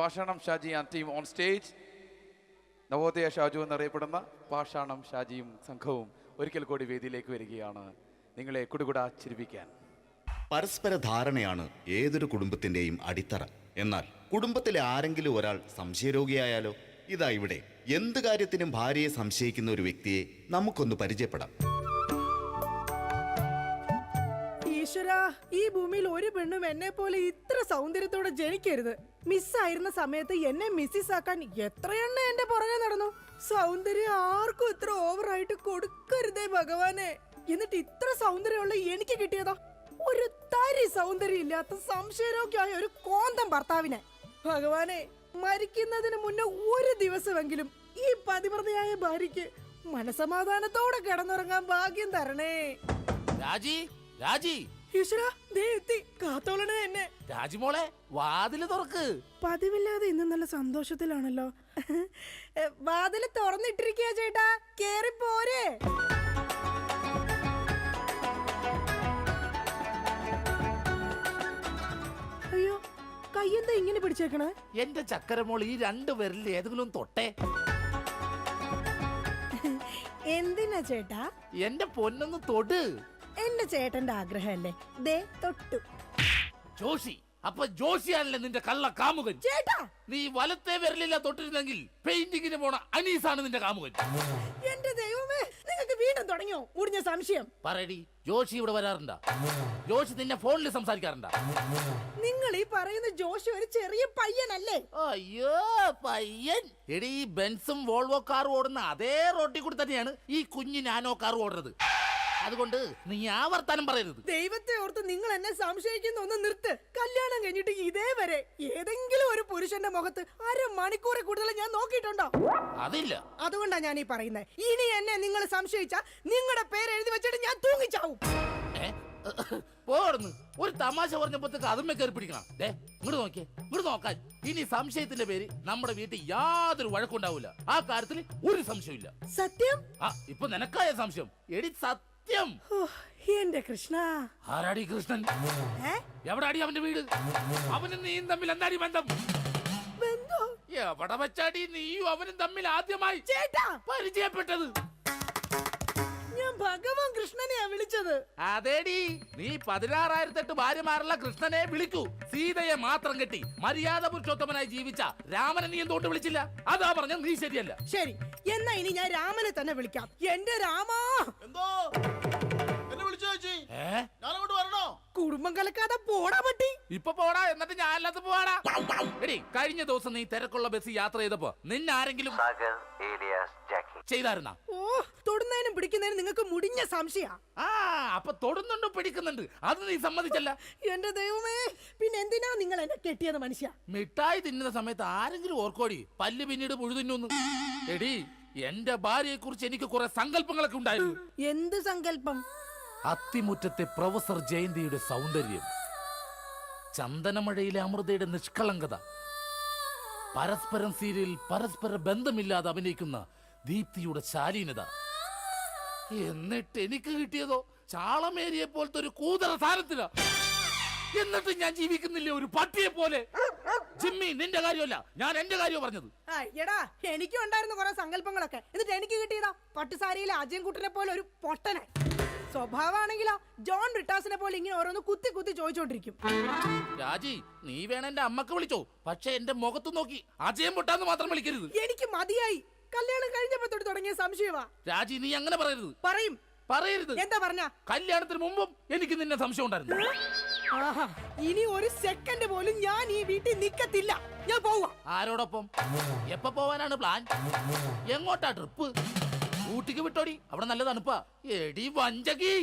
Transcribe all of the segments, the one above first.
പാഷാണം Shaji and team on stage. Navodaya Shaju എന്നറിയപ്പെടുന്ന പാഷാണം ഷാജിയും സംഘവും ഒരിക്കൽ കൂടി വേദിയിലേക്ക് വരികയാണ് നിങ്ങളെ കുടുകുടാ ചിരിപ്പിക്കാൻ. പരസ്പര ധാരണയാണ് ഏതൊരു കുടുംബത്തിന്റെയും അടിത്തറ. എന്നാൽ കുടുംബത്തിലെ ആരെങ്കിലും ഒരാൾ സംശയരോഗിയായാലോ? ഇതാ ഇവിടെ എന്ത് കാര്യത്തിനും ഭാര്യയെ സംശയിക്കുന്ന ഒരു വ്യക്തിയെ നമുക്കൊന്ന് പരിചയപ്പെടാം. ഈശ്വരാ, ഈ ഭൂമിയിൽ ഒരു പെണ്ണും എന്നെ പോലെ ഇത്ര സൗന്ദര്യത്തോടെ ജനിക്കരുത്. മിസ്സായിരുന്ന സമയത്ത് എന്നെ മിസ്സിസ് ആക്കാൻ എത്രയെണ്ണ എന്റെ പുറകെ നടന്നു. സൗന്ദര്യം ആർക്കും ഇത്ര ഓവറായിട്ട് കൊടുക്കരുതേ ഭഗവാനെ. എന്നിട്ട് ഇത്ര സൗന്ദര്യമുള്ള എനിക്ക് കിട്ടിയതോ ഒരു തരി സൗന്ദര്യം ഇല്ലാത്ത സംശയരോഗ്യമായ ഒരു കോന്തം ഭർത്താവിനെ. ഭഗവാനെ, മരിക്കുന്നതിന് മുന്നേ ഒരു ദിവസമെങ്കിലും ഈ പതിവ്രതയായ ഭാര്യയ്ക്ക് മനസമാധാനത്തോടെ കിടന്നുറങ്ങാൻ ഭാഗ്യം തരണേ. രാജി, രാജി, ഈശ്വരാ, ദേ എത്തി. കാത്തോളണേ എന്നെ. രാജിമോളെ, വാതില് തുറക്ക്. പതിവില്ലാതെ ഇന്ന് നല്ല സന്തോഷത്തിലാണല്ലോ. വാതില് തുറന്നിട്ടിരിക്കുക ചേട്ടാ, കേറി പോരെ. അയ്യോ, കയ്യെന്താ ഇങ്ങനെ പിടിച്ചേക്കണേ? എന്റെ ചക്കരമോൾ ഈ രണ്ടു പേരിൽ ഏതെങ്കിലും തൊട്ടേ. എന്തിനാ ചേട്ടാ? എന്റെ പൊന്നൊന്ന് തൊട്. എന്റെ ചേട്ടന്റെ ആഗ്രഹമല്ലേ, ദേ തൊട്ടു. ജോഷി, അപ്പൊ ജോഷിയാണല്ലേ നിന്റെ കള്ള കാമുകൻ? ചേട്ടാ, നീ വലത്തെ വിരലില്ല തൊട്ടിരുന്നെങ്കിൽ പെയിന്റിങ്ങിന് പോണ അനീസാണ് നിന്റെ കാമുകൻ. എന്റെ ദൈവമേ, നിങ്ങൾക്ക് വീണ്ടും തുടങ്ങിയോ മുടിഞ്ഞ സംശയം? പറയടി, ജോഷി ഇവിടെ വരാറുണ്ടാ? ജോഷി നിന്നെ ഫോണിൽ സംസാരിക്കാറുണ്ടാ? നിങ്ങൾ ഈ പറയുന്ന ജോഷി ഒരു ചെറിയ പയ്യനല്ലേ? അയ്യോ, പയ്യൻ. എടി, ഈ ബെൻസും വോൾവോ കാറും ഓടുന്ന അതേ റോട്ടിൽ കൂടി തന്നെയാണ് ഈ കുഞ്ഞു നാനോ കാർ ഓടുന്നത്. അതുകൊണ്ട് നീ ആ വർത്താനം പറയരുത്. ദൈവത്തെ ഓർത്ത് നിങ്ങൾ എന്നെ സംശയിക്കുന്ന ഒന്ന് നിർത്ത്. കല്യാണം കഴിഞ്ഞിട്ട് ഇതേവരെ ഏതെങ്കിലും ഒരു പുരുഷന്റെ മുഖത്ത് അരമണിക്കൂറെ കൂടുതൽ ഞാൻ നോക്കിയിട്ടുണ്ടോ? അതില്ല. അതുകൊണ്ടാ ഞാൻ ഈ പറയുന്നത്. ഇനി എന്നെ നിങ്ങൾ സംശയിച്ച നിങ്ങളുടെ പേര് എഴുതി വെച്ചിട്ട് ഞാൻ തൂങ്ങിച്ചാവും. പോടുന്നു. ഒരു തമാശ പറഞ്ഞപ്പോഴത്തേക്ക് അതുമ്മ കയറി പിടിക്കണം. ഇങ്ങോട്ട് നോക്കിയേ, ഇങ്ങോട്ട് നോക്കാൻ. ഇനി സംശയത്തിന്റെ പേര് നമ്മുടെ വീട്ടിൽ യാതൊരു വഴക്കുണ്ടാവില്ല. ആ കാര്യത്തിൽ ഒരു സംശയമില്ല. സത്യം? ഇപ്പൊ നിനക്കായ സംശയം. എടി സത്യം. എന്റെ കൃഷ്ണ. ആരാടി കൃഷ്ണൻ? എവിടാടി അവന്റെ വീട്? അവനും നീയും തമ്മിൽ എന്താടി ബന്ധം? എവിടെ വെച്ചാടി നീയും അവനും തമ്മിൽ ആദ്യമായി പരിചയപ്പെട്ടത്? ഞാൻ ഭഗവാൻ കൃഷ്ണനെയാ വിളിച്ചത്. അതേടി, നീ 16,008 ഭാര്യമാരുള്ള കൃഷ്ണനെ വിളിക്കൂ. സീതയെ മാത്രം കെട്ടി മര്യാദ പുരുഷോത്തമനായി ജീവിച്ച രാമനെ നീ എന്തുകൊണ്ട് വിളിച്ചില്ല? അതാ പറഞ്ഞ നീ ശരിയല്ല. ശരി, എന്നാ ഇനി ഞാൻ രാമനെ തന്നെ വിളിക്കാം. എന്റെ രാമാ. എന്തോ എന്നെ വിളിച്ചു ചേച്ചി? ഞാനങ്ങോട്ട് വരണോ? കുടുംബം കലക്കാതെ പോടാ പറ്റി. ഇപ്പൊ പോടാ, എന്നിട്ട് ഞാൻ അല്ലാത്ത പോടാ. എടി, കഴിഞ്ഞ ദിവസം നീ തിരക്കുള്ള ബസ് യാത്ര ചെയ്തപ്പോ നിന്നെ ആരെങ്കിലും ചെയ്തായിരുന്ന? ഓ, തൊടുന്നതിനും പിടിക്കുന്നതിനും നിങ്ങൾക്ക് മുടിഞ്ഞ സംശയ. അപ്പൊ തൊടുന്നുണ്ടോ പിടിക്കുന്നുണ്ട്, അത് നീ സമ്മതിച്ചല്ല. എന്റെ ദൈവമേ, പിന്നെ എന്തിനാ നിങ്ങൾ എന്നെ കെട്ടിയത് മനുഷ്യ? മിഠായി തിന്നുന്ന സമയത്ത് ആരെങ്കിലും ഓർക്കോടി പല്ല് പിന്നീട് പുഴു തിന്നു? എടി, എന്റെ ഭാര്യയെ കുറിച്ച് എനിക്ക് കുറെ സങ്കല്പങ്ങളൊക്കെ ഉണ്ടായിരുന്നു. എന്ത് സങ്കല്പം? അത്തിമുറ്റത്തെ പ്രൊഫസർ ജയന്തിയുടെ സൗന്ദര്യം, ചന്ദനമഴയിലെ അമൃതയുടെ നിഷ്കളങ്കത, പരസ്പരം സീരിയൽ പരസ്പര ബന്ധമില്ലാതെ അഭിനയിക്കുന്ന ദീപ്തിയുടെ ശാലീനത. എന്നിട്ട് എനിക്ക് കിട്ടിയതോ ചാളമേരിയെ പോലത്തെ ഒരു കൂതറ സാധനത്തില. എന്നിട്ട് ഞാൻ ജീവിക്കുന്നില്ലേ ഒരു പട്ടിയെ പോലെ? ജിമ്മി, നിന്റെ കാര്യമല്ല, ഞാൻ എന്റെ കാര്യം പറഞ്ഞത്. എടാ, എനിക്കും ഉണ്ടായിരുന്നു കുറെ സങ്കല്പങ്ങളൊക്കെ. എന്നിട്ട് എനിക്ക് കിട്ടിയതാ പട്ടുസാരിയിലെ അജയൻകുട്ടനെ പോലെ ഒരു പൊട്ടനെ. സ്വഭാവമാണെങ്കിലോ ജോൺ ബ്രിട്ടാസിനെ പോലെ ഇങ്ങനെ ഓരോന്ന് കുത്തി കുത്തി ചോദിച്ചോണ്ടിരിക്കും. രാജി, നീ വേണം എന്റെ അമ്മക്ക് വിളിച്ചോ, പക്ഷെ എന്റെ മുഖത്ത് നോക്കി അജയം പൊട്ടാന്ന് മാത്രം വിളിക്കരുത്. എനിക്ക് മതിയായി. കല്യാണം കഴിഞ്ഞപ്പോ തൊട്ട് തുടങ്ങിയ സംശയമാ. രാജി, നീ അങ്ങനെ പറയരുത്. പറയരുത്. എന്താ പറഞ്ഞ? കല്യാണത്തിന് മുമ്പും എനിക്ക് നിന്നെ സംശയം ഉണ്ടായിരുന്നു. ഇനി ഒരു സെക്കൻഡ് പോലും ഞാൻ ഈ വീട്ടിൽ നിക്കത്തില്ല. ഞാൻ പോവാ. ആരോടൊപ്പം? എപ്പോ പോവാനാണ് പ്ലാൻ? എങ്ങോട്ടാ ട്രിപ്പ്? ഊട്ടിക്ക് വിട്ടോടി, അവിടെ നല്ല തണുപ്പാ. എടി വഞ്ചകി,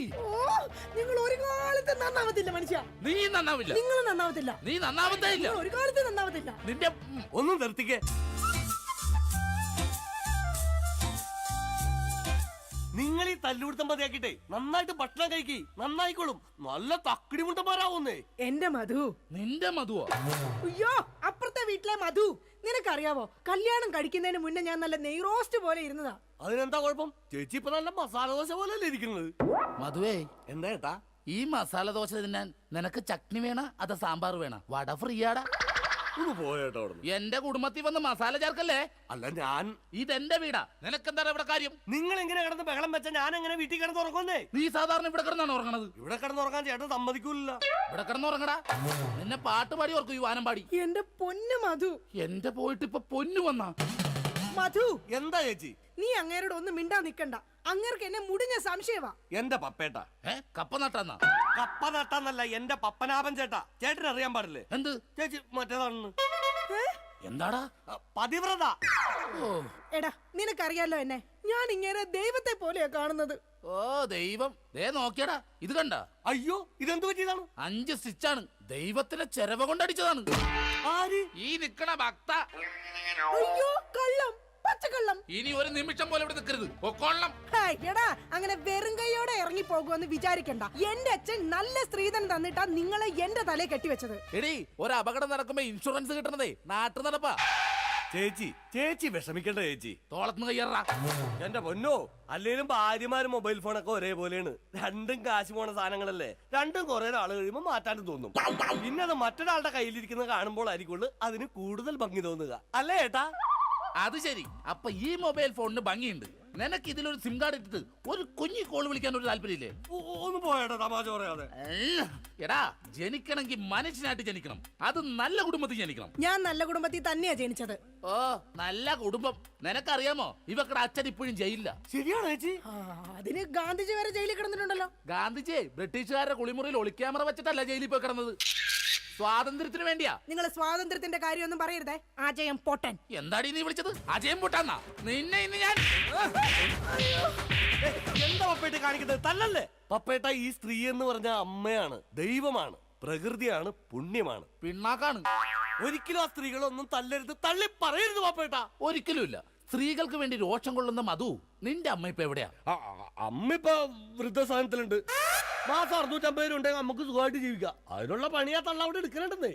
നിങ്ങൾ ഒരു കാലത്ത് നന്നാവത്തില്ല മനുഷ്യ. നീ നന്നാവില്ല. നിങ്ങൾ നന്നാവത്തില്ല. നീ നന്നാവത്തേ ഇല്ല. ഒരു കാലത്ത് നന്നാവത്തില്ല. നിന്റെ ഒന്നും നിർത്തിക്കേ. നിങ്ങൾ ഈ തല്ലുപിടുത്തം മതിയാക്കിട്ടെ നന്നായിട്ട് ഭക്ഷണം കഴിക്കി, നന്നായിക്കോളും. നല്ല തക്കിടി മുണ്ടന്മാരാവുന്നേ. എന്റെ മധു. നിന്റെ മധുവോ? അയ്യോ, അപ്പുറത്തെ വീട്ടിലെ മധു. നിനക്കറിയാവോ, കല്യാണം കഴിക്കുന്നതിന് മുന്നേ ഞാൻ നല്ല നെയ് റോസ്റ്റ് പോലെ ഇരുന്നതാ. അതിനെന്താ കുഴപ്പം? ചേച്ചി ഇപ്പൊ നല്ല മസാല ദോശ പോലല്ലേ ഇരിക്കുന്നത്. മധുവേ, എന്താ ഏട്ടാ? ഈ മസാല ദോശ തിന്നാൻ നിനക്ക് ചട്നി വേണ അതോ സാമ്പാർ വേണ? വട ഫ്രീയാടാ. ഒന്ന് പോയേട്ടോ അവിടെ. എന്റെ കുടുംബത്തിൽ വന്ന് മസാല ചേർക്കല്ലേ. അല്ല ഞാൻ ഇതെന്റെ വീടാ, നിനക്കെന്താണ് ഇവിടെ കാര്യം? നിങ്ങൾ എങ്ങനെ കിടന്ന് ബഹളം വെച്ചാ ഞാൻ എങ്ങനെ വീട്ടിൽ കിടന്ന് ഉറങ്ങുന്നേ? നീ സാധാരണ ഇവിടെ കിടന്നാണ് ഉറങ്ങണത്. ഇവിടെ കിടന്നുറങ്ങാൻ ചേട്ടൻ സമ്മതിക്കൂല. ഇവിടെ കിടന്ന് ഉറങ്ങടാ. നിന്നെ പാട്ട് പാടി ഓർക്കും ഈ വാനം പാടി. എന്റെ പൊന്നു മധു. എന്റെ പോയിട്ട് ഇപ്പൊ പൊന്നു വന്നാ. മധു, എന്താ ചേച്ചി? നീ അങ്ങേരോട് ഒന്നും മിണ്ടാ നിക്കണ്ട. അങ്ങേർക്ക് എന്നെ മുടിഞ്ഞ സംശയവാ. എന്റെ പപ്പേട്ട കപ്പ നട്ടാന്നാ? കപ്പ നട്ടാന്നല്ല, എന്റെ പപ്പനാഭൻ ചേട്ടാ. ചേട്ടന് അറിയാൻ പാടില്ലേ? എന്ത് ചേച്ചി മറ്റേതാണെന്ന്. എന്താടാ? പതിവ്രത. ഓ എടാ, നിനക്കറിയാലോ എന്നെ. ഞാൻ ഇങ്ങനെ ദൈവത്തെ പോലെയാ കാണുന്നത്. ഓ ദൈവം, ദേ നോക്കിയടാ, ഇത് കണ്ട? അയ്യോ, ഇതെന്ത് പറ്റിയതാണ്? 5 സ്റ്റിച്ചാണ്. ദൈവത്തിന്റെ ചെരവ കൊണ്ടടിച്ചതാണ്. ആര്? ഈ നിക്കണ ഭക്ത. അയ്യോ, കള്ളം, പച്ചക്കള്ളം. ഇനി ഒരു നിമിഷം പോലെ ഇവിടെ നിൽക്കരുത്, പൊക്കോളണം. ഹായ്, എടാ, അങ്ങനെ വെറും കൈയോടെ ഇറങ്ങി പോകുമെന്ന് വിചാരിക്കണ്ട. എന്റെ അച്ഛൻ നല്ല സ്ത്രീധനം തന്നിട്ടാ നിങ്ങളെ എന്റെ തലയെ കെട്ടിവെച്ചത്. എടി, ഒരു അപകടം നടക്കുമ്പോ ഇൻഷുറൻസ് കിട്ടണതേ നാട്ടു നടപ്പാ. ചേച്ചി വിഷമിക്കണ്ട ചേച്ചി. തോളത്തുനിന്ന് കയ്യറാ. എന്റെ പൊന്നോ, അല്ലേലും ഭാര്യമാരും മൊബൈൽ ഫോണൊക്കെ ഒരേപോലെയാണ്. രണ്ടും കാശ് പോണ സാധനങ്ങളല്ലേ. രണ്ടും കുറെ നാൾ കഴിയുമ്പോൾ മാറ്റാനും തോന്നും. പിന്നെ അത് മറ്റൊരാളുടെ കയ്യിലിരിക്കുന്നത് കാണുമ്പോൾ ആയിരിക്കുള്ളൂ അതിന് കൂടുതൽ ഭംഗി തോന്നുക, അല്ലേ ഏട്ടാ? അത് ശരി. അപ്പൊ ഈ മൊബൈൽ ഫോണിന് ഭംഗിയുണ്ട്. നിനക്ക് ഇതിലൊരു സിം കാർഡ് ഇട്ടിട്ട് ഒരു കുഞ്ഞി കോൾ വിളിക്കാൻ ഒരു താല്പര്യമില്ലേ? ഒന്ന് പോയേട്ടാ, തമാശ പറയാതെ. എടാ, ജനിക്കണമെങ്കിൽ മനുഷ്യനായിട്ട് ജനിക്കണം. അത് നല്ല കുടുംബത്തിൽ ജനിക്കണം. ഞാൻ നല്ല കുടുംബത്തിൽ തന്നെയാ ജനിച്ചത്. ഓ, നല്ല കുടുംബം. നിനക്കറിയാമോ, ഇവക്കടെ അച്ഛൻ ഇപ്പോഴും ജയിലില്ല. ശരിയാണോ ചേച്ചി? അതിന് ഗാന്ധിജി വരെ ജയിലിൽ കിടന്നിട്ടുണ്ടല്ലോ. ഗാന്ധിജി ബ്രിട്ടീഷുകാരുടെ കുളിമുറിയിൽ ഒളിക്യാമറ വെച്ചിട്ടല്ല ജയിലിൽ പോയി കിടന്നത്. സ്വാതന്ത്ര്യത്തിന് വേണ്ടിയാ. നിങ്ങൾ സ്വാതന്ത്ര്യത്തിന്റെ കാര്യമൊന്നും പറയരുതേ. അജയം പൊട്ടൻ. എന്താടി നീ വിളിച്ചത്? അജയം പൊട്ടാന്നാ? നിന്നെ ഇന്ന് ഞാൻ. എന്താ പപ്പേട്ട കാണിക്കുന്നത്? തല്ലല്ലേ പപ്പേട്ട. ഈ സ്ത്രീ എന്ന് പറഞ്ഞ അമ്മയാണ്, ദൈവമാണ്, പ്രകൃതിയാണ്, പുണ്യമാണ്, പിണ്ണാക്കാണ്. ഒരിക്കലും ആ സ്ത്രീകളൊന്നും തല്ലരുത്, തള്ളി പറയരുത് പപ്പേട്ട. ഒരിക്കലുമില്ല. സ്ത്രീകൾക്ക് വേണ്ടി രോഷം കൊള്ളുന്ന മധു, നിന്റെ അമ്മ ഇപ്പൊ എവിടെയാ? അമ്മ ഇപ്പൊ വൃദ്ധസാധനത്തിലുണ്ട്. മാസം 650 രൂപ ഉണ്ടെങ്കിൽ നമുക്ക് സുഖമായിട്ട് ജീവിക്കാം. അതിനുള്ള പണിയാ തള്ള അവിടെ എടുക്കലുണ്ടെന്നേ.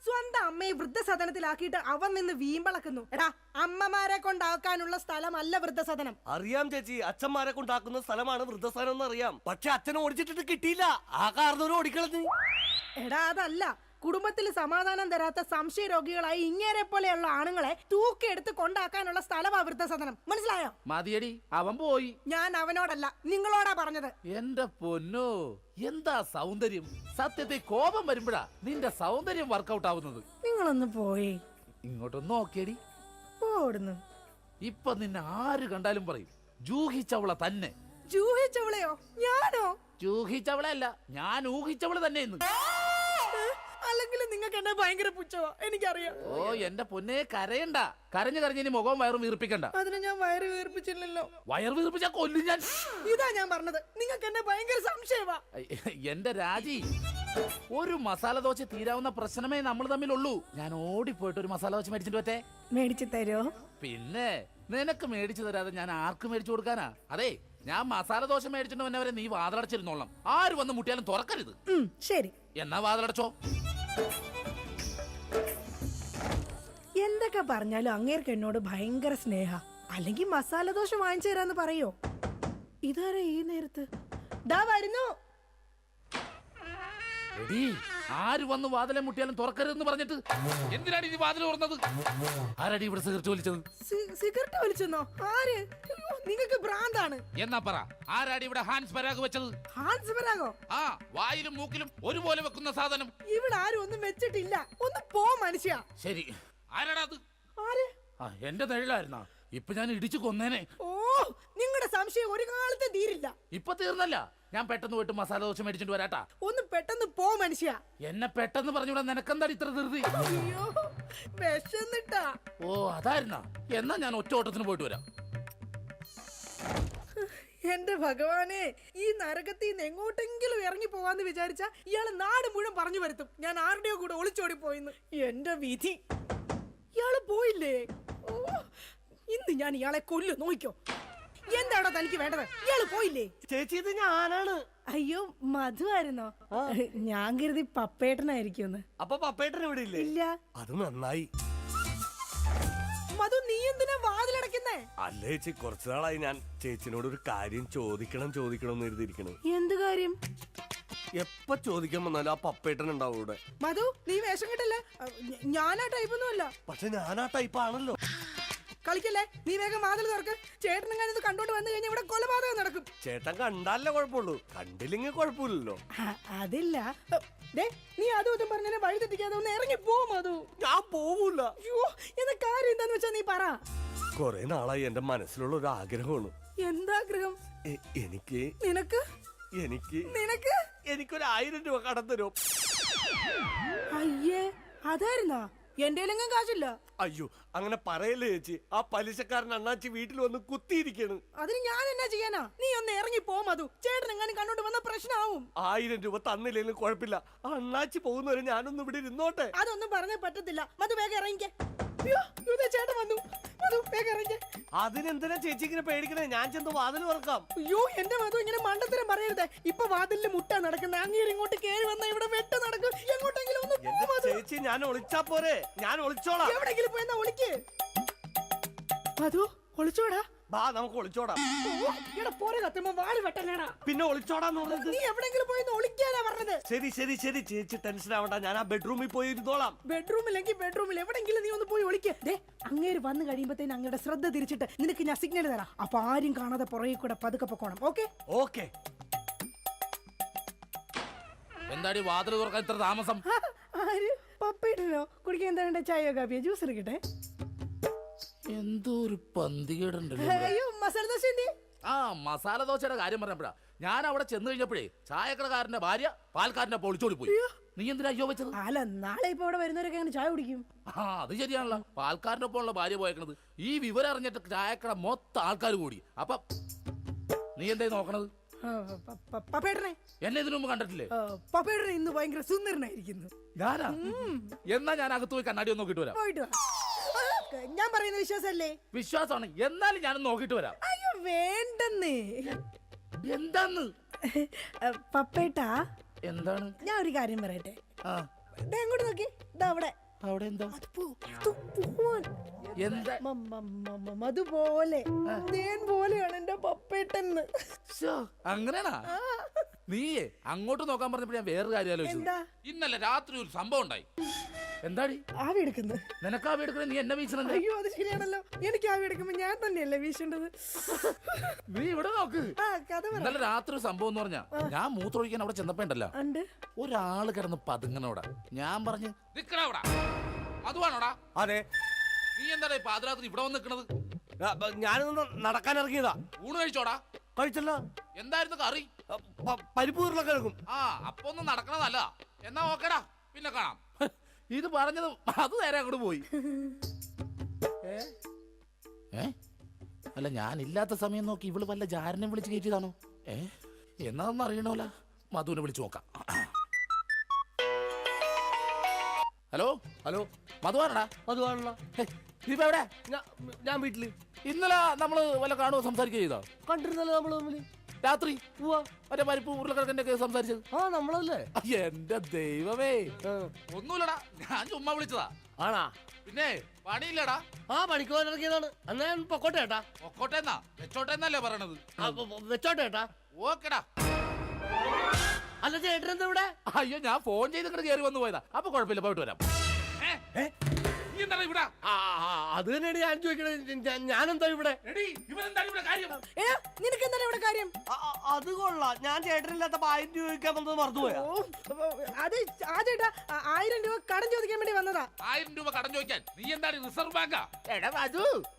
സ്വന്തം അമ്മയെ വൃദ്ധസദനത്തിലാക്കിയിട്ട് അവൻ നിന്ന് വീമ്പളക്കുന്നു. എടാ, അമ്മമാരെ കൊണ്ടാക്കാനുള്ള സ്ഥലമല്ല വൃദ്ധസദനം. അറിയാം ചേച്ചി, അച്ഛന്മാരെ കൊണ്ടാക്കുന്ന സ്ഥലമാണ് വൃദ്ധസ്ഥാനം എന്ന് അറിയാം. പക്ഷെ അച്ഛനെ ഓടിച്ചിട്ട് കിട്ടിയില്ല. ആ കാരണവരും ഓടിക്കളഞ്ഞു. എടാ, അതല്ല. കുടുംബത്തിൽ സമാധാനം തരാത്ത സംശയ രോഗികളായി ഇങ്ങേരെ പോലെയുള്ള ആണുങ്ങളെ തൂക്കിയെടുത്ത് കൊണ്ടാക്കാനുള്ള സ്ഥലമാ വൃദ്ധസദനം. മനസ്സിലായോ? മതിയടി, അവൻ പോയി. ഞാൻ അവനോടല്ല, നിങ്ങളോടാ പറഞ്ഞത്. എന്റെ പൊന്നോ, എന്താ സൗന്ദര്യം! സത്യത്തെ കോപം വരുമ്പോഴാ നിന്റെ സൗന്ദര്യം വർക്കൗട്ട് ആവുന്നത്. നിങ്ങളൊന്ന് പോയി ഇങ്ങോട്ടൊന്ന് നോക്കിയടി. ഓടുന്നു. ഇപ്പൊ നിന്നെ ആര് കണ്ടാലും പറയും ജൂഹിച്ചവളെ തന്നെ. ജൂഹിച്ചവളെയോ? ഞാനോ? ജൂഹിച്ചവളെ അല്ല, ഞാൻ ഊഹിച്ചവള് തന്നെ ഇന്ന്. അല്ലെങ്കിൽ നിങ്ങൾക്ക് എന്നെ ഭയങ്കര പുച്ഛമാ, എനിക്കറിയാം. ഓ എന്റെ പൊന്നെ, കരയണ്ട. കരഞ്ഞു കരഞ്ഞ് ഇനി മുഖവും വയറും വീർപ്പിക്കണ്ട. അതിന് ഞാൻ വയറ് വീർപ്പിച്ചില്ലല്ലോ. വയർ വീർപ്പിച്ചാ കൊല്ലും ഞാൻ. ഇതാ ഞാൻ പറഞ്ഞത്, നിങ്ങൾക്ക് എന്നെ ഭയങ്കര സംശയമാ. എന്റെ രാജി, ഒരു മസാല ദോശ തീരാവുന്ന പ്രശ്നമേ നമ്മൾ തമ്മിലുള്ളൂ. ഞാൻ ഓടിപ്പോയിട്ട് ഒരു മസാല ദോശ മേടിച്ചിട്ട് പറ്റേ? മേടിച്ചു തരോ? പിന്നെ നിനക്ക് മേടിച്ചു തരാതെ ഞാൻ ആർക്ക് മേടിച്ചു കൊടുക്കാനാ? അതെ, ഞാൻ മസാല ദോശ മേടിച്ചിട്ട് വന്നവരെ നീ വാതിലടച്ചിരുന്നോളാം. ആര് വന്ന് മുട്ടിയാലും തുറക്കരുത്. ശരി. എന്നാ വാതിലടച്ചോ. എന്തൊക്കെ പറഞ്ഞാലും അങ്ങേർക്ക് എന്നോട് ഭയങ്കര സ്നേഹ. അല്ലെങ്കിൽ മസാല ദോശ വാങ്ങിച്ചു തരാന്ന് പറയോ? ഇതാരാ ഈ നേരത്ത്? ദാ വരുന്നു. എടീ, ആര് വന്ന് വാതിലെ മുട്ടിയാലും തുറക്കരുതെന്ന് പറഞ്ഞിട്ട് എന്തിനാണ് ഈ വാതിൽ തുറന്നത്? ആരടി ഇവിടെ സിഗരറ്റ് വലിച്ചത്? സിഗരറ്റ് വലിച്ചെന്നോ? ആര്? നിങ്ങൾക്ക് ഭ്രാന്താണ്. എന്നാ പറ, ആരാടി ഇവിടെ ഹാൻസ് പരാഗ് വെച്ചത്? ഹാൻസ് പരാഗോ? ആ, വായിലും മൂക്കിലും ഒരുപോലെ വെക്കുന്ന സാധനം. ഇവിടെ ആരും ഒന്നും വെച്ചിട്ടില്ല. ഒന്ന് പോ മനുഷ്യ. ശരി, ആരാടാ അത്? ആര്? എന്റെ നിഴലായിരുന്നാ? ഇപ്പൊ ഞാൻ ഇടിച്ചു കൊന്നേനെ. ഓ, നിങ്ങളുടെ സംശയം ഒരു കാലത്ത് തീരില്ല. ഇപ്പൊ തീർന്നല്ല, ഞാൻ പെട്ടെന്ന് പോയിട്ട് മസാല ദോശ മേടിച്ചിട്ട് വരാട്ടാ. ഒന്ന് പെട്ടെന്ന് പോ മനുഷ്യ. എന്നെ പെട്ടെന്ന് പറഞ്ഞൂടാ, നിനക്കെന്താ ഇത്ര ധൃതി? അയ്യോ, വിശന്നിട്ടാ. ഓ അതായിരുന്നാ? എന്നാ ഞാൻ ഒറ്റ ഓട്ടത്തിന് പോയിട്ട് വരാം. എന്റെ ഭഗവാനെ, ഈ നരകത്തിൽ നിന്ന് എങ്ങോട്ടെങ്കിലും ഇറങ്ങി പോവാന്ന് വിചാരിച്ച ഇയാള് നാട് മുഴുവൻ പറഞ്ഞു വരുത്തും ഞാൻ ആരുടെയോ കൂടെ ഒളിച്ചോടി പോയിന്ന്. എന്റെ വിധി, ഇയാള് പോയില്ലേ? ഓ, ഇന്ന് ഞാൻ ഇയാളെ കൊല്ലു, നോക്കിക്കോ. എന്താണോ തനിക്ക് വേണ്ടത്? ഇയാള് പോയില്ലേ? ചേച്ചി, ഇത് ഞാനാണ്. അയ്യോ, മധു ആയിരുന്നോ? ഞാൻ കരുതി പപ്പേട്ടനായിരിക്കും. അപ്പൊ പപ്പേട്ടൻ ഇവിടെ ഇല്ലേ? ഇല്ല. അത് നന്നായി. മധു, നീ എന്തിനാ വാതിലടക്കുന്നേ? അല്ല ചേച്ചി, കുറച്ചു നാളായി ഞാൻ ചേച്ചിനോട് ഒരു കാര്യം ചോദിക്കണം എന്ന് എഴുതിയിരിക്കണേ. എന്ത് കാര്യം? എപ്പ ചോദിക്കാൻ വന്നാലും ആ പപ്പേട്ടൻ ഉണ്ടാവും ഇവിടെ. മധു നീ വേഷം കെട്ടല്ലേ? ഞാനാ ടൈപ്പൊന്നും അല്ല. പക്ഷെ ഞാൻ ആ ടൈപ്പ് ആണല്ലോ. കളിക്കല്ലേ, നീ വേഗം വാതിൽ തുറക്ക്. ചേട്ടനും ഞാൻ ഇത് കണ്ടോണ്ട് വന്നു കഴിഞ്ഞാൽ ഇവിടെ കൊലപാതകം നടക്കും. ചേട്ടൻ കണ്ടാലേ കുഴപ്പമുള്ളൂ, കണ്ടില്ലെങ്കിൽ കുഴപ്പമില്ലല്ലോ. അതില്ല. ദേ, നീ അതും ഇതും പറഞ്ഞാൽ വഴി തെറ്റിക്കാതെ ഒന്ന് ഇറങ്ങി പോ മധു. ഞാൻ പോവൂല. അയ്യോ, എന്താ കാര്യം എന്താന്ന് വെച്ചാ നീ പറ. കൊറേ നാളായി എന്റെ മനസ്സിലുള്ള ഒരു ആഗ്രഹമാണ്. എന്താഗ്രഹം? എനിക്ക് നിനക്ക് എനിക്ക് നിനക്ക് എനിക്കൊരു 1000 രൂപ കടം തരും. അയ്യേ, അതായിരുന്നാ? എന്റെ കാശില്ല. അയ്യോ അങ്ങനെ പറയല്ലേ ചേച്ചി, ആ പലിശക്കാരൻ അണ്ണാച്ചി വീട്ടിൽ വന്ന് കുത്തിയിരിക്കാണ്. അതിന് ഞാൻ എന്നാ ചെയ്യാനാ? നീ ഒന്ന് ഇറങ്ങി പോ മധു. ചേട്ടൻ എങ്ങാനും കണ്ടോണ്ട് വന്ന പ്രശ്നമാവും. 1000 രൂപ തന്നില്ലെങ്കിലും കുഴപ്പമില്ല, അണ്ണാച്ചി പോകുന്നവരെ ഞാനൊന്നും ഇവിടെ ഇരുന്നോട്ടെ. അതൊന്നും പറഞ്ഞേ പറ്റത്തില്ല. മധു വേഗം ഇറങ്ങിക്കേ. അയ്യോ, ഇതാ ചേട്ടൻ വന്നു. മധു വേഗം ഇറങ്ങിക്കേ. അതിനെന്തിനാ ചേച്ചി ഇങ്ങനെ പേടിക്കണേ? ഞാൻ ചെന്ന് വാതിൽ തുറക്കാം. അയ്യോ, എന്റെ മധു ഇങ്ങനെ മണ്ടത്തരം പറയരുത്. ഇപ്പൊ വാതിലിൽ മുട്ട നടക്കുന്ന അങ്ങേര് ഇങ്ങോട്ട് കേറി വന്ന ഇവിടെ വെട്ട നടക്കും. എങ്ങോട്ടെങ്കിലും ഒന്ന് പോ എന്റെ മധു. ചേച്ചി ഞാൻ ഒളിച്ചാ പോരെ? ഞാൻ ഒളിച്ചോളാം. എവിടെങ്കിലും പോയെന്നാ ഒളിക്ക്. മധു ഒളിച്ചോടാ. ബാ നമുക്ക് ഒളിച്ചോടാം. ഇവിടെ പോരെ കത്തുമ്പോ വാല് വെട്ടല്ലേടാ. പിന്നെ ഒളിച്ചോടാന്ന് പറഞ്ഞത്? നീ എവിടെങ്കിലും പോയി ഒളിക്കാനാ പറഞ്ഞത്. ശരി ശരി ശരി ചേച്ചി ടെൻഷൻ ആവണ്ട, ഞാൻ ആ ബെഡ്റൂമിൽ പോയി ഇരുന്നോളാം. ബെഡ്റൂമിലെങ്കിൽ ബെഡ്റൂമിൽ എവിടെങ്കിലും നീ ഒന്ന് പോയി ഒളിക്ക്. ദേ, അങ്ങേര് വന്നു കഴിയുമ്പോഴത്തേന് അങ്ങയുടെ ശ്രദ്ധ തിരിച്ചിട്ട് നിനക്ക് ഞാൻ സിഗ്നൽ തരാം. അപ്പൊ ആരും കാണാതെ പുറകെ കൂടെ പതുക്കെ പൊക്കോണം. ഓക്കെ? ഓക്കെ. എന്താടി വാതിൽ തുറക്കാൻ ഇത്ര താമസം? ആര്? പപ്പയിട്ടോ? കുടിക്കാൻ എന്താ വേണ്ട? ചായയോ കാപ്പിയോ ജ്യൂസ് എടുക്കട്ടെ? എന്തോ ഒരു പന്തികേടുണ്ടല്ലോ. അയ്യോ, മസാല ദോശ എന്തി? ആ മസാല ദോശയുടെ കാര്യം പറഞ്ഞപ്പോഴാ ഞാൻ അവിടെ ചെന്ന് കഴിഞ്ഞപ്പോഴേ ചായക്കടക്കാരന്റെ ഭാര്യ പാൽക്കാരന്റെ പൊളിച്ചോടി പോയി. നീ എന്തിനാ അയ്യോ വെച്ചത്? അല്ല, നാളെ ഇപ്പൊ ഇവിടെ വരുന്നവരൊക്കെ അങ്ങനെ ചായ കുടിക്കും. ആ അത് ശരിയാണല്ലോ, പാൽക്കാരന്റെ ഒപ്പമുള്ള ഭാര്യ പോയേക്കണത്. ഈ വിവരം അറിഞ്ഞിട്ട് ചായക്കട മൊത്തം ആൾക്കാർ കൂടി. അപ്പൊ നീ എന്തായി നോക്കണത്? പപ്പേട്ടനെ എന്നെ ഇതിനു മുമ്പ് കണ്ടിട്ടില്ലേ? പപ്പേട്ടനെ ഇന്ന് ഭയങ്കര സുന്ദരനായിരിക്കുന്നു. ഞാനാ? എന്നാ ഞാൻ അകത്ത് പോയി കണ്ണാടി ഒന്ന് നോക്കിട്ട് വരാം. പോയിട്ട് വാ. ഞാൻ പറയുന്ന വിശ്വാസല്ലേ? വിശ്വാസമാണ്, എന്നാലും ഞാനൊന്ന് നോക്കിട്ട് വരാം. അയ്യോ വേണ്ടെന്നേ. എന്താന്ന്? പപ്പേട്ടാ, എന്താണ്? ഞാൻ ഒരു കാര്യം പറയട്ടെ. ആ ദേ അങ്ങോട്ട് നോക്കി. ദാ അവിടെ. അവിടെ എന്താ? എന്താ? അതുപോലെ തേൻ പോലെയാണ് എന്റെ പപ്പേട്ടെന്ന്. അങ്ങനെയാണാ? നീയേ അങ്ങോട്ട് നോക്കാൻ പറഞ്ഞപ്പോ ഞാൻ വേറൊരു കാര്യം ആലോചിച്ചു. എന്താ? ഇന്നലെ രാത്രി ഒരു സംഭവം ഉണ്ടായി. എന്താടി? ആവി എടുക്കുന്നു. നിനക്ക് ആവി എടുക്കണേ? നീ എന്നെ വീശണേ? അയ്യോ, അത് ശരിയാണല്ലോ. എനിക്ക് ആവി എടുക്കുമ്പോ ഞാൻ തന്നെയല്ലേ വീശേണ്ടത്. നീ ഇവിടെ നോക്ക്. ആ കഥ പറ. ഇന്നലെ രാത്രി ഒരു സംഭവം എന്ന് പറഞ്ഞാ, ഞാൻ മൂത്രമൊഴിക്കാൻ അവിടെ ചെന്നപ്പോ ഉണ്ടല്ലോ, ഒരാള് കിടന്ന് പതുങ്ങനോടാ. ഞാൻ പറഞ്ഞു നിക്കടാ, അതുവാണോടാ? അതെ. നീ എന്താടാ പാതിരാത്രി ഇവിടെ വന്ന് നിക്കണത്? ഞാനൊന്ന് നടക്കാൻ ഇറങ്ങിയതാ. ഊണ് കഴിച്ചോടാ? കഴിച്ചല്ലോ. എന്തായിരുന്നു കറി? പരിപ്പ് ഉരുളൊക്കെ എടുക്കും. ആ അപ്പൊ ഒന്നും നടക്കണതല്ല. എന്നാ ഓക്കേടാ, പിന്നെ കാണാം. ഇത് പറഞ്ഞത് അത് നേരെ അങ്ങോട്ട് പോയി. അല്ല ഞാൻ ഇല്ലാത്ത സമയം നോക്കി ഇവള് വല്ല ജാരനെ വിളിച്ച് കയറ്റിയതാണോ? എന്നാന്ന് അറിയണോല. മധുവിനെ വിളിച്ചു നോക്കാം. ഹലോ ഹലോ, മധുവാണടാ? അതുവാണല്ലോ. നീ ഇപ്പൊ എവിടെ? ഞാൻ വീട്ടില്. ഇന്നലെ നമ്മള് വല്ല കാണുമോ സംസാരിക്കുക ചെയ്തോ? കണ്ടിരുന്നല്ലോ നമ്മള് തമ്മില് രാത്രി. മറ്റേ പരിപ്പ് ഉരുളക്കിഴക്കിന്റെ ഒക്കെ സംസാരിച്ചത്? ആ നമ്മളല്ലേ. എന്റെ ദൈവമേ, ഒന്നുമില്ലടാ, ഞാൻ ചുമ്മാ വിളിച്ചതാ. ആണാ? പിന്നെ പണിയില്ലടാ. ആ പണിക്ക് പോകാൻ ഇറങ്ങിയതാണ്. എന്നാ ഞാൻ പൊക്കോട്ടെ ഏട്ടാ. പൊക്കോട്ടെന്നാ വെച്ചോട്ടെന്നല്ലേ പറയണത്? വെച്ചോട്ടെ ഏട്ടാ. ഓക്കെടാ. അല്ല ചേട്ടൻ എന്താ ഇവിടെ? അയ്യോ ഞാൻ ഫോൺ ചെയ്ത് ഇങ്ങോട്ട് കയറി വന്നു പോയതാ. അപ്പൊ കുഴപ്പമില്ല, പോയിട്ട് വരാം. അത് തന്നെയാണ് ഞാൻ ചോദിക്കണത്. ഞാനെന്താ ഇവിടെ? നിനക്ക് എന്താണ് ഇവിടെ കാര്യം? അത് കൊള്ളാം. ഞാൻ ചേട്ടനില്ലാത്തപ്പോ 1000 രൂപ ചോദിക്കാൻ വന്നത് മറന്നുപോയാ? അത് ആ ചേട്ടാ 1000 രൂപ കടം ചോദിക്കാൻ വേണ്ടി വന്നതാ. 1000 രൂപ കടം ചോദിക്കാൻ? നീ എന്താണ് റിസർവ് ബാങ്കാ?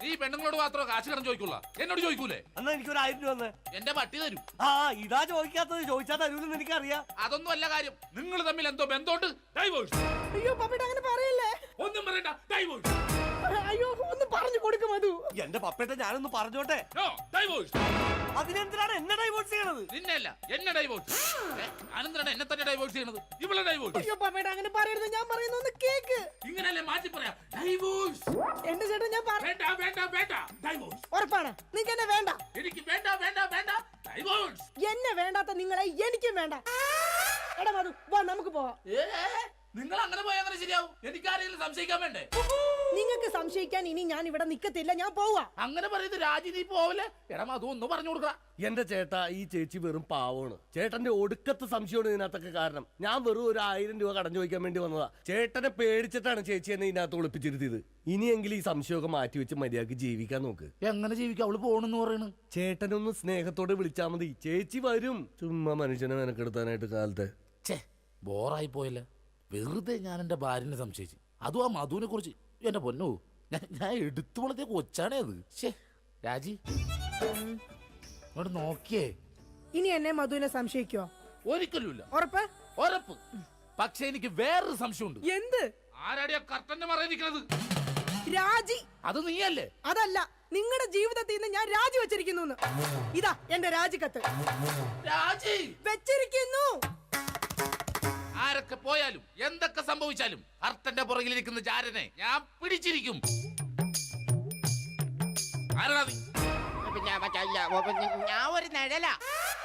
നീ പെണ്ണുങ്ങളോട് മാത്രമേ കാശ് കടം ചോദിക്കുള്ള, എന്നോട് ചോദിക്കൂലേ? എന്നാ എനിക്കൊരു 1000 രൂപ തന്നെ. എന്റെ പട്ടി തരും. ആ ഇതാ ചോദിക്കാത്തത്. ചോദിച്ചാൽ തരൂലെന്ന് എനിക്കറിയാം. അതൊന്നും അല്ല കാര്യം. നിങ്ങൾ തമ്മിൽ എന്തോ ബന്ധമുണ്ട്. ഡൈവോഴ്സ്. അയ്യോ പപ്പേട്ട അങ്ങനെ പറയല്ലേ. ഒന്നും പറയണ്ട, ഡൈവോഴ്സ്. അയ്യോ ഒന്ന് പറഞ്ഞു കൊടുക്കും അത്. എന്റെ പപ്പേട്ട ഞാനൊന്ന് പറഞ്ഞോട്ടെ. ഡൈവോഴ്സ്. അതിനെന്തിനാണ് എന്നെ ഡൈവോഴ്സ് ചെയ്യണത്? നിന്നല്ല, എന്നെ ഡൈവോഴ്സ്. അനന്തരാണ് എന്നെ തന്നെ ഡൈവോഴ്സ് ചെയ്യണത്. ഇവളെ ഡൈവോഴ്സ്. അയ്യോ പപ്പേട്ട അങ്ങനെ പറയരുത്. ഞാൻ പറയുന്ന ഒന്ന് കേക്ക്. ഇങ്ങനല്ലേ മാറ്റി പറയാം. ഡൈവോഴ്സ്. എന്റെ ചേട്ടൻ ഞാൻ വേണ്ട വേണ്ട വേണ്ട, ഡൈവോഴ്സ്. ഉറപ്പാണ്? നിനക്ക് എന്നെ വേണ്ട? എനിക്ക് വേണ്ട വേണ്ട വേണ്ട, ഡൈവോഴ്സ്. എന്നെ വേണ്ടാത്ത നിങ്ങളെ എനിക്കും വേണ്ട. എടാ മധു വാ നമുക്ക് പോവാം. നിങ്ങൾ അങ്ങനെ പോയാൽ അങ്ങനെ ശരിയാവും. എനിക്കാരെങ്കിലും സംശയിക്കാൻ വേണ്ടേ? നിങ്ങൾക്ക് സംശയിക്കാൻ ഇനി ഞാൻ ഇവിടെ നിക്കത്തില്ല, ഞാൻ പോവാ. അങ്ങനെ പറയുന്നത് രാജി, നീ പോവല്ലേ? എടാ മധു ഒന്ന് പറഞ്ഞു കൊടുക്ക. എന്റെ ചേട്ടാ, ഈ ചേച്ചി വെറും പാവമാണ്. ചേട്ടന്റെ ഒടുക്കത്തെ സംശയമാണ് ഇതിനകത്തൊക്കെ കാരണം. ഞാൻ വെറും ഒരു 1000 രൂപ കടം ചോദിക്കാൻ വേണ്ടി വന്നതാ. ചേട്ടനെ പേടിച്ചിട്ടാണ് ചേച്ചി എന്നെ ഇതിനകത്ത് ഒളിപ്പിച്ചിരുത്തിയത്. ഇനിയെങ്കിലും ഈ സംശയമൊക്കെ മാറ്റി വെച്ച് മര്യാദക്ക് ജീവിക്കാൻ നോക്ക്. എങ്ങനെ ജീവിക്കാം? അവള് പോണെന്ന് പറയണ്. ചേട്ടനൊന്ന് സ്നേഹത്തോടെ വിളിച്ചാ മതി, ചേച്ചി വരും. ചുമ്മാ മനുഷ്യനെ മെനക്കെടുത്താനായിട്ട് കാലത്തെ. ഛേ, ബോറായി പോയല്ലേ. വെറുതെ ഞാൻ എന്റെ ഭാര്യനെ സംശയിച്ചു, അതും ആ മധുവിനെ കുറിച്ച്. എന്റെ പൊന്നോ, ഞാൻ എടുത്തു വളർത്തിയ കൊച്ചാണേ അത്. ശേ രാജി, ഇങ്ങോട്ട് നോക്കിയേ. ഇനി എന്നെ മധുവിനെ സംശയിക്കോ? ഒരിക്കലുമില്ല. ഉറപ്പ്? ഉറപ്പ്. പക്ഷെ എനിക്ക് വേറൊരു സംശയമുണ്ട്. എന്ത്? ആരാടിയാ കർട്ടന്റെ മറയിരിക്കുന്നത്? രാജി. അത് നീയല്ലേ? അതല്ല, നിങ്ങളുടെ ജീവിതത്തിൽ നിന്ന് ഞാൻ രാജി വെച്ചിരിക്കുന്നു. ഇതാ എന്റെ രാജിക്കത്ത്. രാജി വെച്ചിരിക്കുന്നു. ആരൊക്കെ പോയാലും എന്തൊക്കെ സംഭവിച്ചാലും കർട്ടന്റെ പുറകിലിരിക്കുന്ന ജാരനെ ഞാൻ പിടിച്ചിരിക്കും. ആരാ നീ? ഞാൻ ഒരു നിഴല,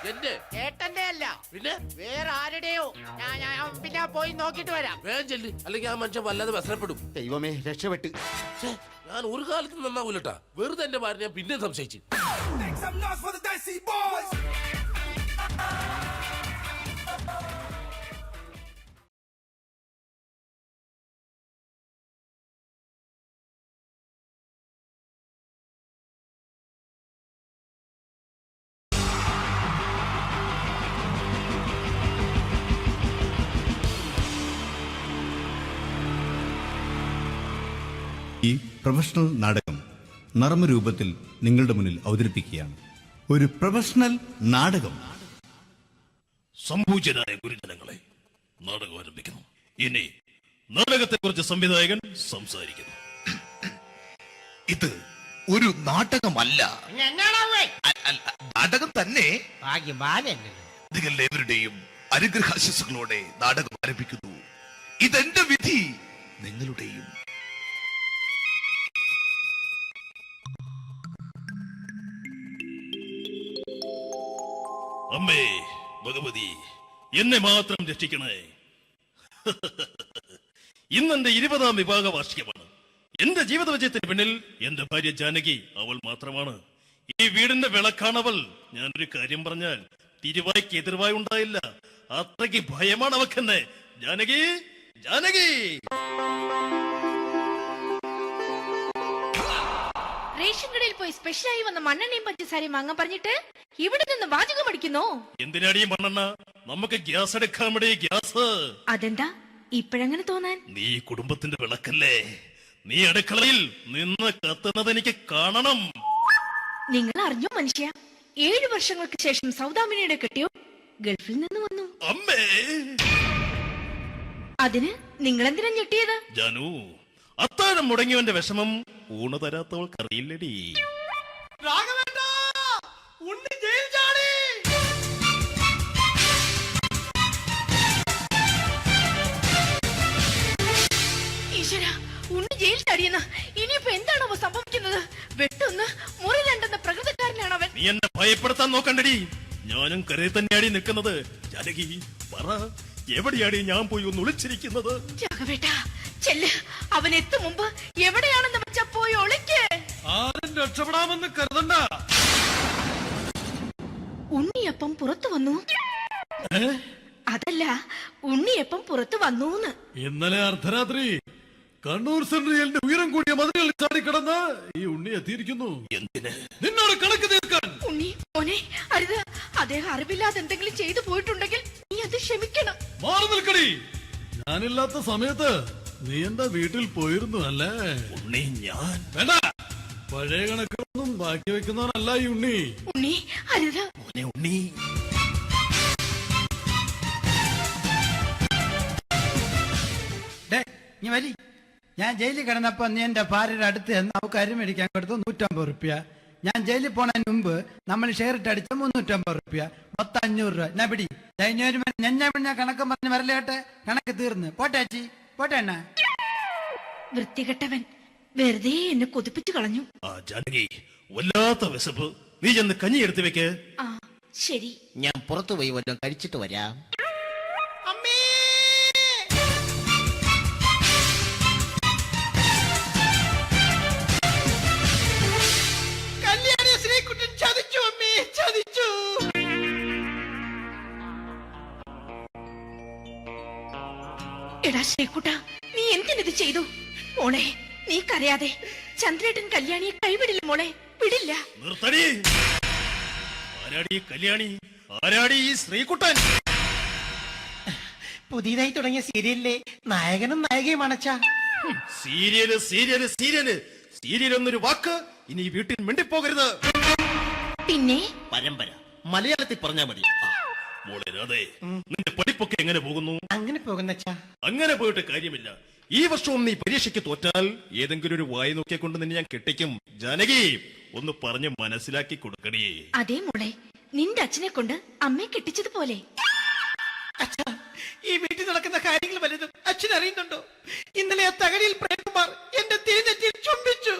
എന്റെ ചേട്ടന്റെ അല്ല, പിന്നെ വേറെ ആരുടെയോ. ഞാൻ പിന്നെ പോയി നോക്കിട്ട് വരാം. വേഗം ചെല്ല്, അല്ലെങ്കിൽ ആ മനുഷ്യൻ വല്ലാതെ വ്യസനപ്പെടും. ദൈവമേ, രക്ഷപ്പെട്ട്. ഛേ, ഞാൻ ഒരു കാലത്ത് നന്നാവൂലട്ടാ. വെറുതെ എന്റെ ഭാര്യ ഞാൻ പിന്നെ സംശയിച്ചു. ഈ പ്രൊഫഷണൽ നാടകം നർമ്മരൂപത്തിൽ നിങ്ങളുടെ മുന്നിൽ അവതരിപ്പിക്കുകയാണ്. ഒരു പ്രൊഫഷണൽ നാടകം. സംഭൂജനായ ഗുരുജനങ്ങളെ, നാടകം ആരംഭിക്കുന്നു. ഇനി നാടകത്തെക്കുറിച്ച് സംവിധായകൻ സംസാരിക്കുന്നു. ഇത് ഒരു നാടകമല്ല, നാടകം തന്നെ. നിങ്ങളുടെ ഏവരുടെയും അനുഗ്രഹാശിസുകളോടെ നാടകം ആരംഭിക്കുന്നു. ഇതെന്റെ വിധി, നിങ്ങളുടെയും. അമ്മേ ഭഗവതി, എന്നെ മാത്രം രക്ഷിക്കണേ. ഇന്നെന്റെ 20ാം വിവാഹ വാർഷികമാണ്. എന്റെ ജീവിത വിജയത്തിന് പിന്നിൽ എന്റെ ഭാര്യ ജാനകി, അവൾ മാത്രമാണ്. ഈ വീടിന്റെ വിളക്കാണവൾ. ഞാനൊരു കാര്യം പറഞ്ഞാൽ തിരുവായ്ക്ക് എതിർവായി ഉണ്ടായില്ല. അത്രയ്ക്ക് ഭയമാണ് അവക്കെന്നെ. ജാനകി, ജാനകി. റേഷൻ കടയിൽ പോയി സ്പെഷ്യലായി വന്ന മണ്ണെണ്ണയും പഞ്ചസാരയും വാങ്ങാൻ പറഞ്ഞിട്ട് ഇവിടെ നിന്ന് വാചകം അടിക്കുന്നു. എന്തിനാടി മണ്ണെണ്ണ? നമുക്ക് ഗ്യാസ് എടുക്കാൻ വേണ്ടി ഗ്യാസ്. അതെന്താ ഇപ്പോഴങ്ങനെ തോന്നാൻ? നീ കുടുംബത്തിന്റെ വിളക്കല്ലേ. നീ അടുക്കളയിൽ നിന്ന് കത്തുന്നത് എനിക്ക് കാണണം. നിങ്ങൾ അറിഞ്ഞോ മനുഷ്യ, 7 വർഷങ്ങൾക്ക് ശേഷം സൗദാമിനിയുടെ കെട്ടിയോ ഗൾഫിൽ നിന്ന് വന്നു. അമ്മേ, അതിന് നിങ്ങൾ എന്തിനാ ഞെട്ടിയത്? ജാനു, അത്താഴം മുടങ്ങിയവന്റെ വിഷമം ഊണ് തരാത്തവൾക്കറിയില്ലടി. ഈശ്വര, ഉണ്ണി ജയിൽ ചാടിയെന്ന്. ഇനിയിപ്പോ എന്താണോ സംഭവിക്കുന്നത്? വെട്ടൊന്ന് മുറി രണ്ടെന്ന പ്രകൃതക്കാരനാണ് അവൻ. നീ എന്നെ ഭയപ്പെടുത്താൻ നോക്കണ്ടടി. ഞാനും കരയിൽ തന്നെയാടി നിൽക്കുന്നത്. ജാനകി, പറ, എവിടെയാടി ഞാൻ പോയി ഒന്ന് ഒളിച്ചിരിക്കുന്നത്? രാഘവേട്ടാ, ചെല്ല്. അവൻ എത്തും മുമ്പ് എവിടെയാണെന്ന് വെച്ചാ പോയി ഒളിക്ക്. ആരും രക്ഷപ്പെടാമെന്ന് കരുതണ്ട. ഉണ്ണിയപ്പം പുറത്തു വന്നു. അതല്ല, ഉണ്ണിയപ്പം പുറത്തു വന്നൂന്ന്. ഇന്നലെ അർദ്ധരാത്രി കണ്ണൂർ സെൻട്രലിന്റെ ഉയരം കൂടിയ മതിലുകളിൽ ചാടിക്കിടന്ന് ഈ ഉണ്ണി എത്തിയിരിക്കുന്നു. എന്തിന്? നിന്നോട് കണക്ക് തീർക്കാൻ. ഉണ്ണി മോനെ, അരുത്. അദ്ദേഹം അറിവില്ലാതെ എന്തെങ്കിലും ചെയ്തു പോയിട്ടുണ്ടെങ്കിൽ നീ അത് ക്ഷമിക്കണം. മാറി നിൽക്കടി. ഞാനില്ലാത്ത സമയത്ത് നീ എന്താ വീട്ടിൽ പോയിരുന്നു അല്ലേ? ഉണ്ണി, ഞാൻ വേണ്ട. പഴയ കണക്കൊന്നും ബാക്കി വെക്കുന്നവനല്ല ഈ ഉണ്ണി. ഉണ്ണി, അരുത്. ഉണ്ണി, നീ വരി. ഞാൻ ജയിലിൽ കിടന്നപ്പോ നീ എന്റെ ഭാര്യയുടെ അടുത്ത് എന്ന് അവക്ക് അരി മേടിക്കാൻ കൊടുത്തു 150 റുപ്യ. ഞാൻ ജയിലിൽ പോണതിന് മുമ്പ് നമ്മൾ ഷെയർ ഇട്ട് അടിച്ച 350 റുപ്യ, മൊത്തം 500 രൂപ. ഞാൻ പിടി ഞാൻ കണക്ക് പറഞ്ഞ് വരലേട്ടെ. കണക്ക് തീർന്ന് പോട്ടെ അച്ചി, പോട്ടെ അണ്ണ. വൃത്തികെട്ടവൻ വെറുതെ എന്നെ കൊതിപ്പിച്ചു കളഞ്ഞു. ജാനകി, വല്ലാത്ത വിശപ്പ്. നീ ചെന്ന് കഞ്ഞി എടുത്തു വെക്ക്. ആ ശരി. ഞാൻ പുറത്തു പോയി വല്ലതും കഴിച്ചിട്ട് വരാം. എടാ ശ്രീകുട്ട, നീ എന്തിനിത് ചെയ്തു? മോളെ, നീ കരയാതെ. ചന്ദ്രേട്ടൻ കല്യാണിയെ കൈവിടില്ല മോളെ, വിടില്ല. നിർത്തടി. ആരാടി ഈ കല്യാണി? ആരാടി ഈ ശ്രീകുട്ടൻ? പുതിയതായി തുടങ്ങിയ സീരിയലിലെ നായകനും നായികയും അണച്ചാ. സീരിയല് സീരിയല് സീരിയല് സീരിയൽ എന്നൊരു വാക്ക് ഇനി ഈ വീട്ടിൽ മിണ്ടിപ്പോകരുത്. പിന്നെ പരമ്പര മലയാളത്തിൽ പറഞ്ഞാ മതി. മോളെ രാധേ, നിന്റെ പഠിപ്പൊക്കെ എങ്ങനെ പോകുന്നു? അങ്ങനെ പോകുന്നച്ചാ. അങ്ങനെ പോയിട്ട് കാര്യമില്ല. ഈ വർഷവും നീ പരീക്ഷയ്ക്ക് തോറ്റാൽ ഏതെങ്കിലും ഒരു വായി നോക്കിയെ കൊണ്ട് നിന്നെ ഞാൻ കെട്ടിക്കും. ജാനകി, ഒന്ന് പറഞ്ഞ് മനസ്സിലാക്കി കൊടുക്കണേ. അതേ മോളെ, നിന്റെ അച്ഛനെ കൊണ്ട് അമ്മയെ കെട്ടിച്ചതുപോലെ. അച്ഛാ, ഈ വീട്ടിൽ നടക്കുന്ന കാര്യങ്ങൾ വലുതും അച്ഛൻ അറിയുന്നുണ്ടോ? ഇന്നലെ ആ തകഴിയിൽ പ്രേംകുമാർ എന്റെ തിരിഞ്ഞെറ്റിൽ ചുംബിച്ചു.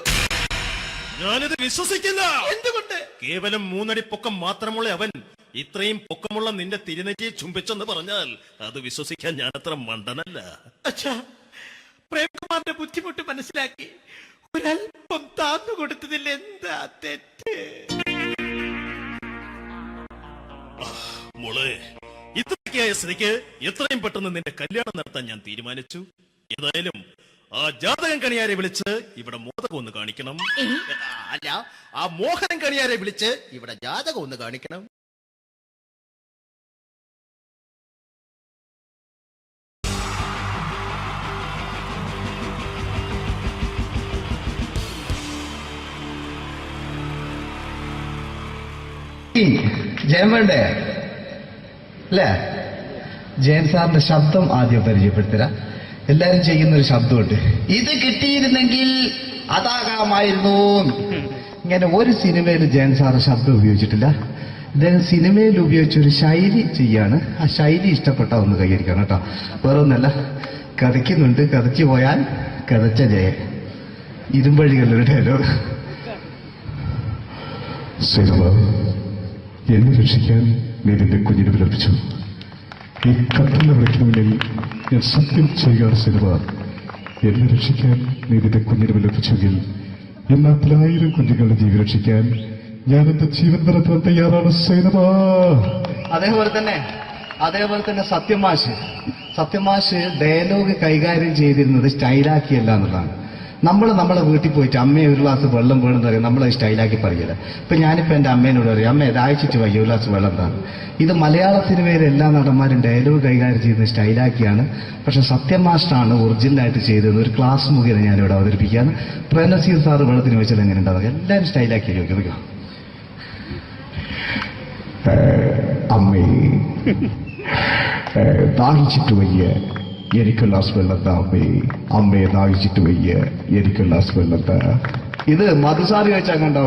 ഞാനിത് വിശ്വസിക്കില്ല. എന്തുകൊണ്ട്? കേവലം 3 അടി പൊക്കം മാത്രമുള്ള അവൻ ഇത്രയും പൊക്കമുള്ള നിന്റെ തിരുനെറ്റിയെ ചുംബിച്ചെന്ന് പറഞ്ഞാൽ അത് വിശ്വസിക്കാൻ ഞാൻ അത്ര മണ്ടനല്ല. അച്ഛാ, പ്രേംകുമാറിന്റെ ബുദ്ധിമുട്ട് മനസ്സിലാക്കി ഒരല്പം താന്നു കൊടുത്തതിൽ എന്താ തെറ്റ്? മോളെ, ഇത്രയ്ക്കായ സ്ഥിതിക്ക് എത്രയും പെട്ടെന്ന് നിന്റെ കല്യാണം നടത്താൻ ഞാൻ തീരുമാനിച്ചു. ഏതായാലും ആ ജാതകം കണിയാരെ വിളിച്ച് ഇവിടെ മോദകം ഒന്ന് കാണിക്കണം. അല്ല, ആ മോഹനം കണിയാരെ വിളിച്ച് ഇവിടെ ജാതകം ഒന്ന് കാണിക്കണം. ജയൻ വേണ്ടേ അല്ലേ? ജയൻ സാറിന്റെ ശബ്ദം ആദ്യം പരിചയപ്പെടുത്തരാ. എല്ലാരും ചെയ്യുന്ന ഒരു ശബ്ദമുണ്ട്. ഇത് കിട്ടിയിരുന്നെങ്കിൽ അതാകാമായിരുന്നു. ഇങ്ങനെ ഒരു സിനിമയിൽ ജയൻ സാറ് ശബ്ദം ഉപയോഗിച്ചിട്ടില്ല. ഇദ്ദേഹം സിനിമയിൽ ഉപയോഗിച്ചൊരു ശൈലി ചെയ്യാണ്. ആ ശൈലി ഇഷ്ടപ്പെട്ട ഒന്ന് കൈകരിക്കണം കേട്ടോ. വേറൊന്നല്ല, കഥയ്ക്കുന്നുണ്ട്. കഥയ്ക്ക് പോയാൽ കഥച്ച ജയൻ. ഇരുമ്പഴികളുടെ ഡയലോഗ്. എന്നെ രക്ഷിക്കാൻ നീ നിന്റെ കുഞ്ഞിനെ വിലപിച്ചു. ഈ കത്തലിനെ വിളിക്കണമെങ്കിൽ ഞാൻ സത്യം ചെയ്യുകയാണ് സിനിമ. എന്നെ രക്ഷിക്കാൻ നീ നിന്റെ കുഞ്ഞിനെ വിലപിച്ചെങ്കിൽ ഈ 40,000 കുഞ്ഞുങ്ങളുടെ ജീവൻ രക്ഷിക്കാൻ ഞാൻ എന്റെ ജീവൻ നടത്താൻ തയ്യാറാണ് സിനിമ. അതേപോലെ തന്നെ സത്യമാഷ് ഡയലോഗ് കൈകാര്യം ചെയ്തിരുന്നത് സ്റ്റൈലാക്കിയല്ല എന്നുള്ളതാണ്. നമ്മളെ വീട്ടിൽ പോയിട്ട് അമ്മയെ ഒരു ഗ്ലാസ് വെള്ളം വേണമെന്ന് പറയും. നമ്മളത് സ്റ്റൈലാക്കി പറയില്ല. ഇപ്പൊ ഞാനിപ്പോ എന്റെ അമ്മേനോട് പറയും, അമ്മ ദാഹിച്ചിട്ട് വയ്യ, ഒരു ഗ്ലാസ് വെള്ളം എന്താണ്. ഇത് മലയാള സിനിമയിലെ എല്ലാ നടന്മാരും ഡയലോഗ് കൈകാര്യം ചെയ്യുന്നത് സ്റ്റൈലാക്കിയാണ്. പക്ഷെ സത്യമാഷ്ടാണ് ഒറിജിനലായിട്ട് ചെയ്തത്. ഒരു ക്ലാസ് മുഖേന ഞാനിവിടെ അവതരിപ്പിക്കുകയാണ്. പ്രേംനസീർ സാറ് വെള്ളത്തിന് വെച്ചാൽ എങ്ങനെ ഉണ്ടാവുക? എല്ലാവരും സ്റ്റൈലാക്കി ചോദിക്കും. അമ്മേ ദാഹിച്ചിട്ട് വയ്യ, എനിക്ക് ഗ്ലാസ് വെള്ളം താ അമ്മേ. അമ്മയെ ദാഹിച്ചിട്ട് വയ്യ, എനിക്ക് ഗ്ലാസ് വെള്ളം താ. ഇത് മധുസാറി വെച്ചാൽ കണ്ടോ?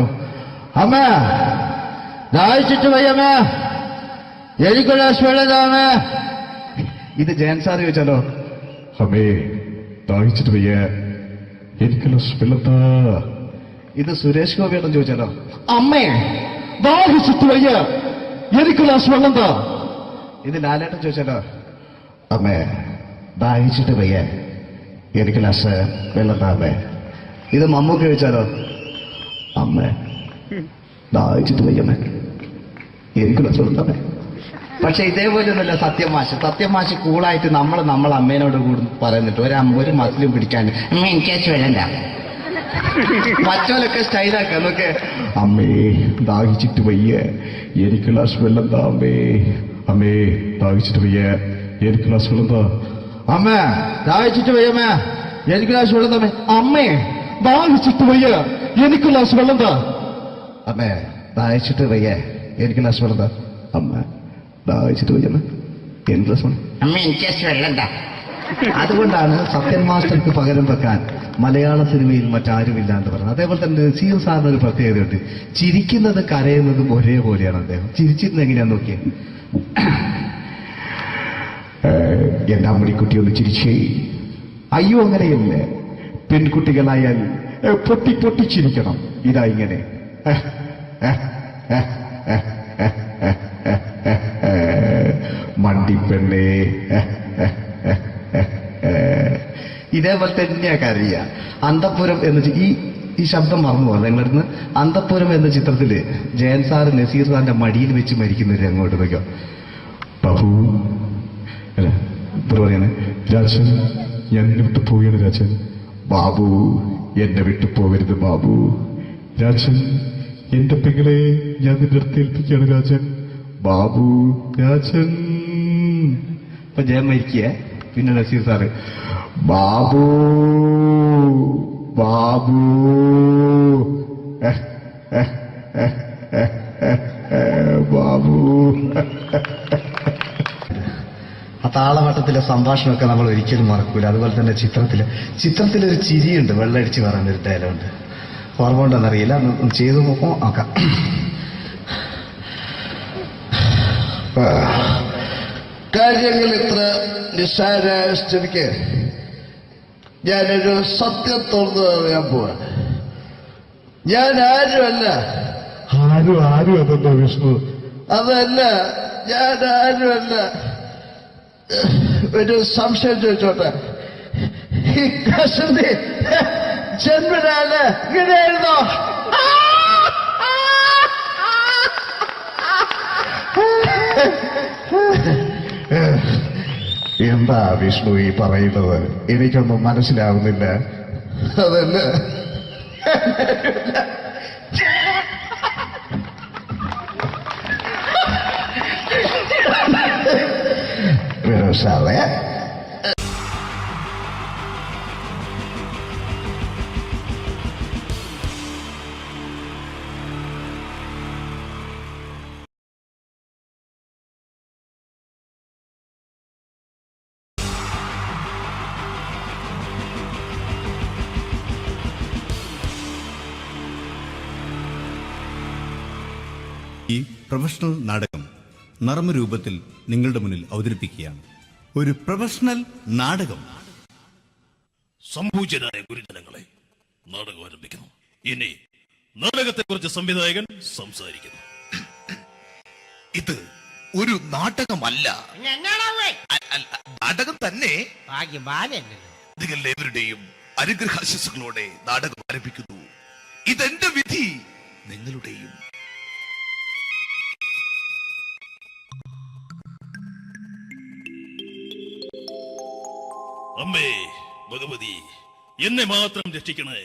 അമ്മ ദാഹിച്ചിട്ട് വയ്യമ്മ, എനിക്ക് ഗ്ലാസ് വെള്ളം താ അമ്മ. ഇത് ജയൻ സാറി വെച്ചാലോ? അമ്മേ ദാഹിച്ചിട്ട് വയ്യ, എനിക്ക് ഗ്ലാസ് വെള്ളം താ. ഇത് സുരേഷ് ഗോപിയോടും ചോദിച്ചാലോ? അമ്മേ ദാഹിച്ചിട്ട് വയ്യ, എനിക്ക് ഗ്ലാസ് വെള്ളം താ. ഇത് ലാലേട്ടൻ ചോദിച്ചാലോ? അമ്മേ ദാഹിച്ചിട്ട് വയ്യ, എനിക്ക് ഗ്ലാസ് വെള്ളം താ അമ്മേ. ഇത് മമ്മൂക്ക് ചോദിച്ചാലോ? അമ്മേ ദാഹിച്ചിട്ട് വയ്യമ്മേ, എനിക്ക് ഗ്ലാസ് വെള്ളം താ അമ്മേ. പക്ഷെ ഇതേപോലെയൊന്നുമല്ല സത്യമാഷ് കൂളായിട്ട് നമ്മളെ അമ്മേനോട് കൂടി പറയുന്നിട്ട് ഒരു മസിലും പിടിക്കാൻ എനിക്ക് വേണ്ട. മറ്റോലൊക്കെ സ്റ്റൈലാക്ക എന്നൊക്കെ. അമ്മേ ദാഹിച്ചിട്ട് വയ്യ, എനിക്ക് ഗ്ലാസ് വെള്ളം താ അമ്മേ. അമ്മേ ദാഹിച്ചിട്ട് വയ്യ, എനിക്ക് ഗ്ലാസ് വെള്ളം താ. അമ്മ ദാഹിച്ചിട്ട് വയ്യമ്മ, എനിക്ക് ഗ്ലാസ് വെള്ളം തമ്മേ. അമ്മേ ദാഹിച്ചിട്ട് വയ്യ, എനിക്ക് ഗ്ലാസ് വെള്ളം താ. അമ്മേ ദാഹിച്ചിട്ട് വയ്യ, എനിക്ക് ഗ്ലാസ് വെള്ളം താ. അമ്മ ദാഹിച്ചിട്ട് വയ്യമ്മ, എനിക്ക് ഗ്ലാസ് വെള്ളം. അമ്മ എനിക്ക് വെള്ളം താ. അതുകൊണ്ടാണ് സത്യൻ മാസ്റ്റർക്ക് പകരം വെക്കാൻ മലയാള സിനിമയിൽ മറ്റാരുമില്ല എന്ന് പറയുന്നത്. അതേപോലെ തന്നെ നസീർ സാറിന് ഒരു പ്രത്യേകതയുണ്ട്. ചിരിക്കുന്നത് കരയുന്നതും ഒരേപോലെയാണ് അദ്ദേഹം. ചിരിച്ചിരുന്നത് എങ്ങനെയാന്ന് നോക്കിയേ. എന്റെ അമ്മടിക്കുട്ടി ഒന്ന് ചിരിച്ചേ. അയ്യോ അങ്ങനെയല്ലേ, പെൺകുട്ടികളായാൽ പൊട്ടി പൊട്ടിച്ചിരിക്കണം. ഇതാ ഇങ്ങനെ മണ്ടിപ്പെണ്ണേ. ഇതേപോലെ തന്നെയാ കരയ. അന്തപ്പുരം എന്ന ഈ ശബ്ദം മറന്നു പോകാം നിങ്ങളിടുന്ന്. അന്തപ്പുരം എന്ന ചിത്രത്തില് ജയൻ സാറ് നസീർ സാറിന്റെ മടിയിൽ വെച്ച് മരിക്കുന്ന ഒരു അങ്ങോട്ട് നോക്കിയോ. ബാബു പറയണേ രാജൻ, ഞാൻ എന്നെ വിട്ടു പോവുകയാണ് രാജൻ. ബാബു, എന്നെ വിട്ടു പോകരുത് ബാബു. രാജൻ, എന്റെ പെങ്ങളെ ഞാൻ നിന്റെ അടുത്ത് ഏൽപ്പിക്കുകയാണ് രാജൻ. ബാബു, രാജൻ. ഇപ്പൊ ജയം മരിക്കുക. പിന്നെ നസീർ സാറ്, ബാബു ബാബു ബാബു. ആ താളവട്ടത്തിലെ സംഭാഷണമൊക്കെ നമ്മൾ ഒരിക്കലും മറക്കൂല. അതുപോലെ തന്നെ ചിത്രത്തിലൊരു ചിരിയുണ്ട്, വെള്ളടിച്ച് പറയാൻ ഒരു ഡയലോഗുണ്ട്. ഓർമ്മ ഉണ്ടെന്നറിയില്ല, ഒന്ന് ചെയ്തു നോക്കാം. കാര്യങ്ങൾ ഇത്ര നിസ്സാരായ സ്ഥിതിക്ക് ഞാനൊരു സത്യം തുറന്നു പറയാൻ പോവാ. ഞാൻ ആരുമല്ല. ആരും അതല്ലോ വിഷ്ണു. അതല്ല, ഞാൻ ആരുമല്ല. ഒരു സംശയം ചോദിച്ചോട്ടെ, ഈ കസന്തി ജന്മനാല് ഇങ്ങനെയായിരുന്നോ? എന്താ വിഷ്ണു ഈ പറയുന്നത്? എനിക്കൊന്നും മനസ്സിലാവുന്നില്ല. അതല്ല, സാറേ, ഈ പ്രൊഫഷണൽ നാടകം നർമ്മരൂപത്തിൽ നിങ്ങളുടെ മുന്നിൽ അവതരിപ്പിക്കുകയാണ്. ഒരു പ്രൊഫഷണൽ നാടകം. സംഭൂജനായ ഗുരുജനങ്ങളെ, നാടകം ആരംഭിക്കുന്നു. ഇനി നാടകത്തെക്കുറിച്ച് സംവിധായകൻ സംസാരിക്കുന്നു. ഇത് ഒരു നാടകമല്ല, നാടകം തന്നെ. നിങ്ങളേവരുടെയും അനുഗ്രഹാശിസുകളോടെ നാടകം ആരംഭിക്കുന്നു. ഇതെന്റെ വിധി, നിങ്ങളുടെയും. അമ്മേ ഭഗവതി, എന്നെ മാത്രം രക്ഷിക്കണേ.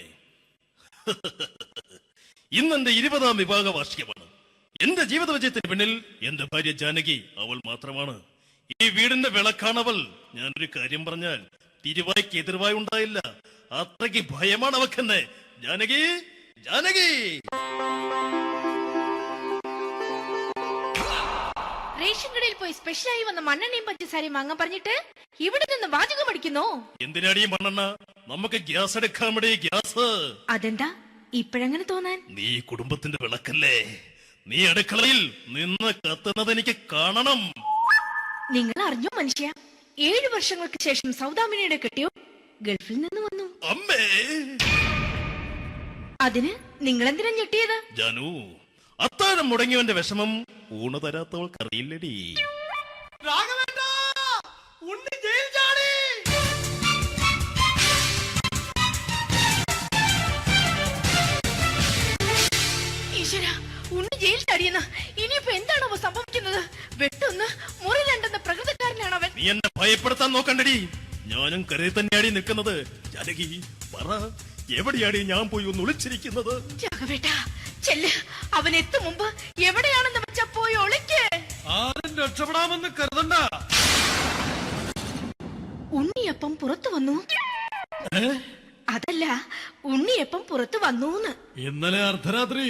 ഇന്നെന്റെ 20ാം വിവാഹ വാർഷികമാണ്. എന്റെ ജീവിത വിജയത്തിന് പിന്നിൽ എന്റെ ഭാര്യ ജാനകി അവൾ മാത്രമാണ്. ഈ വീടിന്റെ വിളക്കാണവൾ. ഞാനൊരു കാര്യം പറഞ്ഞാൽ തിരുവായ്ക്ക് എതിർവായി ഉണ്ടായില്ല. അത്രയ്ക്ക് ഭയമാണ് അവക്കെന്നെ. ജാനകി, ജാനകി. റേഷൻ കടയിൽ പോയി സ്പെഷ്യലായി വന്ന മണ്ണെണ്ണയും പഞ്ചസാരയും വാങ്ങാൻ പറഞ്ഞിട്ട് ഇവിടെ നിന്ന് വാചകം അടിക്കുന്നോ? എന്തിനാടി മണ്ണെണ്ണ? നമുക്ക് ഗ്യാസ് എടുക്കാൻ വേണ്ടി ഗ്യാസ്. അതെന്താ ഇപ്പോഴങ്ങനെ തോന്നാൻ? നീ കുടുംബത്തിന്റെ വിളക്കല്ലേ. നീ അടുക്കളയിൽ നിന്ന് കത്തുന്നത് എനിക്ക് കാണണം. നിങ്ങൾ അറിഞ്ഞോ മനുഷ്യ, 7 വർഷങ്ങൾക്ക് ശേഷം സൗദാമിനിയുടെ കെട്ടിയോ ഗൾഫിൽ നിന്ന് വന്നു. അമ്മേ, അതിന് നിങ്ങൾ എന്തിനാ ഞെട്ടിയത്? ജാനു, അത്താഴം മുടങ്ങിയവന്റെ വിഷമം ഊണ് തരാത്തവൾക്കറിയില്ലടി. ഈശ്വരാ, ഉണ്ണി ജയിൽ ചാടിയെന്ന്. ഇനിയിപ്പോ എന്താണോ സംഭവിക്കുന്നത്? വെട്ടൊന്ന് മുറി രണ്ടെന്ന പ്രകൃതക്കാരനാണ് അവൻ. നീ എന്നെ ഭയപ്പെടുത്താൻ നോക്കണ്ടടി. ഞാനും കരയിൽ തന്നെയാടി നിൽക്കുന്നത്. ജാനകി, പറ, എവിടെയാടി ഞാൻ പോയി ഒന്ന് ഒളിച്ചിരിക്കുന്നത്? രാഘവേട്ടാ, ചെല്ല്. അവൻ എത്തും മുമ്പ് എവിടെയാണെന്ന് വെച്ചാ പോയി ഒളിക്ക്. ആരും രക്ഷപ്പെടാമെന്ന് കരുതണ്ട. ഉണ്ണിയപ്പം പുറത്തു വന്നു. അതല്ല, ഉണ്ണിയപ്പം പുറത്തു വന്നൂന്ന്. ഇന്നലെ അർദ്ധരാത്രി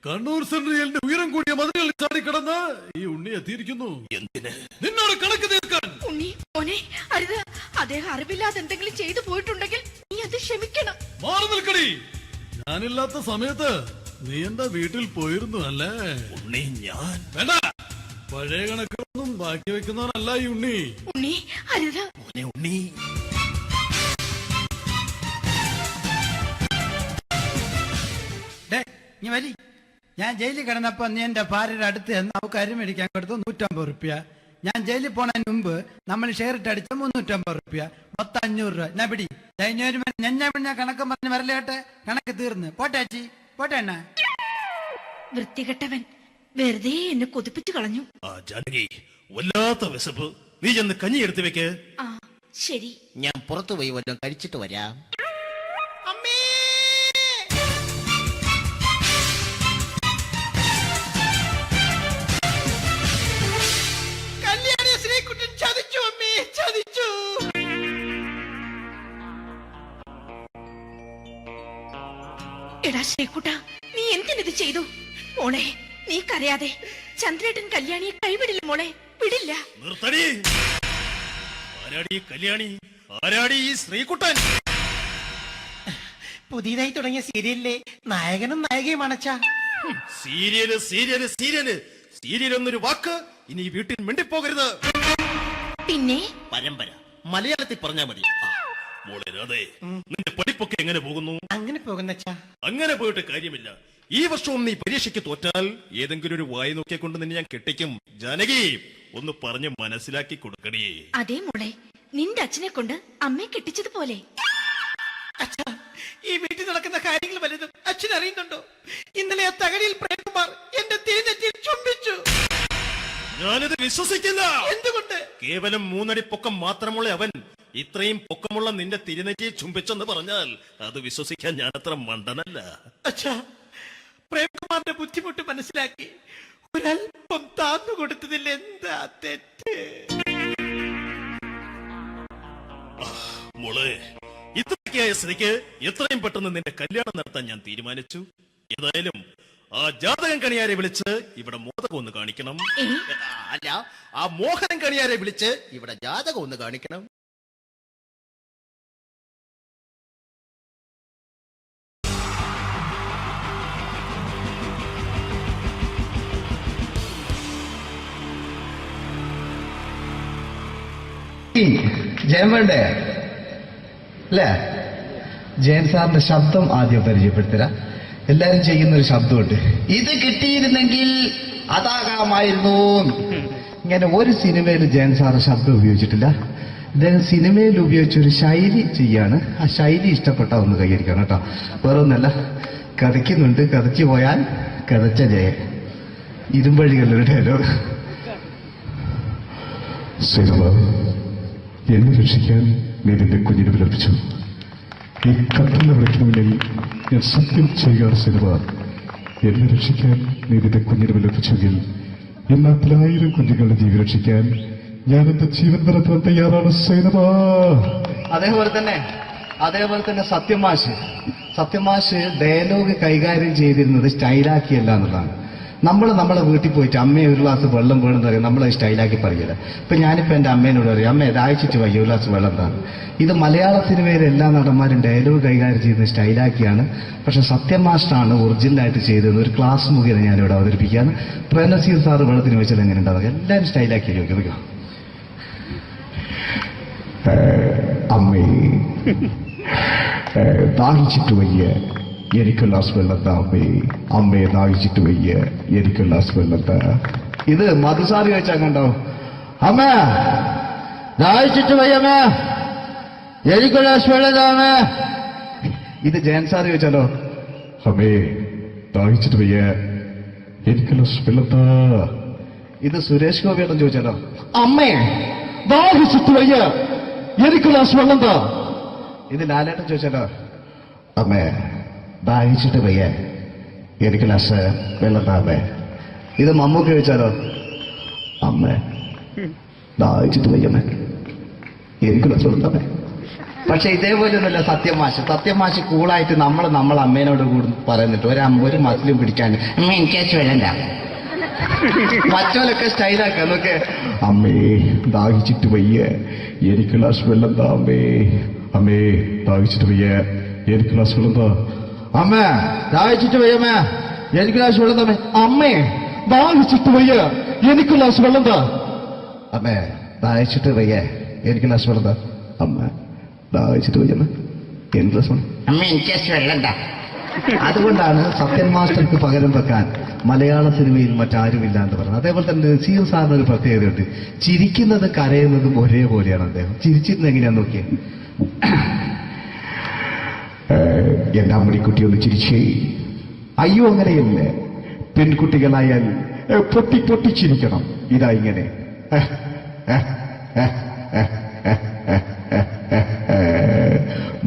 കണ്ണൂർ സെൻട്രലിന്റെ ഉയരം കൂടിയ മതിലുകളിൽ ചാടിക്കിടന്ന് ഈ ഉണ്ണി എത്തിയിരിക്കുന്നു. എന്തിന്? നിന്നോട് കണക്ക് തീർക്കാൻ. ഉണ്ണി മോനെ, അരുത്. അദ്ദേഹം അറിവില്ലാതെ എന്തെങ്കിലും ചെയ്തു പോയിട്ടുണ്ടെങ്കിൽ നീ അത് ക്ഷമിക്കണം. മാറി നിൽക്കടി. ഞാനില്ലാത്ത സമയത്ത് നീ എന്താ വീട്ടിൽ പോയിരുന്നു അല്ലേ? ഉണ്ണി, ഞാൻ വേണ്ട. പഴയ കണക്കൊന്നും ബാക്കി വെക്കുന്നവനല്ല ഈ ഉണ്ണി. ഉണ്ണി, അരുത്. മോനെ ഉണ്ണി. നീ വരി. ഞാൻ ജയിലിൽ കിടന്നപ്പോ നീ എന്റെ ഭാര്യയുടെ അടുത്ത് എന്ന് അവൾക്ക് അരി മേടിക്കാൻ കൊടുത്തു 150 റുപ്യ. ഞാൻ ജയിലിൽ പോണതിന് മുമ്പ് നമ്മൾ ഷെയർ ഇട്ട് അടിച്ച 350 റുപ്യ, മൊത്തം 500 രൂപ. ഞാൻ പിടി. ഞാൻ കണക്ക് പറഞ്ഞ് വരലേട്ടെ. കണക്ക് തീർന്ന്. പോട്ടെ അച്ചി, പോട്ടെ അണ്ണ. വൃത്തികെട്ടവൻ വെറുതെ എന്നെ കൊതിപ്പിച്ചു കളഞ്ഞു. ആ ജാനകി, വല്ലാത്ത വിശപ്പ്. നീ ചെന്ന് കഞ്ഞി എടുത്തു വെക്ക്. ആ ശരി. ഞാൻ പുറത്തു പോയി വല്ലതും കഴിച്ചിട്ട് വരാം. അമ്മേ, കല്യാണി ശ്രീകുട്ടൻ ചതിച്ചു അമ്മേ, ചതിച്ചു. എടാ ശ്രീകുട്ട, നീ എന്തിനിത് ചെയ്തു? മോളെ, നീ കരയാതെ. ചന്ദ്രേട്ടൻ കല്യാണിയെ കൈവിടില്ല മോളെ, വിടില്ല. നിർത്തടി. ആരാടി കല്യാണി? ആരാടി ഈ ശ്രീകുട്ടൻ? പുതിയതായി തുടങ്ങിയ സീരിയലിലെ നായകനും നായികയുമാണ് അച്ഛാ. സീരിയല് സീരിയല് സീരിയല് സീരിയൽ എന്നൊരു വാക്ക് ഇനി ഈ വീട്ടിൽ മിണ്ടിപ്പോകരുത്. പിന്നെ പരമ്പര മലയാളത്തിൽ പറഞ്ഞാ മതി. മോളെ രാധേ, നിന്റെ പഠിപ്പൊക്കെ എങ്ങനെ പോകുന്നു? അങ്ങനെ പോകുന്ന അച്ഛാ. അങ്ങനെ പോയിട്ട് കാര്യമില്ല. ഈ വർഷവും നീ പരീക്ഷയ്ക്ക് തോറ്റാൽ ഏതെങ്കിലും ഒരു വായി നോക്കിക്കൊണ്ട് നിന്നെ ഞാൻ കെട്ടിക്കും. ജാനകി, ഒന്ന് പറഞ്ഞ് മനസ്സിലാക്കി കൊടുക്കണേ. അതേ മോളെ, നിന്റെ അച്ഛനെ കൊണ്ട് അമ്മയെ കെട്ടിച്ചതുപോലെ. അച്ഛാ, ഈ വീട്ടിൽ നടക്കുന്ന കാര്യങ്ങൾ വലുതും അച്ഛൻ അറിയുന്നുണ്ടോ? ഇന്നലെ ആ തകഴിയിൽ പ്രേംകുമാർ എന്റെ തിരുനെറ്റിയിൽ ചുംബിച്ചു. ഞാനിത് വിശ്വസിക്കില്ല. എന്തുകൊണ്ട്? കേവലം 3 അടി പൊക്കം മാത്രമുള്ള അവൻ ഇത്രയും പൊക്കമുള്ള നിന്റെ തിരുനെറ്റിയെ ചുംബിച്ചെന്ന് പറഞ്ഞാൽ അത് വിശ്വസിക്കാൻ ഞാൻ അത്ര മണ്ടനല്ല. അച്ഛാ, പ്രേംകുമാറിന്റെ ബുദ്ധിമുട്ട് മനസ്സിലാക്കി ഒരല്പം താന്നു കൊടുത്തതിൽ എന്താ തെറ്റ്? മോളെ, ഇത്രയ്ക്കായ സ്ഥിതിക്ക് എത്രയും പെട്ടെന്ന് നിന്റെ കല്യാണം നടത്താൻ ഞാൻ തീരുമാനിച്ചു. ഏതായാലും ആ ജാതകം കണിയാരെ വിളിച്ച് ഇവിടെ മോദകം ഒന്ന് കാണിക്കണം. അല്ല, ആ മോഹനം കണിയാരെ വിളിച്ച് ഇവിടെ ജാതകം ഒന്ന് കാണിക്കണം. ജയൻ വേണ്ടേ അല്ലേ? ജയൻ സാറിന്റെ ശബ്ദം ആദ്യം പരിചയപ്പെടുത്തരാ. എല്ലാരും ചെയ്യുന്നൊരു ശബ്ദമുണ്ട്. ഇത് കിട്ടിയിരുന്നെങ്കിൽ അതാകാമായിരുന്നു. ഇങ്ങനെ ഒരു സിനിമയിൽ ജയൻ സാറ് ശബ്ദം ഉപയോഗിച്ചിട്ടില്ല. അദ്ദേഹം സിനിമയിൽ ഉപയോഗിച്ചൊരു ശൈലി ചെയ്യാണ്. ആ ശൈലി ഇഷ്ടപ്പെട്ട ഒന്ന് കൈകരിക്കണം കേട്ടോ. വേറെ ഒന്നല്ല, കഥയ്ക്കുന്നുണ്ട്. കഥയ്ക്ക് പോയാൽ കഥച്ച ജയൻ. ഇരുമ്പഴികളുടെ ഡയലോഗ്. എന്നെ രക്ഷിക്കാൻ നീ നിന്റെ കുഞ്ഞിനെ വിലപിച്ചു. ഈ കത്തുന്ന വിളക്കിന് മുന്നിൽ ഞാൻ സത്യം ചെയ്യുകയാണ് സിനിമ. എന്നെ രക്ഷിക്കാൻ നീ നിന്റെ കുഞ്ഞിനെ വിലപിച്ചെങ്കിൽ ഈ 40,000 കുഞ്ഞുങ്ങളുടെ ജീവൻ രക്ഷിക്കാൻ ഞാൻ എന്റെ ജീവൻ നടത്താൻ തയ്യാറാണ് സൈനമ. അതേപോലെ തന്നെ സത്യമാഷ് ഡയലോഗ് കൈകാര്യം ചെയ്തിരുന്നത് സ്റ്റൈലാക്കിയല്ല എന്നുള്ളതാണ്. നമ്മളെ വീട്ടിൽ പോയിട്ട് അമ്മയെ ഒരു ഗ്ലാസ് വെള്ളം വേണമെന്ന് പറയും, നമ്മളത് സ്റ്റൈലാക്കി പറയില്ല. ഇപ്പൊ ഞാനിപ്പോ എന്റെ അമ്മേനോട് പറയും, അമ്മ ദാഹിച്ചിട്ട് വയ്യ ഒരു ഗ്ലാസ് വെള്ളം എന്താണ്. ഇത് മലയാള സിനിമയിലെ എല്ലാ നടന്മാരും ഡയലോഗ് കൈകാര്യം ചെയ്യുന്നത് സ്റ്റൈലാക്കിയാണ്. പക്ഷെ സത്യമാഷ്ടാണ് ഒറിജിനലായിട്ട് ചെയ്തത്. ഒരു ക്ലാസ് മുഖേന ഞാനിവിടെ അവതരിപ്പിക്കുകയാണ്. പ്രേംനസീർ സാറ് വെള്ളത്തിന് വെച്ചാൽ എങ്ങനെ ഉണ്ടാവുക? എല്ലാവരും സ്റ്റൈലാക്കി നോക്കുക. അമ്മേ, ദാഹിച്ചിട്ട് വയ്യ, എനിക്ക് ഗ്ലാസ് വെള്ളം താ അമ്മേ. അമ്മയെ ദാഹിച്ചിട്ട് വയ്യ, എനിക്ക് ഗ്ലാസ് വെള്ളം താ. ഇത് മധുസാറി വെച്ചാൽ കണ്ടോ? അമ്മ ദാഹിച്ചിട്ട് വയ്യമ്മേ, എനിക്ക് ഗ്ലാസ് വെള്ളം താ അമ്മേ. ഇത് ജയൻ സാറി വെച്ചാലോ? അമ്മേ, ദാഹിച്ചിട്ട് വയ്യ, എനിക്ക് ഗ്ലാസ് വെള്ളം താ. ഇത് സുരേഷ് ഗോപിയോടും ചോദിച്ചാലോ? അമ്മേ, ദാഹിച്ചിട്ട് വയ്യ, എനിക്ക് ഗ്ലാസ് വെള്ളം താ. ഇത് ലാലേട്ടൻ ചോദിച്ചാലോ? അമ്മേ, ദാഹിച്ചിട്ട് വയ്യ, എനിക്ക് ഗ്ലാസ് വെള്ളം താ അമ്മേ. ഇത് മമ്മൂക്ക് ചോദിച്ചാലോ? അമ്മേ, ദാഹിച്ചിട്ട് വയ്യമ്മേ, എനിക്ക് ഗ്ലാസ് വെള്ളം താ അമ്മേ. പക്ഷെ ഇതേപോലെയൊന്നുമല്ല സത്യമാഷ് കൂളായിട്ട് നമ്മളെ അമ്മേനോട് കൂടി പറയുന്നിട്ട് ഒരു മസിലും പിടിക്കാൻ അമ്മ എനിക്ക് വേണ്ട. മറ്റോലൊക്കെ സ്റ്റൈലാക്കാം നോക്കെ. അമ്മേ, ദാഹിച്ചിട്ട് വയ്യ, എനിക്ക് ഗ്ലാസ് വെള്ളം താ അമ്മേ. അമ്മേ, ദാഹിച്ചിട്ട് വയ്യ, എനിക്ക് ഗ്ലാസ് വെള്ളം താ. അമ്മ ദാഹിച്ചിട്ട് വയ്യമ്മ, എനിക്ക് ഗ്ലാസ് വെള്ളം താ. അമ്മേ, ദാഹിച്ചിട്ട് വയ്യ, എനിക്ക് ഗ്ലാസ് വെള്ളം താ. അമ്മേ ദാഹിച്ചിട്ട് വയ്യ, എനിക്ക് ഗ്ലാസ് വെള്ളം താ. അമ്മ, ദാഹിച്ചിട്ട് വയ്യമ്മ, എനിക്ക് ഗ്ലാസ് വെള്ളം. അമ്മ എനിക്ക് വെള്ളം താ. അതുകൊണ്ടാണ് സത്യൻ മാസ്റ്റർക്ക് പകരം വെക്കാൻ മലയാള സിനിമയിൽ മറ്റാരുമില്ല എന്ന് പറഞ്ഞത്. അതേപോലെ തന്നെ നസീർ സാറിന് ഒരു പ്രത്യേകതയുണ്ട്. ചിരിക്കുന്നത് കരയുന്നതും ഒരേപോലെയാണ്. അദ്ദേഹം ചിരിച്ചിരുന്നത് എങ്ങനെയാന്ന് നോക്കിയേ. എന്റെ അമ്മണിക്കുട്ടി ഒന്ന് ചിരിച്ചേ. അയ്യോ അങ്ങനെയല്ല, പെൺകുട്ടികളായാൽ പൊട്ടി പൊട്ടിച്ചിരിക്കണം. ഇതാ ഇങ്ങനെ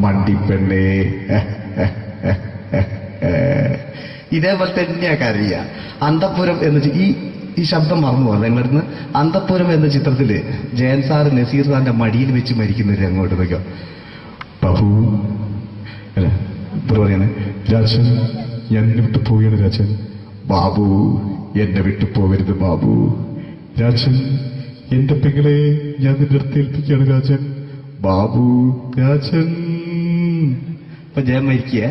മണ്ടിപ്പെണ്ണേ. ഇതേപോലെ തന്നെയാ കരയ. അന്തപ്പുരം എന്ന ഈ ശബ്ദം മറന്നു പോകാം നിങ്ങളടുന്ന്. അന്തപ്പുരം എന്ന ചിത്രത്തില് ജയൻ സാറ് നസീർ സാറിന്റെ മടിയിൽ വെച്ച് മരിക്കുന്നവര് അങ്ങോട്ട് നോക്കാം. ബാബു അല്ല പറയണേ, രാജൻ ഞാൻ എന്നെ വിട്ടു പോവുകയാണ് രാജൻ. ബാബു എന്നെ വിട്ടു പോകരുത് ബാബു. രാജൻ എന്റെ പെങ്ങളെ ഞാൻ നിന്റെ അടുത്ത് ഏൽപ്പിക്കുകയാണ് രാജൻ. ബാബു രാജൻ. ഇപ്പൊ ജയൻ മരിക്കുക.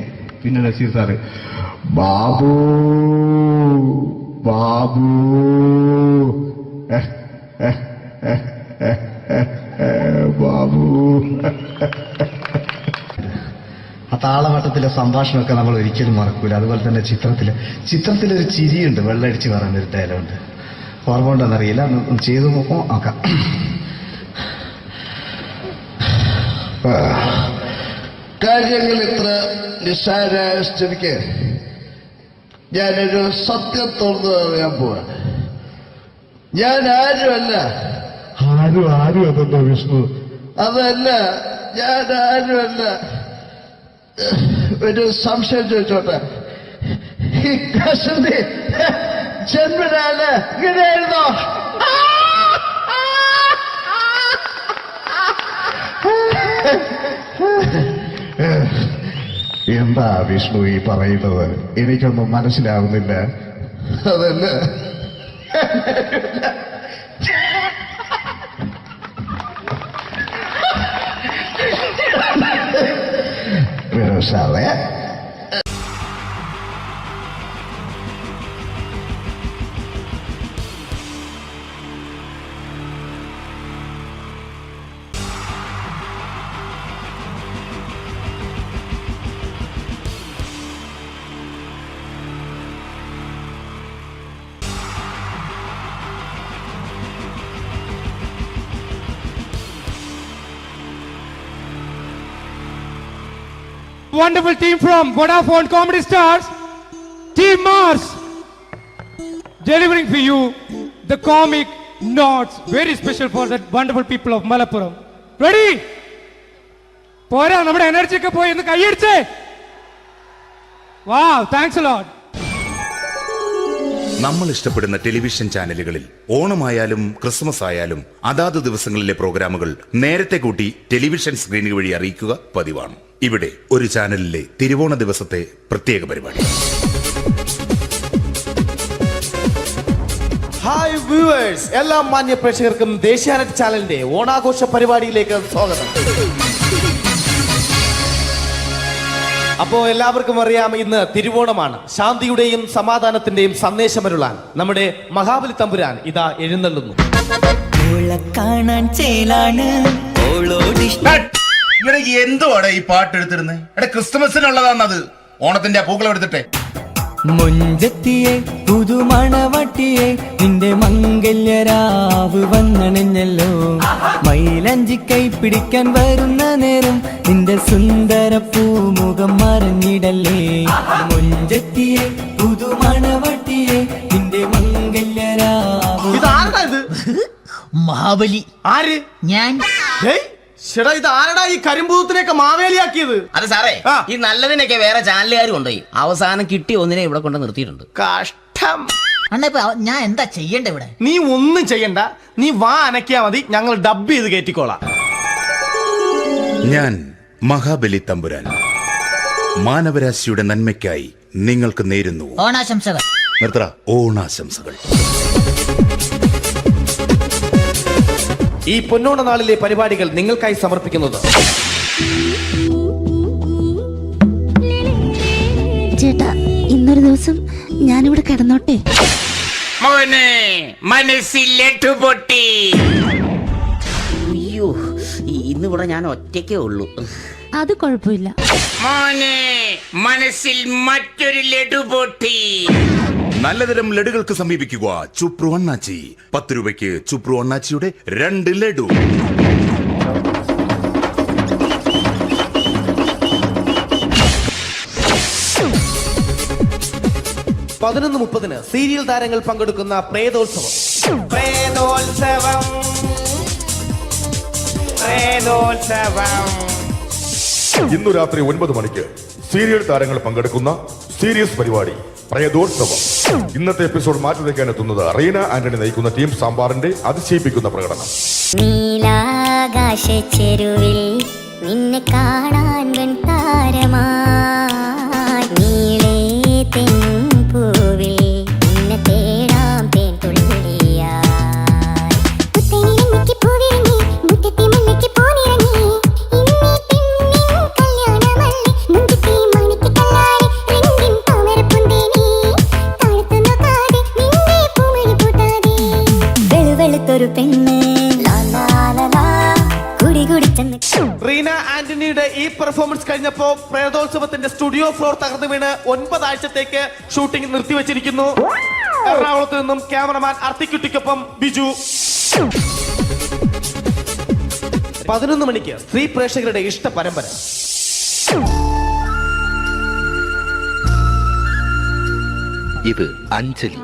പിന്നെ നസീർ സാറ് ബാബു ബാബു ബാബു. ആ താളവട്ടത്തിലെ സംഭാഷണമൊക്കെ നമ്മൾ ഒരിക്കലും മറക്കൂല. അതുപോലെ തന്നെ ചിത്രത്തിലൊരു ചിരിയുണ്ട്, വെള്ളടിച്ച് പറയുന്ന ഒരു ഡയലോഗുണ്ട്. ഓർമ്മ ഉണ്ടെന്നറിയില്ല, ഒന്ന് ചെയ്തു നോക്കാം. കാര്യങ്ങൾ ഇത്ര നിസ്സാരായ സ്ഥിതിക്ക് ഞാനൊരു സത്യം തുറന്നു പറയാൻ പോവാ. ഞാൻ ആരുമല്ല. ആരും അതെന്താ വിഷ്ണു? അതല്ല, ഞാൻ ആരുമല്ല. ഒരു സംശയം ചോദിച്ചോട്ടെ, ഈ കസന്തി ജന്മനാണ് ഇങ്ങനെയായിരുന്നോ? എന്താ വിഷ്ണു ഈ പറയുന്നത്? എനിക്കൊന്നും മനസ്സിലാവുന്നില്ല. അതല്ല, സാറേ wonderful team from Vodafone Comedy Stars, Team Mars, delivering for you the comic notes, very special for the wonderful people of Malappuram. Ready? Pora, nammade energy ke poi ennu kaiyediche. Wow, thanks a lot. നമ്മൾ ഇഷ്ടപ്പെടുന്ന television ചാനലുകളിൽ ഓണമായാലും Christmas ആയാലും അതാത് ദിവസങ്ങളിലെ പ്രോഗ്രാമുകൾ നേരത്തെ കൂട്ടി television സ്ക്രീനുകൾ വഴി അറിയിക്കുക പതിവാണ്. ഇവിടെ ഒരു ചാനലിലെ തിരുവോണ ദിവസത്തെ പ്രത്യേക പരിപാടി. ഹായ് വ്യൂവേഴ്സ്, എല്ലാ മാന്യ പ്രേക്ഷകർക്കും ദേശീയാനെറ്റ് ചാനലിന്റെ ഓണാഘോഷ പരിപാടിയിലേക്ക് സ്വാഗതം. അപ്പോ എല്ലാവർക്കും അറിയാം, ഇന്ന് തിരുവോണമാണ്. ശാന്തിയുടെയും സമാധാനത്തിന്റെയും സന്ദേശമരുളാൻ നമ്മുടെ മഹാബലി തമ്പുരാൻ ഇതാ എഴുന്നള്ളുന്നു. എന്തുവാടെ ഈ പാട്ട് എടുത്തിരുന്നത്? എടാ, ക്രിസ്തുമസിനുള്ളതാണത്. ഓണത്തിന്റെ പൂക്കളം എടുത്തിട്ടെ. മുഞ്ചത്തിയെ പുതുമണവട്ടിയെ നിന്റെ മംഗല്യരാവ് വന്നണഞ്ഞല്ലോ. മൈലഞ്ചി കൈ പിടിക്കാൻ വരുന്ന നേരം നിന്റെ സുന്ദര പൂമുഖം മറഞ്ഞിടല്ലേ. മുഞ്ചത്തിയെ പുതുമണവട്ടിയെ നിന്റെ മംഗല്യരാവ്. ഇതാരടാ ഇത്? മഹാബലി. ആര്? ഞാൻ. ചേട്ടാ, ഇത് ആരടാ ഈ കരിമ്പൂത്തിനെയൊക്കെ മാവേലിയാക്കിയത്? അത് സാറേ, ഈ നല്ലതിനൊക്കെ വേറെ ചാനലുകാർ കൊണ്ടുപോയി അവസാനം കിട്ടി ഒന്നിനെ ഇവിടെ കൊണ്ട് നിർത്തിയിട്ടുണ്ട്. കഷ്ടം. അണ്ണ ഞാൻ എന്താ ചെയ്യണ്ട ഇവിടെ? നീ ഒന്നും ചെയ്യണ്ട, നീ വാ അനക്കിയാ മതി, ഞങ്ങൾ ഡബ് ചെയ്ത് കയറ്റിക്കോളാം. ഞാൻ മഹാബലി തമ്പുരാൻ മാനവരാശിയുടെ നന്മയ്ക്കായി നിങ്ങൾക്ക് നേരുന്നു ഓണാശംസകൾ. നിർത്തറ, ഓണാശംസകൾ. ഈ പൊന്നോണ നാളിലെ പരിപാടികൾ നിങ്ങൾക്കായി സമർപ്പിക്കുന്നത് ചേട്ടാ, ഇന്നൊരു ദിവസം ഞാനിവിടെ കിടന്നോട്ടെ? മോനെ മനസ്സിലെട്ടു പൊട്ടി. അയ്യോ, ഇന്നിവിടെ ഞാൻ ഒറ്റയ്ക്കേ ഉള്ളൂ. അത് കുഴപ്പമില്ല. മോനെ മനസ്സിൽ മറ്റൊരു ലഡു പൊട്ടി. നല്ലതരം ലഡുകൾക്ക് സമീപിക്കുക ചുപ്രു അണ്ണാച്ചി. 10 രൂപയ്ക്ക് ചുപ്രു അണ്ണാച്ചിയുടെ 2 ലഡു. 11:30 സീരിയൽ താരങ്ങൾ പങ്കെടുക്കുന്ന പ്രേതോത്സവം. പ്രേതോത്സവം ഇന്നു രാത്രി 9 മണിക്ക് സീരിയൽ താരങ്ങൾ പങ്കെടുക്കുന്ന സീരിയസ് പരിപാടി പ്രേതോത്സവം. ഇന്നത്തെ എപ്പിസോഡ് മാറ്റിവെക്കാൻ എത്തുന്നത് റീന ആന്റണി നയിക്കുന്ന ടീം സാമ്പാറിന്റെ അതിശയിപ്പിക്കുന്ന പ്രകടനം. നീലാകാശ ചെരുവിൽ നിന്നെ കാണാൻ താരമാ നീളേ തെൻപൂവിൽ നിന്നെ തേടാം തേൻ തുള്ളിയാ വെളുത്തൊരു പെണ്ണ് റീന ആന്റണിയുടെ ഈ പെർഫോമൻസ് കഴിഞ്ഞപ്പോ പ്രേതോത്സവത്തിന്റെ സ്റ്റുഡിയോ ഫ്ലോർ തകർന്നു വീണ് 9 ആഴ്ചത്തേക്ക് ഷൂട്ടിംഗ് നിർത്തിവെച്ചിരിക്കുന്നു. എറണാകുളത്ത് നിന്നും ക്യാമറമാൻ അർത്തിക്കുട്ടിക്കൊപ്പം ബിജു. 11 മണിക്ക് സ്ത്രീ പ്രേക്ഷകരുടെ ഇഷ്ട പരമ്പര. ഇത് അഞ്ജലി.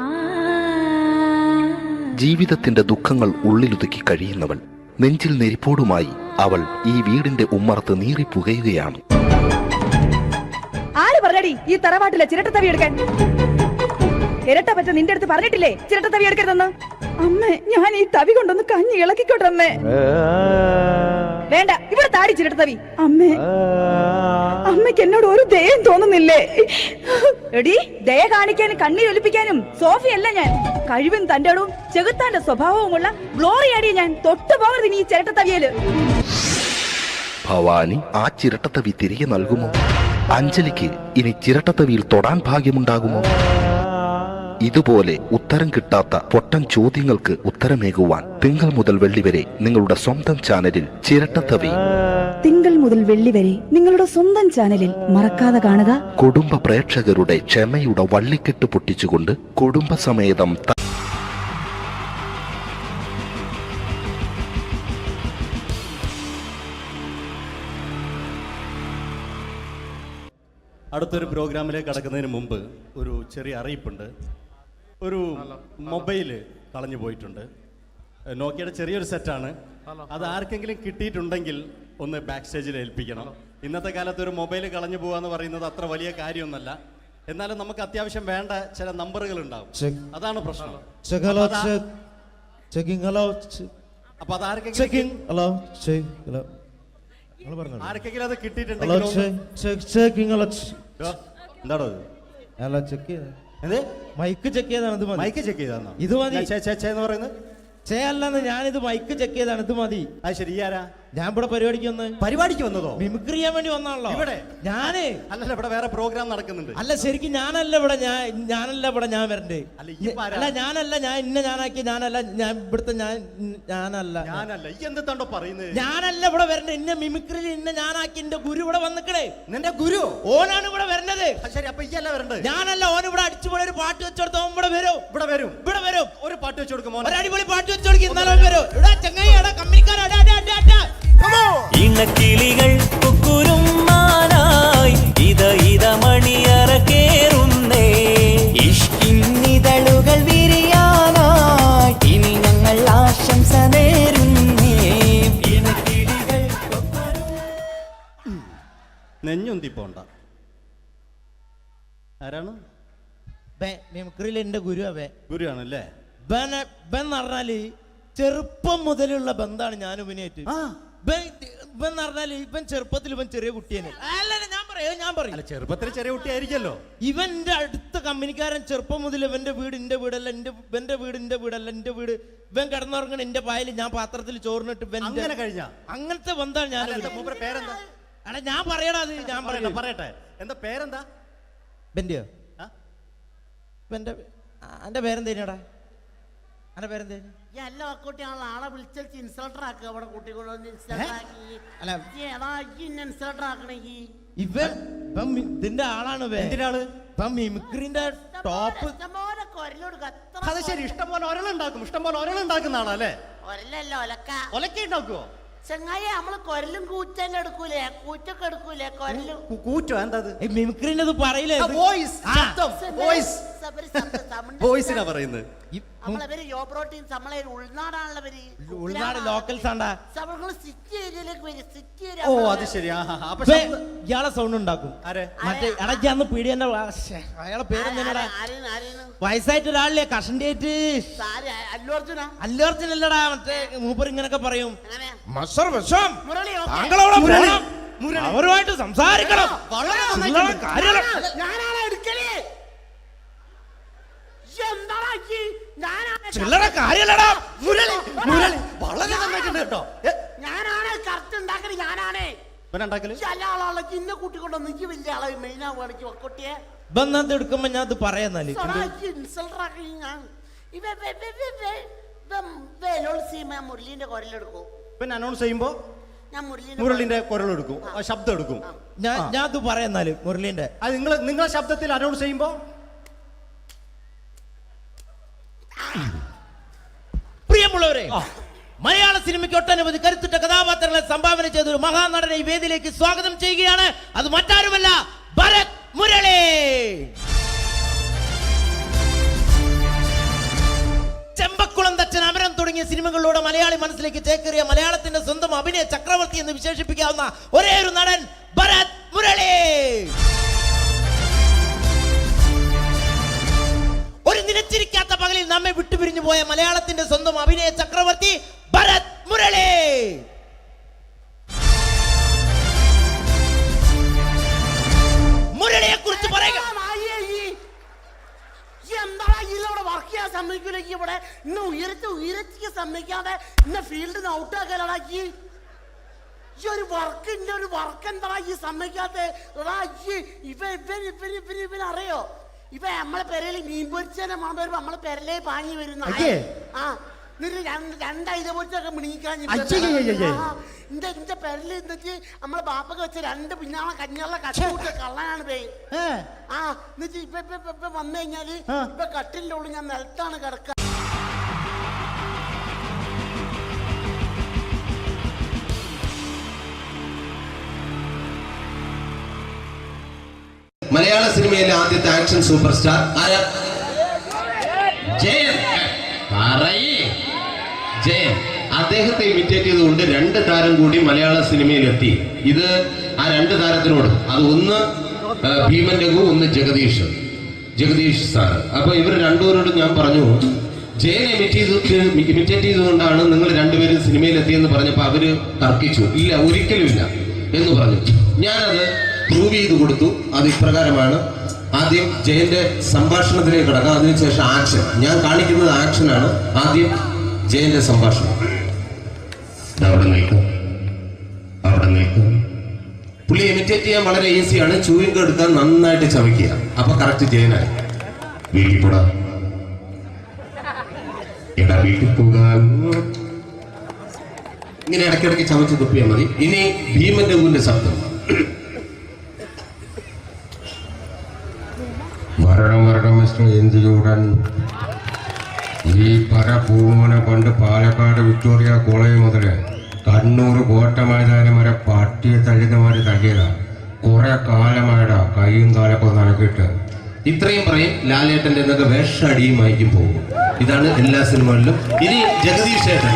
ജീവിതത്തിന്റെ ദുഃഖങ്ങൾ ഉള്ളിലൊതുക്കി കഴിയുന്നവൾ. നെഞ്ചിൽ നെരിപ്പോടുമായി അവൾ ഈ വീടിന്റെ ഉമ്മറത്ത് നീറിപ്പുകയുകയാണ്. ആര് പറഞ്ഞടി ഈ തറവാട്ടിലെ ചിരട്ടത്തവി എടുക്കാൻ? ഇരട്ട പറ്റ നിന്റെ അടുത്ത് പറഞ്ഞിട്ടില്ലേ ചിരട്ടത്തവി എടുക്കരുതെന്ന്? അമ്മേ, ഞാൻ ഈ തവി കൊണ്ടൊന്ന് കഞ്ഞി ഇളക്കിക്കോട്ടെ അമ്മേ. വേണ്ട, ഇവിടെ താടി ചിരട്ടത്തവി. അമ്മേ, അമ്മയ്ക്ക് എന്നോട് ഒരു ദയം തോന്നുന്നില്ലേ? എടി, ദയ കാണിക്കാനും കണ്ണീരൊലിപ്പിക്കാനും സോഫിയല്ല ഞാൻ. കഴിവും തന്റെടും ചെകുത്താന്റെ സ്വഭാവവുമുള്ള ഗ്ലോറിയാടിയ ഞാൻ. തൊട്ടു പോകരുത് നീ ചിരട്ടത്തവിയല്. ഭവാനി ആ ചിരട്ടത്തവി തിരികെ നൽകുമോ? അഞ്ജലിക്ക് ഇനി ചിരട്ടത്തവിയിൽ തൊടാൻ ഭാഗ്യമുണ്ടാകുമോ? ഇതുപോലെ ഉത്തരം കിട്ടാത്ത പൊട്ടൻ ചോദ്യങ്ങൾക്ക് ഉത്തരമേകുവാൻ തിങ്കൾ മുതൽ വെള്ളി വരെ നിങ്ങളുടെ സ്വന്തം ചാനലിൽ ചിരട്ടത്തവി. തിങ്കൾ മുതൽ വെള്ളി വരെ നിങ്ങളുടെ സ്വന്തം ചാനലിൽ മറക്കാതെ കാണുക. കുടുംബ പ്രേക്ഷകരുടെ ക്ഷമയുടെ വള്ളിക്കെട്ട് പൊട്ടിച്ചുകൊണ്ട് കുടുംബസമേതം അടുത്തൊരു പ്രോഗ്രാമിലേക്ക് കടക്കുന്നതിന് മുമ്പ് ഒരു ചെറിയ അറിയിപ്പുണ്ട്. ഒരു മൊബൈല് കളഞ്ഞു പോയിട്ടുണ്ട്. നോക്കിയുടെ ചെറിയൊരു സെറ്റാണ്. അത് ആർക്കെങ്കിലും കിട്ടിയിട്ടുണ്ടെങ്കിൽ ഒന്ന് ബാക്ക് സ്റ്റേജിൽ ഏൽപ്പിക്കണം. ഇന്നത്തെ കാലത്ത് ഒരു മൊബൈൽ കളഞ്ഞു പോകാന്ന് പറയുന്നത് അത്ര വലിയ കാര്യമൊന്നുമല്ല. എന്നാലും നമുക്ക് അത്യാവശ്യം വേണ്ട ചില നമ്പറുകൾ ഉണ്ടാവും. അതാണ് പ്രശ്നം. അപ്പൊ അത് ആർക്കെങ്കിലും അത് കിട്ടിയിട്ടുണ്ടെങ്കിൽ എന്താണോ മൈക്ക് ചെക്ക് ചെയ്താണ്. മൈക്ക് ചെക്ക് ചെയ്താണ്. ഇത് മതി എന്ന് പറയുന്നത് ചെയ്യല്ലെന്ന്. ഞാനിത് മൈക്ക് ചെക്ക് ചെയ്താണ്. ഇത് മതി. അത് ശരി. ആരാ? ഞാൻ ഇവിടെ പരിപാടിക്ക് വന്നതോ? മിമിക്രി ചെയ്യാൻ വേണ്ടി വന്നാണല്ലോ ഇവിടെ. ഞാന് അല്ലല്ല, ഇവിടെ വേറെ പ്രോഗ്രാം നടക്കുന്നുണ്ട്. അല്ല, ശരിക്കും ഞാനല്ല ഇവിടെ. ഞാൻ വരണ്ടേ? അല്ല, ഞാനല്ല. ഞാൻ ഞാനാക്കി. ഞാനല്ല. ഞാൻ ഇവിടുത്തെ ഞാനല്ല. എന്തെത്താണ്ടോ പറയുന്നത്? ഞാനല്ല ഇവിടെ വരണ്ടേ. ഇന്ന മിമിക്രിയിൽ ഞാനാക്കി. എന്റെ ഗുരു ഇവിടെ വന്നിക്കണേ. നിന്റെ ഗുരു ഓനാണ് ഇവിടെ വരണത്. ശരി, അപ്പൊ ഈ അല്ല വരണ്ടേ? ഞാനല്ല. ഓൻ ഇവിടെ അടിച്ചുപൊളി ഒരു പാട്ട് വെച്ചെടുത്തോ. ഇവിടെ വരും. ഒരു പാട്ട് വെച്ചു കൊടുക്കും. ഒരു അടിപൊളി പാട്ട് വെച്ചു കൊടുക്കും. ഇന്നാലും വരും. ഇവിടെ ചങ്ങായിടാ, കമ്പനിക്കാരാ. ഇണക്കിളികൾ കുക്കുരുമാനായി ഇത മണിയറ കേറുന്നേ. ഇഷ്കിന്നിതളുകൾ വിരിയാനായി ഇനി ഞങ്ങൾ ആശംസ നേരുന്നേ. ഇണക്കിളികൾ നെഞ്ഞൊന്തി പോണ്ട. ആരാണ്? മിമിക്രിയിൽ എന്റെ ഗുരു. ഗുരുവാണല്ലേ? ബൻ പറഞ്ഞാല് ചെറുപ്പം മുതലുള്ള ബന്ധാണ് ഞാൻ ഇവനായിട്ട്. ഇവൻ പറഞ്ഞാല് ഇവൻ ചെറുപ്പത്തിൽ ഇവൻ ചെറിയ കുട്ടിയാണ്. ഞാൻ പറയും ചെറുപ്പത്തിൽ ചെറിയ കുട്ടിയായിരിക്കല്ലോ. ഇവന്റെ അടുത്ത കമ്പനിക്കാരൻ ചെറുപ്പം മുതൽ ഇവന്റെ വീട് എന്റെ വീടല്ല, ഇവന്റെ വീട് എന്റെ വീടല്ല, എന്റെ വീട്. ഇവൻ കിടന്നുറങ്ങണ എന്റെ പായൽ ഞാൻ പാത്രത്തിൽ ചോറിനിട്ട് അങ്ങനത്തെ ബന്ധാണ് ഞാൻ. പേരെന്താ? അല്ല, ഞാൻ പറയടാ. അത് ഞാൻ പറയട്ടെ. എന്താ പേരെന്താ? ബെന്റെയോ? എന്റെ പേരെന്തേനാടാ? എന്റെ പേരെന്തേനു? ആളെ വിളിച്ചു ഇൻസൾട്ടർ ആക്കുക. അവിടെ കുട്ടികളൊന്ന് ഇതിന്റെ ആളാണ്. മിമിക്രിന്റെ ടോപ്പ്. അത് ശരി. ഇഷ്ടംപോലെ ഒരളുണ്ടാക്കുന്ന ആളല്ലേ? ഒലക്ക ഉണ്ടാക്കുവോ? ചെങ്ങായി, നമ്മള് കൊരലും കൂറ്റൊക്കെ എടുക്കൂലേ? കൂറ്റൊക്കെ എടുക്കൂലേ? കൊരലും കൂറ്റോ? എന്താ മിമിക്രിന്റെ പറയില്ലേ? വോയിസിനാ പറയുന്നത്. നമ്മളവര് യോ പ്രോട്ടീൻ നമ്മളെ ഉൾനാടാണുള്ളവര്. ഉൾനാട് ലോക്കൽസ് ആണ്ടാ. സിറ്റി ഏരിയയിലേക്ക് വരും. സിറ്റി ഓ അത് ശരി. ഇയാളെ സൗണ്ട് ഉണ്ടാക്കും. മറ്റേ ഇടയ്ക്കാന്ന് പീഡിയന്റെ അയാളെ പേരെന്താ? വയസ്സായിട്ട് ഒരാളില്ലേ കഷന്റെ ആയിട്ട്. അല്ലു അർജുൻ അല്ലടാ, മറ്റേ മൂപ്പർ ഇങ്ങനൊക്കെ പറയും. അവരുമായിട്ട് സംസാരിക്കണം. ചില്ലറ കാര്യല്ലടാ മുരളി. വളരെ നന്നായിട്ടുണ്ട് കേട്ടോ. ഞാനാണ് കറക്റ്റ് ഉണ്ടാക്കല്. ഞാനാണ് ഇന്നെ കൂട്ടിക്കൊണ്ടോ നിക്ക് വലിയ ആളെ മെയിൻ ആവുകയാണെങ്കിൽ ഒക്കൊട്ടിയെ ബന്ധത്തെ എടുക്കുമ്പോ ഞാൻ അത് പറയാന്നാല് മുരളീന്റെ കുരലെടുക്കും. പിന്നെ അനൗൺസ് ചെയ്യുമ്പോ ഞാൻ മുരളിന്റെ കുരലെടുക്കും, ശബ്ദം എടുക്കും. ഞാൻ അത് പറയാന്നാല് മുരളീന്റെ അത് നിങ്ങളെ ശബ്ദത്തിൽ അനൗൺസ് ചെയ്യുമ്പോ പ്രിയമുള്ളവരെ, മലയാള സിനിമയ്ക്ക് ഒട്ടനവധി കരുത്തുറ്റ കഥാപാത്രങ്ങളെ സംഭാവന ചെയ്ത ഒരു മഹാനടനെ ഈ വേദിയിലേക്ക് സ്വാഗതം ചെയ്യുകയാണ്. അത് മറ്റാരുമല്ല, ഭരത് മുരളി. ചെമ്പക്കുളം തച്ചൻ, അമരം തുടങ്ങിയ സിനിമകളിലൂടെ മലയാളി മനസ്സിലേക്ക് ചേക്കേറിയ മലയാളത്തിന്റെ സ്വന്തം അഭിനയ ചക്രവർത്തി എന്ന് വിശേഷിപ്പിക്കാവുന്ന ഒരേ ഒരു നടൻ ഭരത് മുരളി. ഒരു നിലച്ചിരിക്കാത്ത പകലിൽ നമ്മെ വിട്ടുപിരിഞ്ഞു പോയ മലയാളത്തിന്റെ സ്വന്തം അഭിനയ ചക്രവർത്തി ഭരത് മുരളി. മുരളിയെ കുറിച്ച് പറയുക. വർക്ക് ചെയ്യാൻ സമ്മതിക്കൂലേക്ക് ഇവിടെ ഇന്ന് ഉയരത്തിക്ക് സമ്മതിക്കാതെ ഇന്ന ഫീൽഡിൽ നിന്ന് ഔട്ടാക്കലാക്കി. ഈ ഒരു വർക്ക് എന്താ ഈ സമ്മതിക്കാത്ത? ഇവനറിയോ? ഇപ്പൊ നമ്മളെ പെരയിൽ മീൻ പൊരിച്ചതിനെ മണം വരുമ്പോ നമ്മളെ പെരലേ പാഞ്ഞു വരുന്ന രണ്ടൈതപൊരിച്ചൊക്കെ മിണിക്കാൻ എന്റെ പെരല് എന്നിട്ട് നമ്മളെ ബാപ്പൊക്കെ വെച്ച രണ്ട് പിന്നാളെ കഞ്ഞുള്ള കട്ടുകൂട്ട കള്ളനാണ് പേ. എന്നിട്ട് ഇപ്പൊ വന്നു കഴിഞ്ഞാല് ഇപ്പൊ കട്ടിലിന്റെ ഉള്ളിൽ ഞാൻ നിലത്താണ് കിടക്കുക. മലയാള സിനിമയിലെ ആദ്യത്തെ ആക്ഷൻ സൂപ്പർ സ്റ്റാർ ആരാ? ജയൻ. ജയൻ. അദ്ദേഹത്തെ ഇമിറ്റേറ്റ് ചെയ്തുകൊണ്ട് രണ്ട് താരം കൂടി മലയാള സിനിമയിലെത്തി. ഇത് ആ രണ്ട് താരത്തിനോട്, അത് ഒന്ന് ഭീമൻ രഘു, ഒന്ന് ജഗദീഷ് സാർ. അപ്പൊ ഇവർ രണ്ടുപേരോടും ഞാൻ പറഞ്ഞു, ജയനെ ഇമിറ്റേറ്റ് ചെയ്തുകൊണ്ടാണ് നിങ്ങൾ രണ്ടുപേരും സിനിമയിലെത്തിയെന്ന് പറഞ്ഞപ്പോ അവര് തർക്കിച്ചു. ഇല്ല, ഒരിക്കലും ഇല്ല എന്ന് പറഞ്ഞു. ഞാനത് പ്രൂവ് ചെയ്ത് കൊടുത്തു. അത് ഇപ്രകാരമാണ്. ആദ്യം ജയന്റെ സംഭാഷണത്തിലേക്ക് കിടക്കാം, അതിനുശേഷം ആക്ഷൻ. ഞാൻ കാണിക്കുന്നത് ആക്ഷനാണ്. ആദ്യം ജയന്റെ സംഭാഷണം. അവിടെ നിൽക്കും. പുള്ളി ഇമിറ്റേറ്റ് ചെയ്യാൻ വളരെ ഈസിയാണ്. ചൂയിങ് എടുക്കാൻ നന്നായിട്ട് ചവയ്ക്കുക. അപ്പൊ കറക്റ്റ് ജയനായി. വീട്ടിൽ പോടാ, എടാ വീട്ടിൽ പോകാൻ. ഇങ്ങനെ ഇടയ്ക്കിടയ്ക്ക് ചവച്ച് തുപ്പിയാൽ മതി. ഇനി ഭീമൻ രഘുവിന്റെ ശബ്ദം. വരണം മിസ്റ്റർ എന്ത് ചൂടൻ. ഈ പരപൂമനെ പണ്ട് പാലക്കാട് വിക്ടോറിയ കോളേജ് മുതൽ കണ്ണൂർ കോട്ട മൈതാനം വരെ പട്ടിയെ തള്ളിയമാര് തള്ളിയതാ. കുറെ കാലമായിടാ കൈയും കാലൊക്കെ നടക്കിയിട്ട്. ഇത്രയും പറയും. ലാലേട്ടന്റെ എന്നൊക്കെ വേഷടിയുമായിരിക്കും പോകും. ഇതാണ് എല്ലാ സിനിമകളിലും. ഇനി ജഗദീഷ് ചേട്ടൻ.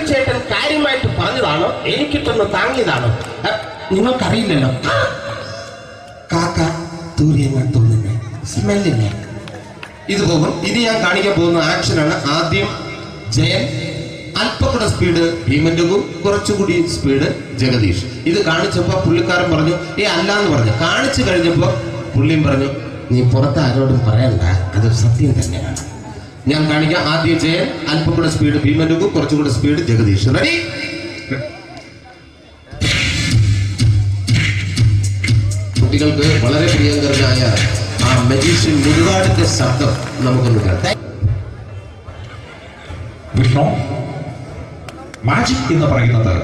ചേട്ടൻ കാര്യമായിട്ട് പറഞ്ഞതാണോ എനിക്കിട്ടൊന്ന് താങ്ങിയതാണോ? നിങ്ങൾക്കറിയില്ലല്ലോ. കാക്ക തൂര്യങ്ങൾ തോന്നുന്നേ സ്മെല്ലില്ലേ? ഇത് പോകും. ഇനി ഞാൻ കാണിക്കാൻ പോകുന്ന ആക്ഷനാണ്. ആദ്യം ജയൻ, അല്പം കൂടെ സ്പീഡ് ഭീമൻ രഘു, കുറച്ചുകൂടി സ്പീഡ് ജഗദീഷ്. ഇത് കാണിച്ചപ്പോ പുള്ളിക്കാരൻ പറഞ്ഞു അല്ലാന്ന് പറഞ്ഞു. കാണിച്ചു കഴിഞ്ഞപ്പോ പുള്ളിയും പറഞ്ഞു നീ പുറത്ത് ആരോടും പറയണ്ട, അത് സത്യം തന്നെയാണ്. ഞാൻ കാണിക്കാം. ആദ്യം ജയൻ, അല്പം കൂടെ സ്പീഡ് ഭീമൻ രഘു, കുറച്ചുകൂടെ സ്പീഡ് ജഗദീഷ്. റെഡി? കുട്ടികൾക്ക് വളരെ പ്രിയങ്കരനായ ആ മജീഷ്യൻ മുരുകാടിന്റെ ശബ്ദം നമുക്കൊന്ന് കേൾക്കാം. വിഷ്ണു, മാജിക് എന്ന് പറയുന്നത്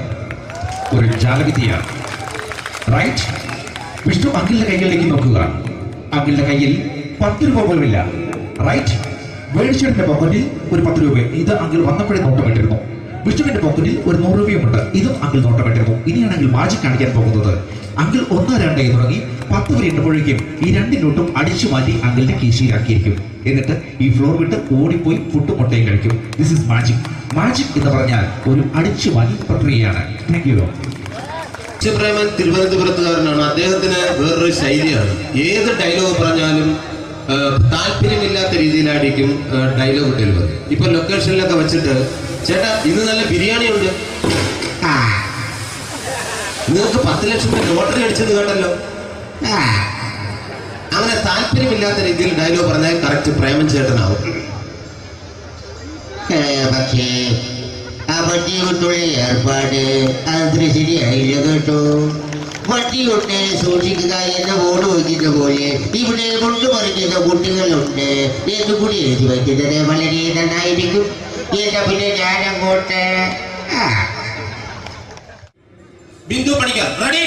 ഒരു ജാലവിദ്യയാണ്. റൈറ്റ്? വിഷ്ണു അങ്കിളിന്റെ കൈകളിലേക്ക് നോക്കുക. അങ്കിളിന്റെ കയ്യിൽ 10 രൂപ പോലുമില്ല. റൈറ്റ്? വേണിച്ചേട്ടന്റെ പോക്കറ്റിൽ ഒരു 10 രൂപ. ഇത് അങ്കിൾ വന്നപ്പോഴേ നോട്ടമിട്ടിരുന്നു. വിഷ്ണുവിന്റെ പോക്കറ്റിൽ ഒരു 100 രൂപയുമുണ്ട്. ഇതും അങ്കിൾ നോട്ടമിട്ടിരുന്നു. ഇനിയാണെങ്കിൽ മാജിക് കാണിക്കാൻ പോകുന്നത്. അങ്കിൾ 1, 2 തുടങ്ങി 10 വരെ എണ്ണുമ്പോഴേക്കും ഈ 2 നോട്ടും അടിച്ചു മാറ്റി അങ്കിളിന്റെ കീശയിലാക്കിയിരിക്കും. എന്നിട്ട് ഈ ഫ്ലോർ വിട്ട് ഓടിപ്പോയി പുട്ടും മുട്ടയും കഴിക്കും. This is magic. മാജിക് എന്ന് പറഞ്ഞാൽ ഒരു അടിച്ചു മാറ്റി പ്രക്രിയയാണ്. Thank you. പ്രേമൻ തിരുവനന്തപുരത്തുകാരനാണ്. അദ്ദേഹത്തിന് വേറൊരു ശൈലിയാണ്. ഏത് ഡയലോഗ് പറഞ്ഞാലും താല്പര്യമില്ലാത്ത രീതിയിലായിരിക്കും ഡയലോഗ് ഡെലിവറി. ഇപ്പൊ ലൊക്കേഷനിലൊക്കെ വെച്ചിട്ട് ചേട്ടാ ഇന്ന് നല്ല ബിരിയാണി ഉണ്ട്, നിങ്ങൾക്ക് 10 ലക്ഷം രൂപ ലോട്ടറി അടിച്ചെന്ന് കേട്ടല്ലോ. അങ്ങനെ താല്പര്യമില്ലാത്ത രീതിയിൽ ഡയലോഗ് പറഞ്ഞാൽ കറക്റ്റ് പ്രേമൻ ചേട്ടനാവും. പക്ഷേ ആ വട്ടിയൂട്ടുള്ള ഏർപ്പാട് അത്ര ശരിയായില്ല കേട്ടോ. വട്ടിയൂട്ടെ സൂക്ഷിക്കുക എന്ന ബോർഡ് വയ്ക്കുന്ന പോലെ ഇവിടെ കൊണ്ടുമറിക്കുന്ന കുട്ടികളുണ്ട് എന്ന് കൂടി എഴുതി വയ്ക്കുന്നത് വളരെ നന്നായിരിക്കും. എന്നാ പിന്നെ ഞാനങ്ങോട്ട് ബിന്ദു പണിക്കർ റെഡി.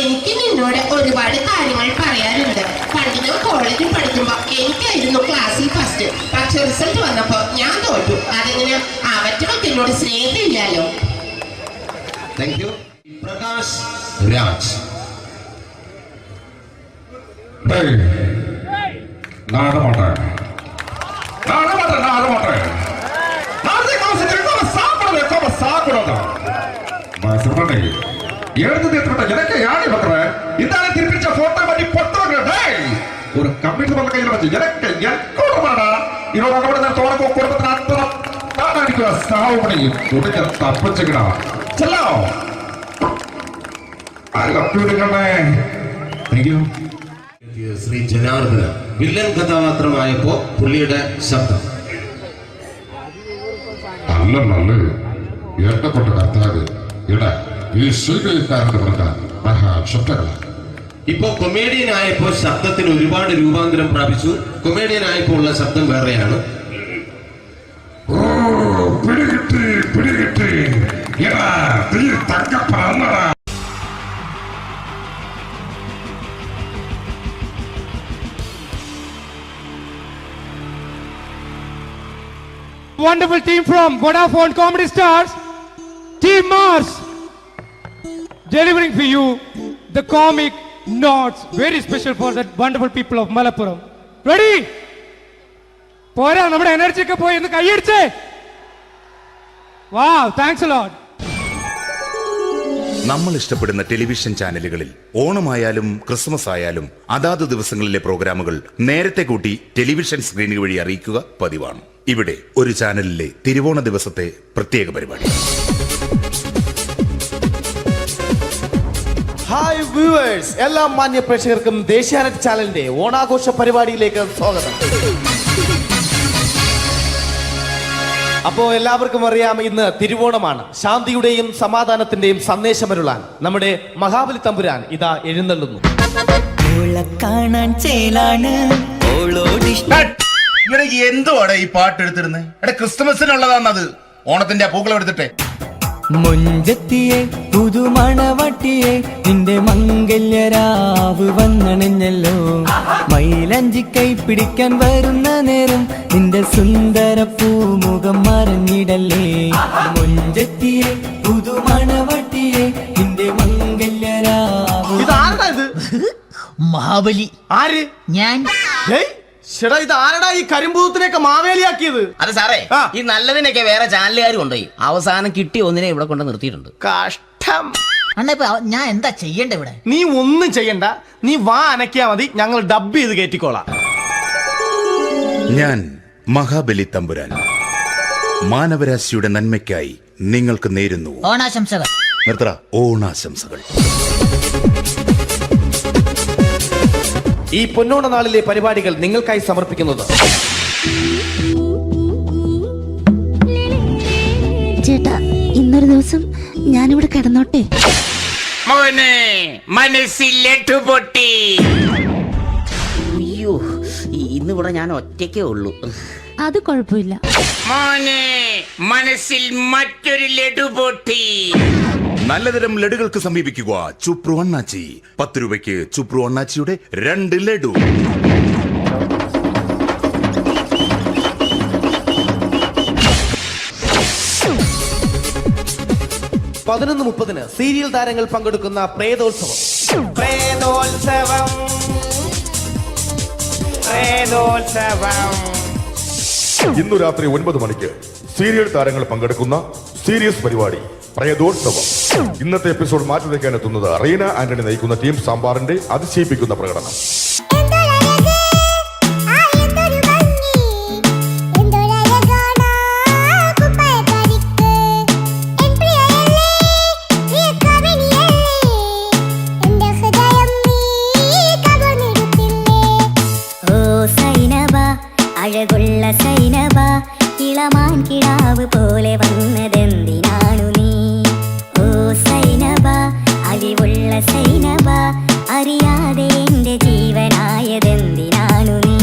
എനിക്ക് നിന്നോട് ഒരുപാട് കാര്യങ്ങൾ പറയാനുണ്ട്. പണ്ട് ഞാൻ കോളേജിൽ പഠിക്കുമ്പോ എനിക്കായിരുന്നു ക്ലാസ്സിൽ ഫസ്റ്റ്. പക്ഷെ റിസൾട്ട് വന്നപ്പോ ഞാൻ തോറ്റു. അതെങ്ങനെ അവറ്റൊക്കെ എന്നോട് സ്നേഹമില്ലല്ലോ. Thank you. പ്രകാശ് രാജ്. எனக்கு யானை பண்ற இந்த திருப்பிச்ச போட்டோ பண்ணி பொட்டோங்க. ஒரு கம்ப்யூட்டர் பண்ண கையில வச்சு எனக்கு எக்கோடா இதோட கூட தோறக்கோ கொடுத்து அத்தனை தாடிக்குற சாவு பண்ணி துடிக்க தப்பிச்சுக்கடா செல்லோ. ശ്രീ ജനാർദ്ദന വില്ലൻ കഥാപാത്രമായപ്പോ പുള്ളിയുടെ ശബ്ദം നല്ല നല്ല ഏട്ടപ്പെട്ട കർത്താവ് ഇട ഈ സ്വീകരിക്കാരുടെ പ്രകാരം മഹാശബ്ദങ്ങളാണ്. ഇപ്പൊ കൊമേഡിയൻ ആയപ്പോ ശബ്ദത്തിന് ഒരുപാട് രൂപാന്തരം പ്രാപിച്ചു. കൊമേഡിയൻ ആയപ്പോ ഉള്ള ശബ്ദം വേറെയാണ്. പിടികിട്ടി പിടികിട്ടി തങ്കപ്പറന്നടാ. Wonderful team from Vodafone Comedy Stars, Team Mars, delivering for you the comic notes, very special for the wonderful people of Malappuram. Ready? പോരാ നമ്മുടെ എനർജി ഒക്കെ പോയി ഒന്ന് കൈയടിച്ചേ. Wow, thanks a lot. നമ്മൾ ഇഷ്ടപ്പെടുന്ന ടെലിവിഷൻ ചാനലുകളിൽ ഓണമായാലും ക്രിസ്മസ് ആയാലും അതാത് ദിവസങ്ങളിലെ പ്രോഗ്രാമുകൾ നേരത്തെ കൂട്ടി ടെലിവിഷൻ സ്ക്രീനുകൾ വഴി അറിയിക്കുക പതിവാണ്. ഇവിടെ ഒരു ചാനലിലെ തിരുവോണ ദിവസത്തെ പ്രത്യേക പരിപാടി. ഹായ് വ്യൂവേഴ്സ്, എല്ലാ മാന്യ പ്രേക്ഷകർക്കും ദേശീയാനെറ്റ് ചാനലിന്റെ ഓണാഘോഷ പരിപാടിയിലേക്ക് സ്വാഗതം. അപ്പോ എല്ലാവർക്കും അറിയാം, ഇന്ന് തിരുവോണമാണ്. ശാന്തിയുടെയും സമാധാനത്തിന്റെയും സന്ദേശമരുളാൻ നമ്മുടെ മഹാബലി തമ്പുരാൻ ഇതാ എഴുന്നള്ളുന്നു. എന്തുവാടെ ഈ പാട്ട് എടുത്തിരുന്നത്? എടാ ക്രിസ്മസിനുള്ളതാണത്. ഓണത്തിന്റെ പൂക്കളം എടുത്തിട്ടെ. മുഞ്ചത്തിയെ പുതുമണവട്ടിയെ നിന്റെ മംഗല്യരാവ് വന്നണിഞ്ഞല്ലോ. മൈലഞ്ചി കൈ പിടിക്കാൻ വരുന്ന നേരം നിന്റെ സുന്ദര പൂമുഖം മറഞ്ഞിടല്ലേ. മുഞ്ചത്തിയെ പുതുമണവട്ടിയെ നിന്റെ മംഗല്യരാവ്. ഇതാരടാ? മഹാബലി. ആര്? ഞാൻ. ചേട്ടാ, ഇത് ആരടാ ഈ കരിമ്പൂത്തിനെയൊക്കെ മാവേലിയാക്കിയത്? അത് സാറേ, ഈ നല്ലതിനൊക്കെ വേറെ ചാനലുകാർ കൊണ്ടുപോയി അവസാനം കിട്ടി ഒന്നിനെ ഇവിടെ കൊണ്ട് നിർത്തിയിട്ടുണ്ട്. കഷ്ടം. അണ്ണാ ഞാൻ എന്താ ചെയ്യണ്ട ഇവിടെ? നീ ഒന്നും ചെയ്യണ്ട, നീ വാ അനക്കിയാ മതി, ഞങ്ങൾ ഡബ് ചെയ്ത് കയറ്റിക്കോളാം. ഞാൻ മഹാബലി തമ്പുരാൻ മാനവരാശിയുടെ നന്മയ്ക്കായി നിങ്ങൾക്ക് നേരുന്നു ഓണാശംസകൾ. നിർത്തറ ഓണാശംസകൾ. ഈ പൊന്നോണ നാളിലെ പരിപാടികൾ നിങ്ങൾക്കായി സമർപ്പിക്കുന്നത് ചേട്ടാ, ഇന്നൊരു ദിവസം ഞാനിവിടെ കിടന്നോട്ടെ? മനസ്സിലെട്ടു പൊട്ടി. അയ്യോ, ഇന്നിവിടെ ഞാൻ ഒറ്റയ്ക്കേ ഉള്ളൂ. അത് കുഴപ്പമില്ല. മനസ്സിൽ മറ്റൊരു ലഡു പൊട്ടി. നല്ലതരം ലഡുകൾക്ക് സമീപിക്കുക ചുപ്രു അണ്ണാച്ചി. 10 രൂപയ്ക്ക് ചുപ്രു അണ്ണാച്ചിയുടെ 2 ലഡു. 11:30 സീരിയൽ താരങ്ങൾ പങ്കെടുക്കുന്ന പ്രേതോത്സവം. ഇന്നു രാത്രി 9 മണിക്ക് സീരിയൽ താരങ്ങൾ പങ്കെടുക്കുന്ന സീരിയസ് പരിപാടി പ്രേതോത്സവം. ഇന്നത്തെ എപ്പിസോഡ് മാറ്റിവെക്കാൻ എത്തുന്നത് റീന ആന്റണി നയിക്കുന്ന ടീം സാമ്പാറിന്റെ അതിശയിപ്പിക്കുന്ന പ്രകടനം. അഴകുള്ള സൈനബ ഇളമാൻ കിടാവ് പോലെ വന്നതെന്തിനാണു നീ? ഓ സൈനബ അലിവുള്ള സൈനബ അറിയാതെ എന്റെ ജീവനായതെന്തിനാണു നീ?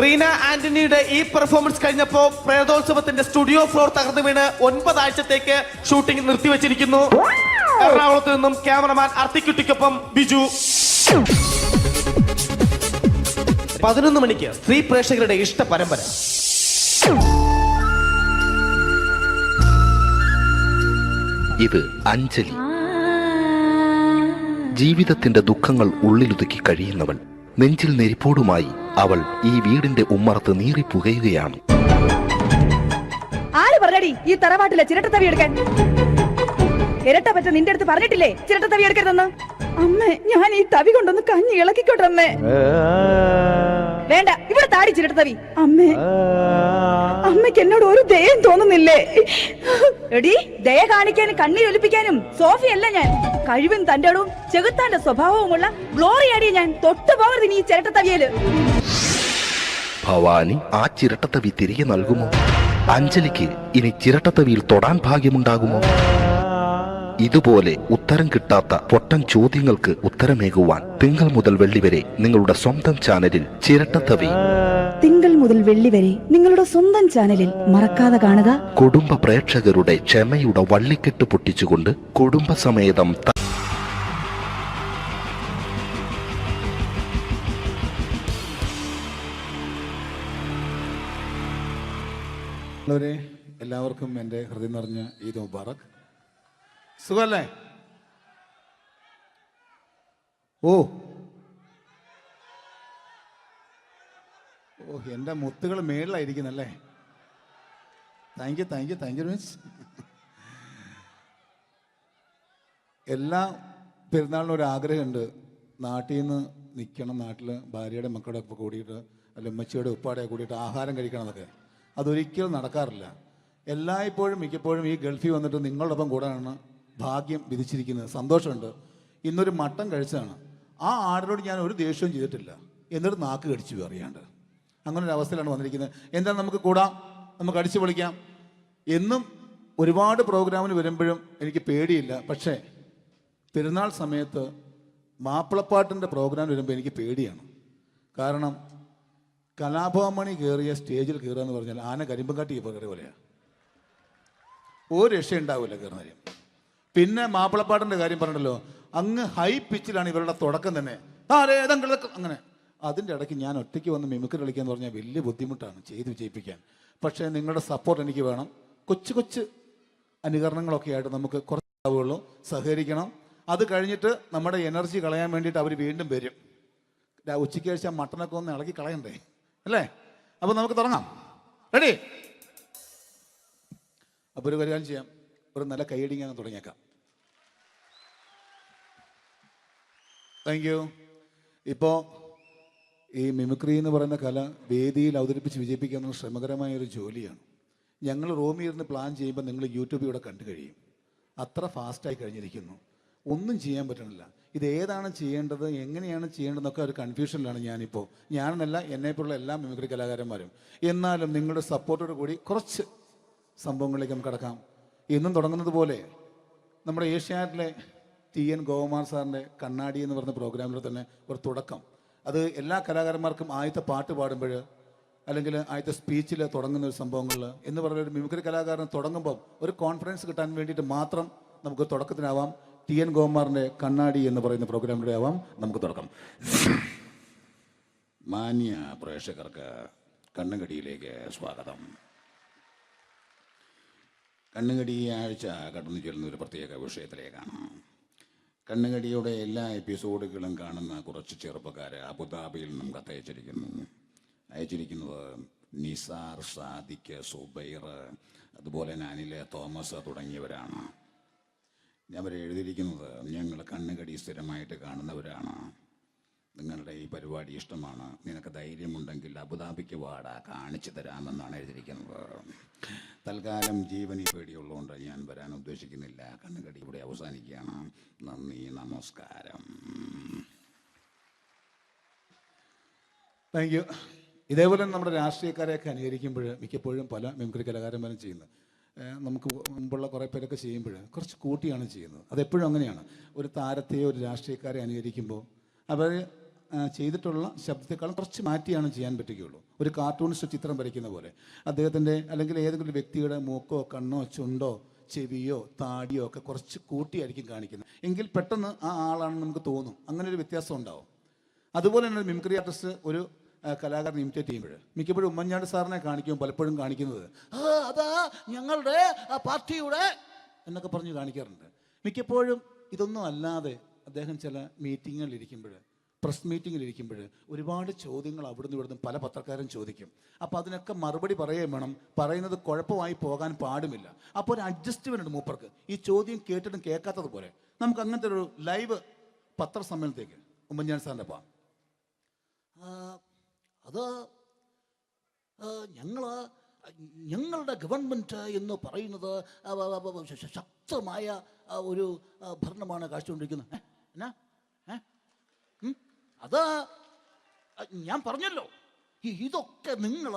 റീന ആന്റണിയുടെ ഈ പെർഫോമൻസ് കഴിഞ്ഞപ്പോ പ്രേതോത്സവത്തിന്റെ സ്റ്റുഡിയോ ഫ്ലോർ തകർന്നു വീണ് 9 ആഴ്ചത്തേക്ക് ഷൂട്ടിംഗ് നിർത്തിവെച്ചിരിക്കുന്നു. എറണാകുളത്ത് നിന്നും ക്യാമറമാൻ അർത്തിക്കുട്ടിക്കൊപ്പം ബിജു. 11 മണിക്ക് സ്ത്രീ പ്രേക്ഷകരുടെ ഇഷ്ട പരമ്പര. ഇത് അഞ്ജലി. ജീവിതത്തിന്റെ ദുഃഖങ്ങൾ ഉള്ളിലൊതുക്കി കഴിയുന്നവൾ. നെഞ്ചിൽ നെരിപ്പോടുമായി അവൾ ഈ വീടിന്റെ ഉമ്മറത്ത് നീറി പുകയുകയാണ്. ആര് പറഞ്ഞടി ഈ തറവാട്ടിലെ ചിരട്ട തവി എടുക്കാൻ? ഇരട്ട പറ്റ നിന്റെ അടുത്ത് പറഞ്ഞിട്ടില്ലേ ചിരട്ട തവി എടുക്കരുതെന്ന്? അമ്മേ, ഞാൻ ഈ തവി കൊണ്ടൊന്ന് കഞ്ഞി ഇളക്കിക്കോട്ടെ അമ്മേ. വേണ്ട, ഇവിടെ താടി ചിരട്ട തവി. അമ്മേ, അമ്മയ്ക്ക് എന്നോട് ഒരു ദയം തോന്നുന്നില്ലേ? എടി, ദയ കാണിക്കാനും കണ്ണീരൊലിപ്പിക്കാനും സോഫിയല്ല ഞാൻ. കഴിവും തന്റെടും ചെകുത്താന്റെ സ്വഭാവവുമുള്ള ഗ്ലോറിയാടിയ ഞാൻ. തൊട്ടു പോകരുത് നീ ചിരട്ട തവിയല്. ഭവാനി ആ ചിരട്ടത്തവി തിരികെ നൽകുമോ? അഞ്ജലിക്ക് ഇനി ചിരട്ടത്തവിയിൽ തൊടാൻ ഭാഗ്യമുണ്ടാകുമോ? ഇതുപോലെ ഉത്തരം കിട്ടാത്ത പൊട്ടൻ ചോദ്യങ്ങൾക്ക് ഉത്തരമേകുവാൻ തിങ്കൾ മുതൽ വെള്ളി വരെ നിങ്ങളുടെ സ്വന്തം ചാനലിൽ ചിരട്ടത്തവി. തിങ്കൾ മുതൽ വെള്ളി വരെ നിങ്ങളുടെ സ്വന്തം ചാനലിൽ മറക്കാതെ കാണുക. കുടുംബ പ്രേക്ഷകരുടെ ക്ഷമയുടെ വള്ളിക്കെട്ട് പൊട്ടിച്ചുകൊണ്ട് കുടുംബസമേതം എല്ലാവർക്കും എൻ്റെ ഹൃദയം നിറഞ്ഞ ഈദ് മുബാറക്. സുഖല്ലേ? ഓ ഓ എൻ്റെ മുത്തുകൾ മേളിലായിരിക്കുന്നല്ലേ. Thank you miss. എല്ലാ പെരുന്നാളിനും ഒരു ആഗ്രഹമുണ്ട്, നാട്ടിൽ നിന്ന് നിൽക്കണം, നാട്ടിൽ ഭാര്യയുടെ മക്കളുടെ ഒക്കെ കൂടിയിട്ട് അല്ല ഉമ്മച്ചിയുടെ ഉപ്പാടെ കൂടിയിട്ട് ആഹാരം കഴിക്കണം എന്നൊക്കെ. അതൊരിക്കലും നടക്കാറില്ല. എല്ലായ്പ്പോഴും മിക്കപ്പോഴും ഈ ഗൾഫിൽ വന്നിട്ട് നിങ്ങളോടൊപ്പം കൂടാനാണ് ഭാഗ്യം വിധിച്ചിരിക്കുന്നത്. സന്തോഷമുണ്ട്. ഇന്നൊരു മട്ടൻ കഴിച്ചതാണ്. ആ ആടിനോട് ഞാൻ ഒരു ദേഷ്യവും ചെയ്തിട്ടില്ല, എന്നിട്ട് നാക്ക് കടിച്ചു അറിയാണ്ട്. അങ്ങനെ ഒരു അവസ്ഥയിലാണ് വന്നിരിക്കുന്നത്. എന്താ, നമുക്ക് കൂടാം, നമുക്ക് അടിച്ചു പൊളിക്കാം. എന്നും ഒരുപാട് പ്രോഗ്രാമിന് വരുമ്പോഴും എനിക്ക് പേടിയില്ല. പക്ഷേ പെരുന്നാൾ സമയത്ത് മാപ്പിളപ്പാട്ടിൻ്റെ പ്രോഗ്രാം വരുമ്പോൾ എനിക്ക് പേടിയാണ്. കാരണം കലാഭവമണി കയറിയ സ്റ്റേജിൽ കയറുക എന്ന് പറഞ്ഞാൽ ആന കരിമ്പം കാട്ടി കയറിയ പോലെയാണ്. ഒരു രക്ഷയുണ്ടാവില്ല കയറുന്നവരും. പിന്നെ മാപ്പിളപ്പാട്ടിൻ്റെ കാര്യം പറഞ്ഞല്ലോ, അങ്ങ് ഹൈ പിച്ചിലാണ് ഇവരുടെ തുടക്കം തന്നെ. അങ്ങനെ അതിൻ്റെ ഇടയ്ക്ക് ഞാൻ ഒറ്റയ്ക്ക് വന്ന് മിമിക്രി കളിക്കുക എന്ന് പറഞ്ഞാൽ വലിയ ബുദ്ധിമുട്ടാണ് ചെയ്ത് വിജയിപ്പിക്കാൻ. പക്ഷേ നിങ്ങളുടെ സപ്പോർട്ട് എനിക്ക് വേണം. കൊച്ചു കൊച്ചു അനുകരണങ്ങളൊക്കെ ആയിട്ട് നമുക്ക് കുറച്ചാവുള്ളൂ. സഹകരിക്കണം. അത് കഴിഞ്ഞിട്ട് നമ്മുടെ എനർജി കളയാൻ വേണ്ടിയിട്ട് അവർ വീണ്ടും വരും. ഉച്ചയ്ക്ക് കഴിച്ചാൽ മട്ടനൊക്കെ ഒന്ന് ഇളക്കി കളയണ്ടേ അല്ലേ? അപ്പോൾ നമുക്ക് തുടങ്ങാം. റെഡി? അപ്പോൾ ഒരു കാര്യം ചെയ്യാം, ഒരു നല്ല കൈയടിങ്ങാൻ തുടങ്ങിയേക്കാം. Thank you. ഇപ്പോൾ ഈ മിമിക്രി എന്ന് പറയുന്ന കല വേദിയിൽ അവതരിപ്പിച്ച് വിജയിപ്പിക്കുക എന്ന ശ്രമകരമായൊരു ജോലിയാണ്. ഞങ്ങൾ റൂമിൽ ഇരുന്ന് പ്ലാൻ ചെയ്യുമ്പോൾ നിങ്ങൾ യൂട്യൂബിൽ ഇവിടെ കണ്ടു കഴിയും. അത്ര ഫാസ്റ്റായി കഴിഞ്ഞിരിക്കുന്നു. ഒന്നും ചെയ്യാൻ പറ്റണില്ല. ഇത് ഏതാണ് ചെയ്യേണ്ടത്, എങ്ങനെയാണ് ചെയ്യേണ്ടതെന്നൊക്കെ ഒരു കൺഫ്യൂഷനിലാണ് ഞാനിപ്പോൾ. ഞാനെന്നല്ല, എന്നെപ്പോലുള്ള എല്ലാ മിമിക്രി കലാകാരന്മാരും. എന്നാലും നിങ്ങളുടെ സപ്പോർട്ടോട് കൂടി കുറച്ച് സംഭവങ്ങളിലേക്ക് നമുക്ക് കടക്കാം. എന്നും തുടങ്ങുന്നത് പോലെ നമ്മുടെ ഏഷ്യാനെറ്റിലെ TN ഗോകുമാർ സാറിൻ്റെ കണ്ണാടി എന്ന് പറഞ്ഞ പ്രോഗ്രാമിൽ തന്നെ ഒരു തുടക്കം. അത് എല്ലാ കലാകാരന്മാർക്കും ആദ്യത്തെ പാട്ട് പാടുമ്പോൾ അല്ലെങ്കിൽ ആദ്യത്തെ സ്പീച്ചിൽ തുടങ്ങുന്ന ഒരു സംഭവങ്ങളിൽ എന്ന് പറയുന്ന ഒരു മിമിക്രി കലാകാരൻ തുടങ്ങുമ്പം ഒരു കോൺഫിഡൻസ് കിട്ടാൻ വേണ്ടിയിട്ട് മാത്രം നമുക്ക് തുടക്കത്തിനാവാം. TN ഗോകുമാറിൻ്റെ കണ്ണാടി എന്ന് പറയുന്ന പ്രോഗ്രാമിലൂടെ ആവാം നമുക്ക് തുടക്കം. മാന്യ പ്രേക്ഷകർക്ക് കണ്ണുകടിയിലേക്ക് സ്വാഗതം. കണ്ണുകടി ഈ ആഴ്ച കടന്നു ചെല്ലുന്ന ഒരു പ്രത്യേക വിഷയത്തിലേക്കാണ്. കണ്ണുകടിയുടെ എല്ലാ എപ്പിസോഡുകളും കാണുന്ന കുറച്ച് ചെറുപ്പക്കാരെ അബുദാബിയിൽ നിന്നും അയച്ചിരിക്കുന്നത് നിസാർ, സാദിഖ്, സുബൈർ, അതുപോലെ നാനിലെ തോമസ് തുടങ്ങിയവരാണ്. അവർ എഴുതിയിരിക്കുന്നത് ഞങ്ങൾ കണ്ണുകടി സ്ഥിരമായിട്ട് കാണുന്നവരാണ്. നിങ്ങളുടെ ഈ പരിപാടി ഇഷ്ടമാണ്, നിനക്ക് ധൈര്യമുണ്ടെങ്കിൽ അബുദാബിക്ക് വാടാ, കാണിച്ചു തരാമെന്നാണ് എഴുതിയിരിക്കുന്നത്. തൽക്കാലം ജീവനി പേടിയുള്ളതുകൊണ്ട് ഞാൻ വരാൻ ഉദ്ദേശിക്കുന്നില്ല. കണ്ണുകടി ഇവിടെ അവസാനിക്കുകയാണ്. നന്ദി, നമസ്കാരം. Thank you. ഇതേപോലെ നമ്മുടെ രാഷ്ട്രീയക്കാരെയൊക്കെ അനുകരിക്കുമ്പോൾ മിക്കപ്പോഴും പല മിമിക്രി കലാകാരന്മാരും ചെയ്യുന്നത്, നമുക്ക് മുമ്പുള്ള കുറേ പേരൊക്കെ ചെയ്യുമ്പോൾ കുറച്ച് കൂട്ടിയാണ് ചെയ്യുന്നത്. അതെപ്പോഴും അങ്ങനെയാണ്. ഒരു താരത്തെയോ ഒരു രാഷ്ട്രീയക്കാരെ അനുകരിക്കുമ്പോൾ അവർ ചെയ്തിട്ടുള്ള ശബ്ദത്തെക്കാളും കുറച്ച് മാറ്റിയാണ് ചെയ്യാൻ പറ്റുകയുള്ളൂ. ഒരു കാർട്ടൂണിസ്റ്റ് ചിത്രം വരയ്ക്കുന്ന പോലെ അദ്ദേഹത്തിൻ്റെ അല്ലെങ്കിൽ ഏതെങ്കിലും വ്യക്തിയുടെ മൂക്കോ കണ്ണോ ചുണ്ടോ ചെവിയോ താടിയോ ഒക്കെ കുറച്ച് കൂട്ടിയായിരിക്കും കാണിക്കുന്നത്. എങ്കിൽ പെട്ടെന്ന് ആ ആളാണെന്ന് നമുക്ക് തോന്നും. അങ്ങനെ ഒരു വ്യത്യാസം ഉണ്ടാവും. അതുപോലെ തന്നെ മിമിക്രി ആർട്ടിസ്റ്റ് ഒരു കലാകാരൻ ഇമിറ്റേറ്റ് ചെയ്യുമ്പോൾ മിക്കപ്പോഴും ഉമ്മൻചാണ്ടി സാറിനെ കാണിക്കുമ്പോൾ പലപ്പോഴും കാണിക്കുന്നത് അതാ ഞങ്ങളുടെ പാർട്ടിയുടെ എന്നൊക്കെ പറഞ്ഞ് കാണിക്കാറുണ്ട്. മിക്കപ്പോഴും ഇതൊന്നും അല്ലാതെ അദ്ദേഹം ചില മീറ്റിങ്ങുകളിലിരിക്കുമ്പോൾ, പ്രസ് മീറ്റിങ്ങിലിരിക്കുമ്പോൾ ഒരുപാട് ചോദ്യങ്ങൾ അവിടുന്ന് ഇവിടുന്ന് പല പത്രക്കാരും ചോദിക്കും. അപ്പോൾ അതിനൊക്കെ മറുപടി പറയുകയും വേണം. പറയുന്നത് കുഴപ്പമായി പോകാൻ പാടുമില്ല. അപ്പോൾ ഒരു അഡ്ജസ്റ്റ്മെൻ്റ് ഉണ്ട് മൂപ്പർക്ക്. ഈ ചോദ്യം കേട്ടിട്ടും കേൾക്കാത്തതുപോലെ നമുക്ക് അങ്ങനത്തെ ഒരു ലൈവ് പത്രസമ്മേളനത്തേക്ക് ഉമ്മൻചാണ്ടി സാറിൻ്റെ പോകാം. അത് ഞങ്ങളുടെ ഗവൺമെൻറ് എന്ന് പറയുന്നത് ശക്തമായ ഒരു ഭരണമാണ് കാഴ്ചകൊണ്ടിരിക്കുന്നത്. എന്നാ അത് ഞാൻ പറഞ്ഞല്ലോ, ഇതൊക്കെ നിങ്ങൾ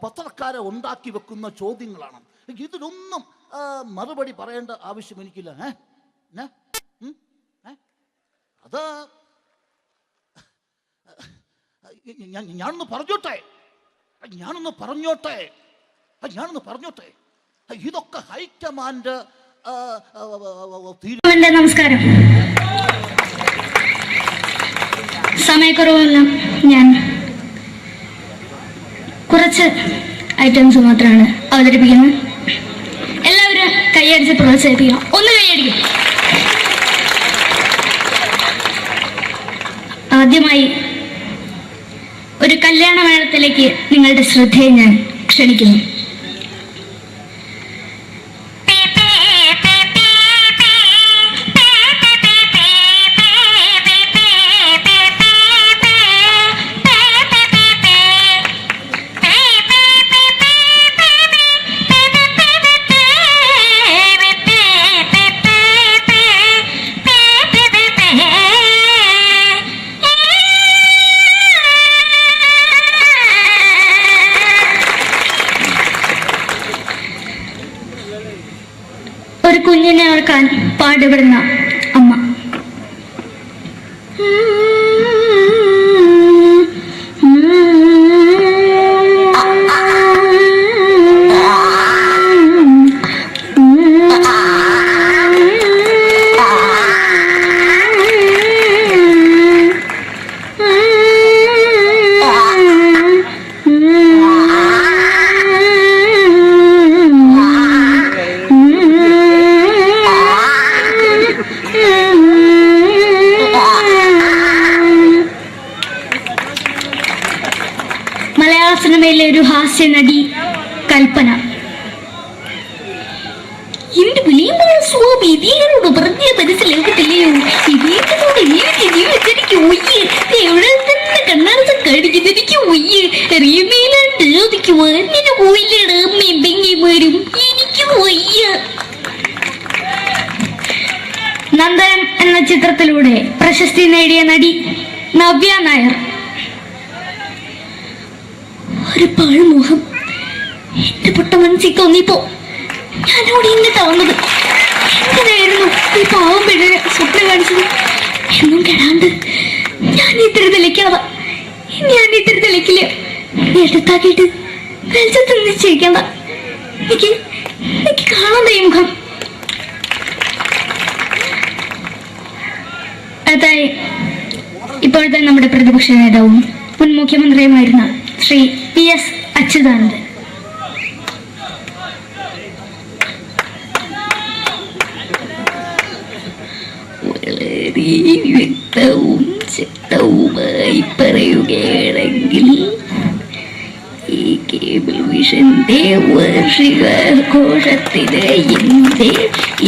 പത്രക്കാരെ ഉണ്ടാക്കി വെക്കുന്ന ചോദ്യങ്ങളാണ്. ഇതിനൊന്നും മറുപടി പറയേണ്ട ആവശ്യം എനിക്കില്ല. അത് ഞാനൊന്ന് പറഞ്ഞോട്ടെ ഇതൊക്കെ ഹൈക്കമാൻഡ്. നമസ്കാരം. സമയക്കുറവെല്ലാം ഞാൻ കുറച്ച് ഐറ്റംസ് മാത്രമാണ് അവതരിപ്പിക്കുന്നത്. എല്ലാവരും കൈയടിച്ച് പ്രോത്സാഹിപ്പിക്കണം. ഒന്ന് കൈയടിക്കും. ആദ്യമായി ഒരു കല്യാണ മേളത്തിലേക്ക് നിങ്ങളുടെ ശ്രദ്ധയെ ഞാൻ ക്ഷണിക്കുന്നു. ഒരു കുഞ്ഞിനെ ഓർക്കാൻ പാടുപെടുന്ന അമ്മ. സിനിമയിലെ ഒരു ഹാസ്യ നടി കൽപ്പന. എന്റെ വിളിയുമ്പോൾ സ്വാമി ഇതിനോട് പറഞ്ഞ മനസ്സിലാക്കത്തില്ലയോ? ഇതിനോട് എനിക്ക് ജീവിതത്തിലേക്ക് ഒയ്യ് എവിടെ തന്നെ കണ്ണടച്ച് കടിക്കുന്നത് എനിക്ക് ഒയ്യ് അറിയുന്നതിലാണ്ട് ചോദിക്കുവാൻ എന്നെ പോയില്ലേടാ അമ്മയും പെങ്ങന്മാരും എനിക്ക് ഒയ്യ. നന്ദനം എന്ന ചിത്രത്തിലൂടെ പ്രശസ്തി നേടിയ നടി നവ്യ നായർ. ഒരു പാഴ്മോഹം എന്റെ പൊട്ട മനസ്സിൽ തോന്നിയപ്പോ ഞാനോട് ഇന്നിട്ടാ വന്നത്. എങ്ങനെയായിരുന്നു ഈ പാവം പെണ്ണിനെ സ്വപ്നം കാണിച്ചത്? എന്നും കെടാണ്ട് ഞാൻ ഇത്തിരി തെളിക്കില്ല. എടുത്താക്കിയിട്ട് വെളിച്ചത്ത് നിശ്ചയിക്കണ്ട. എനിക്ക് കാണാൻ ഈ മുഖം. അതായി ഇപ്പോഴത്തെ നമ്മുടെ പ്രതിപക്ഷ നേതാവും മുൻ മുഖ്യമന്ത്രിയുമായിരുന്ന ശ്രീ PS അച്യുതാനന്ദൻ. വളരെ വ്യക്തവും ശക്തവുമായി പറയുകയാണെങ്കിൽ ഈ കേബിൾ വിഷന്റെ വാർഷികാഘോഷത്തിന് എന്റെ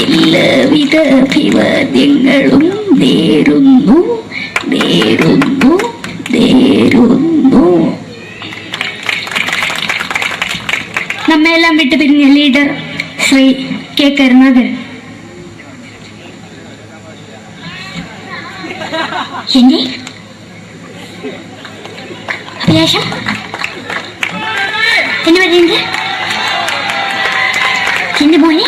എല്ലാവിധ അഭിവാദ്യങ്ങളും നേരുന്നു. നമ്മെല്ലാം വിട്ടുപിരിഞ്ഞ ലീഡർ ശ്രീ കെ കരുണാകരൻ എന്റെ അഭിലാഷം എന്ന് പറയുന്നത് എന്റെ മോനെ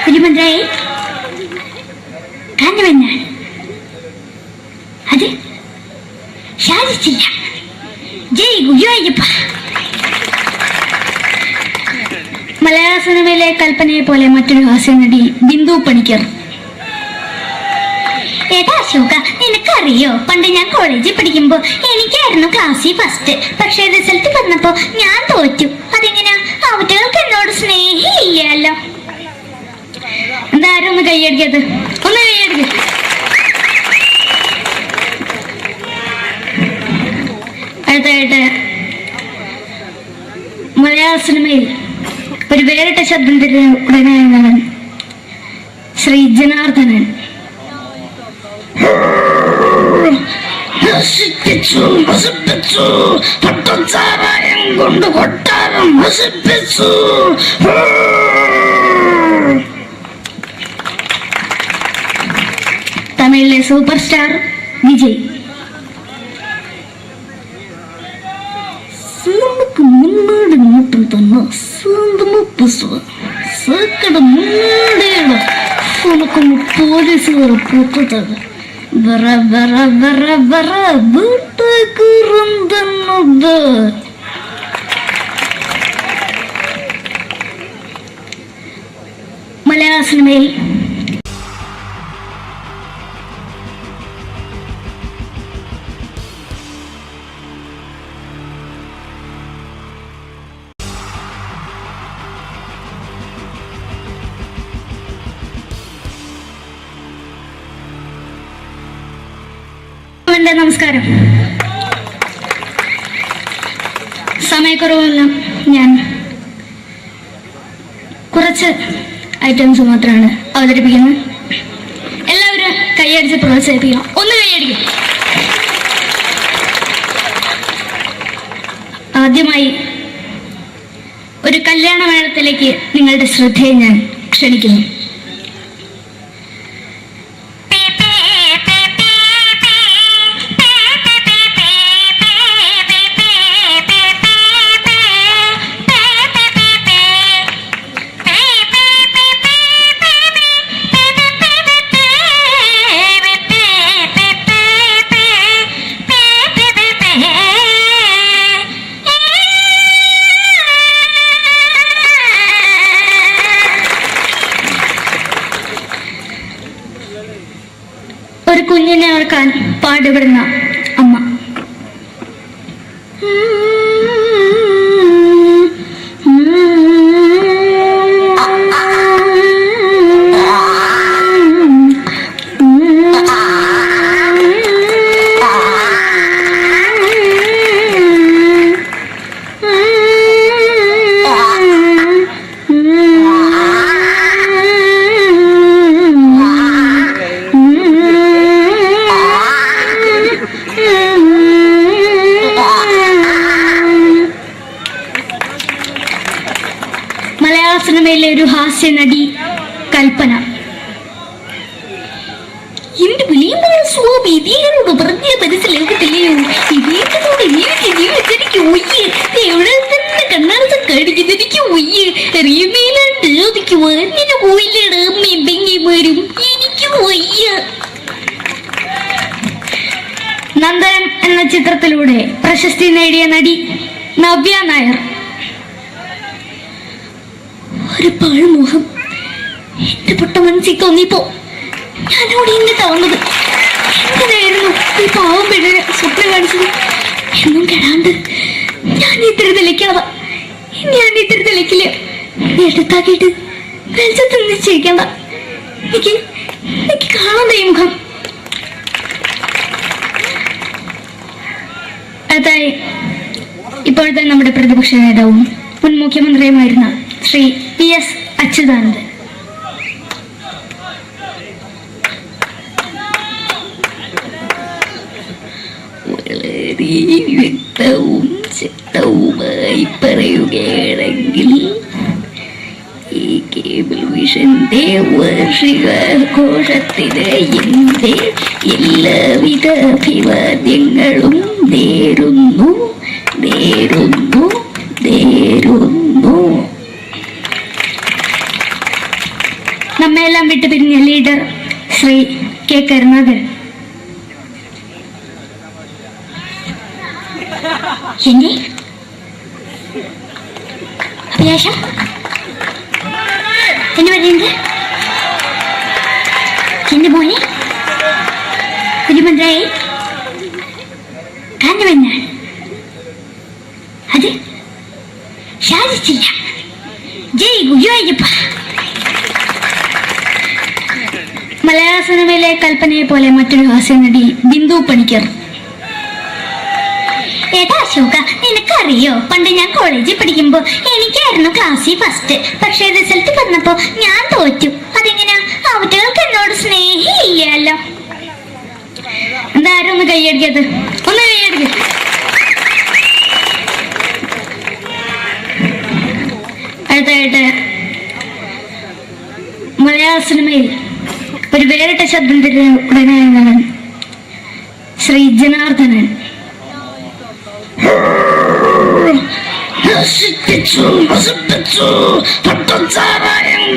കുരുമന്ത്രായി കാണുമെന്നാണ്. അത് സാധിച്ചില്ല. ജയ് ഗുരുവായൂരപ്പ. മലയാള സിനിമയിലെ കൽപ്പനയെ പോലെ മറ്റൊരു ഹാസ്യ നടി ബിന്ദു പണിക്കർ. ഏട്ടാ അശോക, നിനക്കറിയോ പണ്ട് ഞാൻ കോളേജിൽ പഠിക്കുമ്പോ എനിക്കായിരുന്നു ക്ലാസ്സിൽ ഫസ്റ്റ്. പക്ഷെ റിസൾട്ട് വന്നപ്പോ ഞാൻ തോറ്റു. അതെങ്ങനെയാ? അവറ്റകൾക്ക് എന്നോട് സ്നേഹമില്ലല്ലോ. എന്താരും ഒന്ന് കൈയടിക്കത്, ഒന്ന് കൈയടിക്ക. അടുത്തായിട്ട് മലയാള സിനിമയിൽ ഒരു വേറിട്ട ശബ്ദത്തിന്റെ ഉടനെയാണ് ശ്രീ ജനാർദ്ദനൻ. പട്ടച്ചാരായം കൊണ്ട് കൊട്ടാരം നശിപ്പിച്ചു. തമിഴിലെ സൂപ്പർ സ്റ്റാർ വിജയ്. നമുക്ക് മുന്നോട് നോട്ടം തന്ന സ്വന്തം സക്കട മുന്നോടിയാണ് ഉനക്കൊന്ന് പോലീസുകാർ പൂത്തത്. വറ വറ വറ വറ വീട്ടുകുറുന്നത്. മലയാള സിനിമയിൽ നമസ്കാരം. സമയക്കുറവെല്ലാം ഞാൻ കുറച്ച് ഐറ്റംസ് മാത്രമാണ് അവതരിപ്പിക്കുന്നത്. എല്ലാവരും കൈയടിച്ച് പ്രോത്സാഹിപ്പിക്കണം. ഒന്ന് കൈയടിക്കും. ആദ്യമായി ഒരു കല്യാണമേളത്തിലേക്ക് നിങ്ങളുടെ ശ്രദ്ധയെ ഞാൻ ക്ഷണിക്കുന്നു. ഒരു കുഞ്ഞിനെ ഓർക്കാൻ പാടുപെടുന്ന അമ്മ. മലയാള സിനിമയിലെ ഒരു ഹാസ്യ നടി കൽപ്പന. എന്റെ വിളിയുമ്പോൾ സ്വാമി ഇതിനോട് പറഞ്ഞ മനസ്സിലാക്കത്തില്ലയോ? ഇതിനോട് ജീവിച്ചെനിക്ക് ഒയ്യ്. എവിടെ തന്നെ കണ്ണാടത്ത് കടിക്കുന്നത് എനിക്ക് ഒയ്യ്. റിയമേലാണ്ട് എനിക്ക് വന്നിട്ട് പോയില്ലേടാ അമ്മയും പെങ്ങിമാരും. എനിക്ക് ഒയ്യ. നന്ദനം എന്ന ചിത്രത്തിലൂടെ പ്രശസ്തി നേടിയ നടി നവ്യ നായർ. ഒരു പാഴ്മുഖം എന്റെ പൊട്ട മനസ്സിൽ തോന്നിയപ്പോ ഞാനോട് ഇങ്ങോട്ടാ വന്നത്. എങ്ങനെയായിരുന്നു ഈ പാവം പെണ്ണിനെ സ്വപ്നം കാണിച്ചത്? എന്നും കെടാണ്ട് ഞാൻ ഇത്ര തെളിക്കാതെ ഞാൻ ഇത്ര തെളിക്കില്ല. എടുത്താക്കിയിട്ട് വെളിച്ചത്ത് നിശ്ചയിക്കണ്ട. എനിക്ക് കാണാൻ ഈ മുഖം. അതായി ഇപ്പോഴത്തെ നമ്മുടെ പ്രതിപക്ഷ നേതാവും മുൻ മുഖ്യമന്ത്രിയുമായിരുന്ന ശ്രീ PS അച്യുതാനന്ദൻ. വളരെ വ്യക്തവും ശക്തവുമായി പറയുകയാണെങ്കിൽ ഈ കേബിൾ വിഷന്റെ വാർഷികാഘോഷത്തിന് എന്റെ എല്ലാവിധ അഭിവാദ്യങ്ങളും നേരുന്നു. നമ്മയെല്ലാം വിട്ടുപിരിഞ്ഞ ലീഡർ ശ്രീ K. കരുണാകരൻ. എന്റെ അഭിലാഷം എന്ന് പറയുന്നത് എന്റെ മോനെ തിരുമന്ത്രായി കാണുമെന്നാണ്. അത് സാധിച്ചില്ല. ജയ് ഗുരുവായൂരപ്പ. മലയാള സിനിമയിലെ കൽപ്പനയെ പോലെ മറ്റൊരു ഹാസ്യനടി ബിന്ദു പണിക്കർ. ഏട്ടാ അശോക, നിനക്കറിയോ പണ്ട് ഞാൻ കോളേജിൽ പഠിക്കുമ്പോ എനിക്കായിരുന്നു ക്ലാസ്സിൽ ഫസ്റ്റ്. പക്ഷെ റിസൾട്ട് വന്നപ്പോ ഞാൻ തോറ്റു. അതെങ്ങനെയാ? അവറ്റകൾക്ക് എന്നോട് സ്നേഹമില്ലല്ലോ. എന്താരും ഒന്ന് കൈയടിക്കത്, ഒന്ന് കൈയടിക്ക. അടുത്തായിട്ട് മലയാള സിനിമയിൽ ഒരു വേറിട്ട ശബ്ദത്തിന്റെ ഉടനെയാണ് ശ്രീ ജനാർദ്ദനൻ.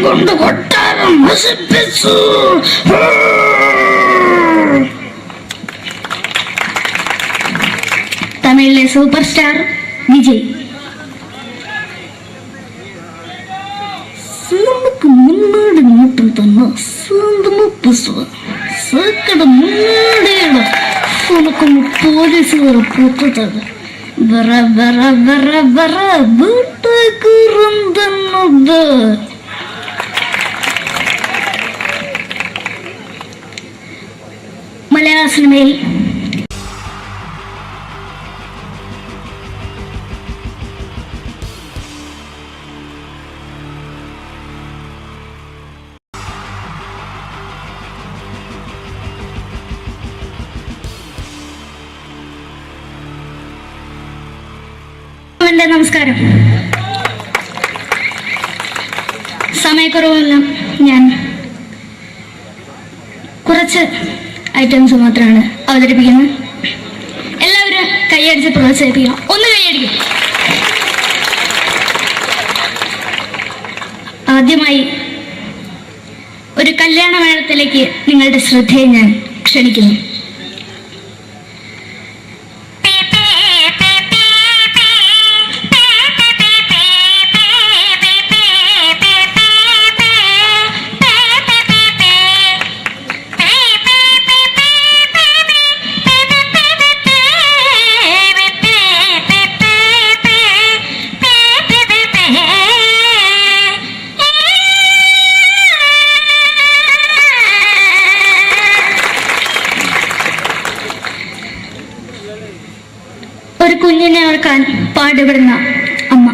കൊണ്ട് കൊട്ടാരം നശിപ്പിച്ചു. തമിഴിലെ സൂപ്പർ സ്റ്റാർ വിജയ്. നമുക്ക് മുന്നോട്ട് നോട്ടം തന്നെ സ്വന്തമോ പുസ്തകം സക്കട മുന്നോടിയാണ് ഉനക്ക് പോലീസുകാർ പൊത്തത് വറ വറ വറ വറ വീട്ടുകുറുന്നത്. മലയാള സിനിമയിൽ നമസ്കാരം. സമയക്കുറവെല്ലാം ഞാൻ കുറച്ച് ഐറ്റംസ് മാത്രമാണ് അവതരിപ്പിക്കുന്നത്. എല്ലാവരും കൈയടിച്ച് പ്രോത്സാഹിപ്പിക്കണം. ഒന്ന് കൈയടിക്കും. ആദ്യമായി ഒരു കല്യാണമേളത്തിലേക്ക് നിങ്ങളുടെ ശ്രദ്ധയെ ഞാൻ ക്ഷണിക്കുന്നു. ഒരു കുഞ്ഞിനെ ഓർക്കാൻ പാടുപെടുന്ന അമ്മ.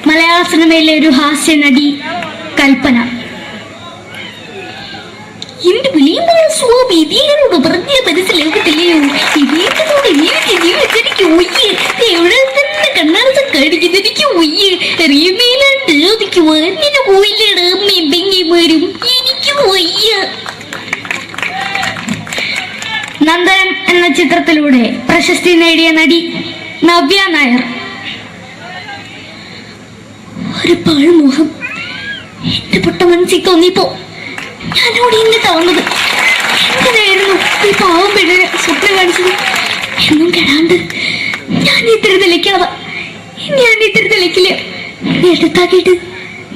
മലയാള സിനിമയിലെ ഒരു ഹാസ്യ നടി കൽപ്പന. എന്റെ വിളിയുമ്പോൾ സ്വാമി ഇതിനോട് പറഞ്ഞ മനസ്സിലാകത്തില്ലയോ? ഇതിനോട് ജീവിച്ചെനിക്ക് ഒയ്യ്, എവിടെ തന്നെ കണ്ണാറ കടിക്കുന്നത് എനിക്ക് ഒയ്യ്. റിയമേലാണ്ട് എനിക്ക് വന്നിട്ട് പോയില്ലേടാ അമ്മയും എനിക്ക് ഒയ്യ. നന്ദനം എന്ന ചിത്രത്തിലൂടെ പ്രശസ്തി നേടിയ നടി നവ്യ നായർ. ഒരു പാഴ്മോഹം എന്റെ പൊട്ട മനസ്സിൽ തോന്നിയപ്പോ ഞാനോട് ഇങ്ങോട്ടാ വന്നത്. എന്തിനായിരുന്നു ഈ പാവം പെണ്ണിനെ സ്വപ്നം കാണിച്ചത്? എന്നും കെടാണ്ട് ഞാൻ ഇത്ര തെളിക്കാതെ ഞാൻ ഇത്ര തെളിക്കില്ല. എടുത്താക്കിയിട്ട്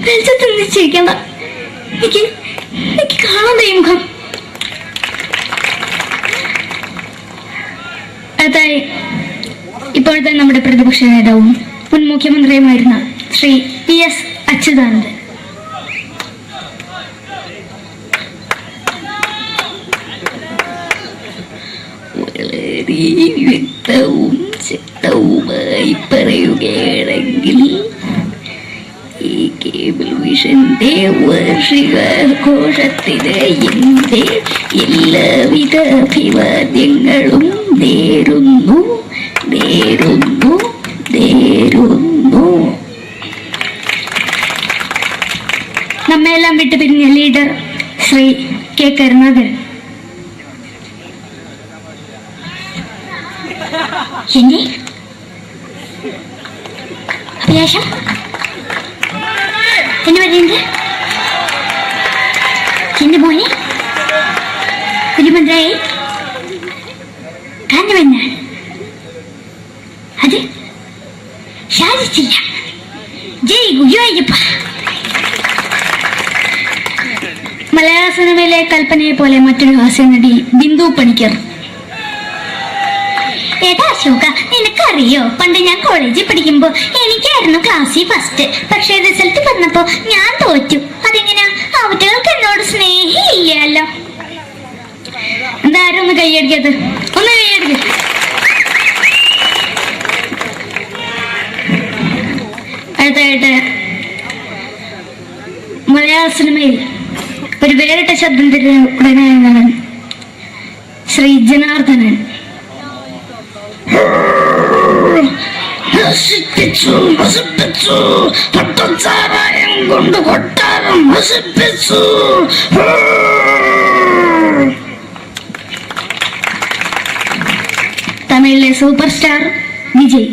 വെളിച്ചത്ത് നിശ്ചയിക്കണ്ട. എനിക്ക് കാണാൻ ഈ മുഖം. അതായി ഇപ്പോഴത്തെ നമ്മുടെ പ്രതിപക്ഷ നേതാവും മുൻ മുഖ്യമന്ത്രിയുമായിരുന്ന ശ്രീ PS അച്യുതാനന്ദൻ. വളരെ വ്യക്തവും ശക്തവുമായി പറയുകയാണെങ്കിൽ ഈ കേബിൾ വിഷന്റെ വാർഷികാഘോഷത്തിന് എന്റെ എല്ലാവിധ അഭിവാദ്യങ്ങളും നേരുന്നു. നമ്മയെല്ലാം വിട്ടുപിരിഞ്ഞ ലീഡർ ശ്രീ K. കരുണാകരൻ. എന്റെ അഭിലാഷം എന്ന് പറയുന്നത് എന്റെ മോനെ കുരുമന്ത്രായി കാണുമെന്നാണ്. അത് സാധിച്ചില്ല. ജയ് ഗുരുവായൂരപ്പ. മലയാള സിനിമയിലെ കൽപ്പനയെ പോലെ മറ്റൊരു ഹാസ്യനടി ബിന്ദു പണിക്കർ. ഏട്ടാ അശോക, നിനക്കറിയോ പണ്ട് ഞാൻ കോളേജിൽ പഠിക്കുമ്പോ എനിക്കായിരുന്നു ക്ലാസ്സിൽ ഫസ്റ്റ്. പക്ഷെ റിസൾട്ട് വന്നപ്പോ ഞാൻ തോറ്റു. അതെങ്ങനെയാ? അവറ്റകൾക്ക് എന്നോട് സ്നേഹമില്ലല്ലോ. എന്താരും ഒന്ന് കൈയടിക്കത്, ഒന്ന് കൈയടിക്ക. അടുത്തായിട്ട് മലയാള സിനിമയിൽ ഒരു വേറിട്ട ശബ്ദത്തിന്റെ ഉടനെയാണ് ശ്രീ ജനാർദ്ദനൻ. കൊണ്ട് കൊട്ടാരം നശിപ്പിച്ചു. തമിഴിലെ സൂപ്പർ സ്റ്റാർ വിജയ്.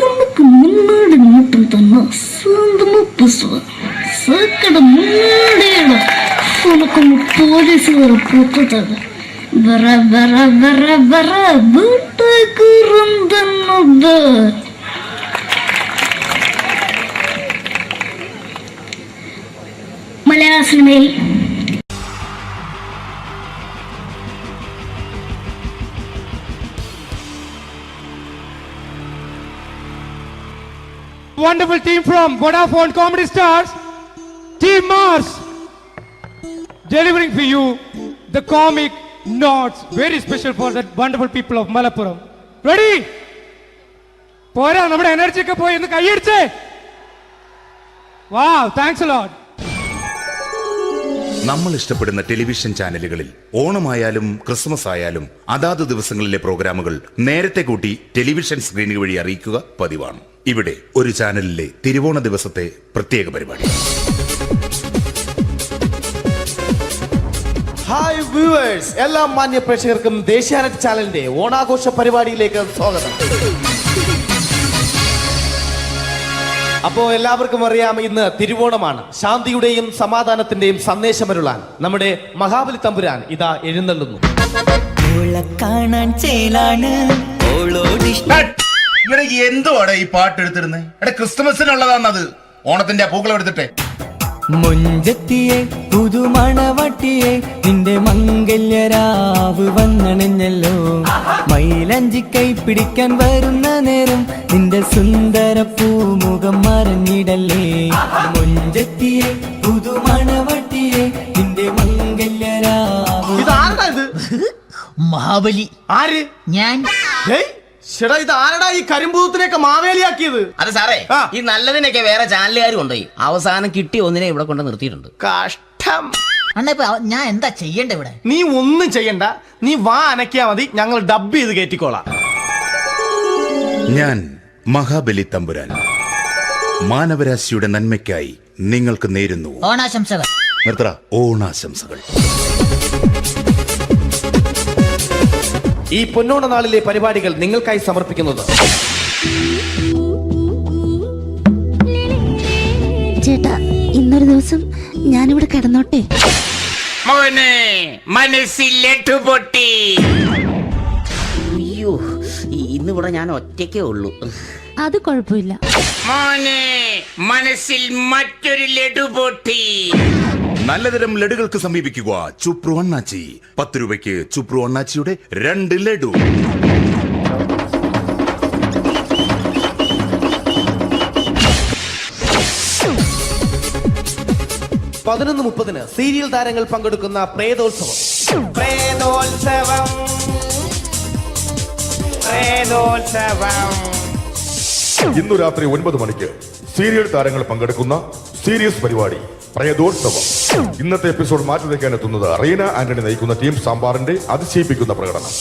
നമുക്ക് മുന്നോട്ട് നോട്ടം തന്നെ സ്വന്തമോ പുസ്തകം സക്കട മുന്നോടിയാണ് ഉനക്ക് പോലീസുകാർ പൊത്തത് വറ വറ വറ വറ വീട്ടുകുറുന്നത്. മലയാള സിനിമയിൽ wonderful team from Vodafone Comedy Stars, Team Mars, delivering for you the comic notes, very special for the wonderful people of Malappuram. Ready? പോരാ, നമ്മുടെ എനർജി ഒക്കെ പോയി ഒന്ന് കൈയടിച്ചേ. Wow, thanks a lot. നമ്മൾ ഇഷ്ടപ്പെടുന്ന ടെലിവിഷൻ ചാനലുകളിൽ ഓണമായാലും ക്രിസ്മസ് ആയാലും അതാത് ദിവസങ്ങളിലെ പ്രോഗ്രാമുകൾ നേരത്തെ കൂട്ടി ടെലിവിഷൻ സ്ക്രീനുകൾ വഴി അറിയിക്കുക പതിവാണ്. ഇവിടെ ഒരു ചാനലിലെ തിരുവോണ ദിവസത്തെ പ്രത്യേക പരിപാടി. ഹായ് വ്യൂവേഴ്സ്, എല്ലാ മാന്യ പ്രേക്ഷകർക്കും ദേശീയാനെറ്റ് ചാനലിന്റെ ഓണാഘോഷ പരിപാടിയിലേക്ക് സ്വാഗതം. അപ്പോ എല്ലാവർക്കും അറിയാം, ഇന്ന് തിരുവോണമാണ്. ശാന്തിയുടെയും സമാധാനത്തിന്റെയും സന്ദേശമരുളാൻ നമ്മുടെ മഹാബലി തമ്പുരാൻ ഇതാ എഴുന്നള്ളുന്നു. എന്തുവാടെ ഈ പാട്ട് എടുത്തിരുന്നേ? എടാ, ക്രിസ്തുമസിനുള്ളതാണത്. ഓണത്തിന്റെ പൂക്കളം എടുത്തിട്ടെ. മുഞ്ചത്തിയെ പുതുമണവട്ടിയെ നിന്റെ മംഗല്യരാവ് വന്നണഞ്ഞല്ലോ. മൈലഞ്ചി കൈ പിടിക്കാൻ വരുന്ന നേരം നിന്റെ സുന്ദര പൂമുഖം മറഞ്ഞിടല്ലേ. മുഞ്ചത്തിയെ പുതുമണവട്ടിയെ നിന്റെ മംഗല്യരാവ്. മഹാബലി. ആര്? ഞാൻ. ചേട്ടാ, ഇത് ആരടാ ഈ കരിമ്പൂത്തിനെയൊക്കെ മാവേലിയാക്കിയത്? അത് സാറേ, ഈ നല്ലതിനൊക്കെ വേറെ ചാനലുകാർ കൊണ്ടുപോയി അവസാനം കിട്ടിയ ഒന്നിനെ ഇവിടെ കൊണ്ട് നിർത്തിയിട്ടുണ്ട്. കഷ്ടം. ഞാൻ എന്താ ചെയ്യണ്ട ഇവിടെ? നീ ഒന്നും ചെയ്യണ്ട, നീ വാ അനക്കിയാ മതി, ഞങ്ങൾ ഡബ് ചെയ്ത് കയറ്റിക്കോളാം. ഞാൻ മഹാബലി തമ്പുരാൻ മാനവരാശിയുടെ നന്മയ്ക്കായി നിങ്ങൾക്ക് നേരുന്നു ഓണാശംസകൾ. നിർത്തറ, ഓണാശംസകൾ. ഈ പൊന്നോണ നാളിലെ പരിപാടികൾ നിങ്ങൾക്കായി സമർപ്പിക്കുന്നത് ചേട്ടാ ഇന്നൊരു ദിവസം ഞാനിവിടെ കിടന്നോട്ടെ? മോനെ മനസ്സിലെട്ടു പൊട്ടി. അയ്യോ, ഇന്നിവിടെ ഞാൻ ഒറ്റയ്ക്കേ ഉള്ളൂ. അത് കുഴപ്പമില്ല. മോനെ മനസ്സിൽ മറ്റൊരു ലഡു പൊട്ടി. നല്ലതരം ലഡുകൾക്ക് സമീപിക്കുക ചുപ്രു അണ്ണാച്ചി. 10 രൂപയ്ക്ക് ചുപ്രു അണ്ണാച്ചിയുടെ 2 ലഡു. പതിനൊന്ന് 30 സീരിയൽ താരങ്ങൾ പങ്കെടുക്കുന്ന പ്രേതോത്സവം. ഇന്നു രാത്രി 9 മണിക്ക് സീരിയൽ താരങ്ങൾ പങ്കെടുക്കുന്ന സീരിയസ് പരിപാടി പ്രേതോത്സവം. ഇന്നത്തെ എപ്പിസോഡ് മാറ്റി വയ്ക്കാൻ എത്തുന്നത് റീന ആന്റണി നയിക്കുന്ന ടീം സാമ്പാറിന്റെ അതിശയിപ്പിക്കുന്ന പ്രകടനം.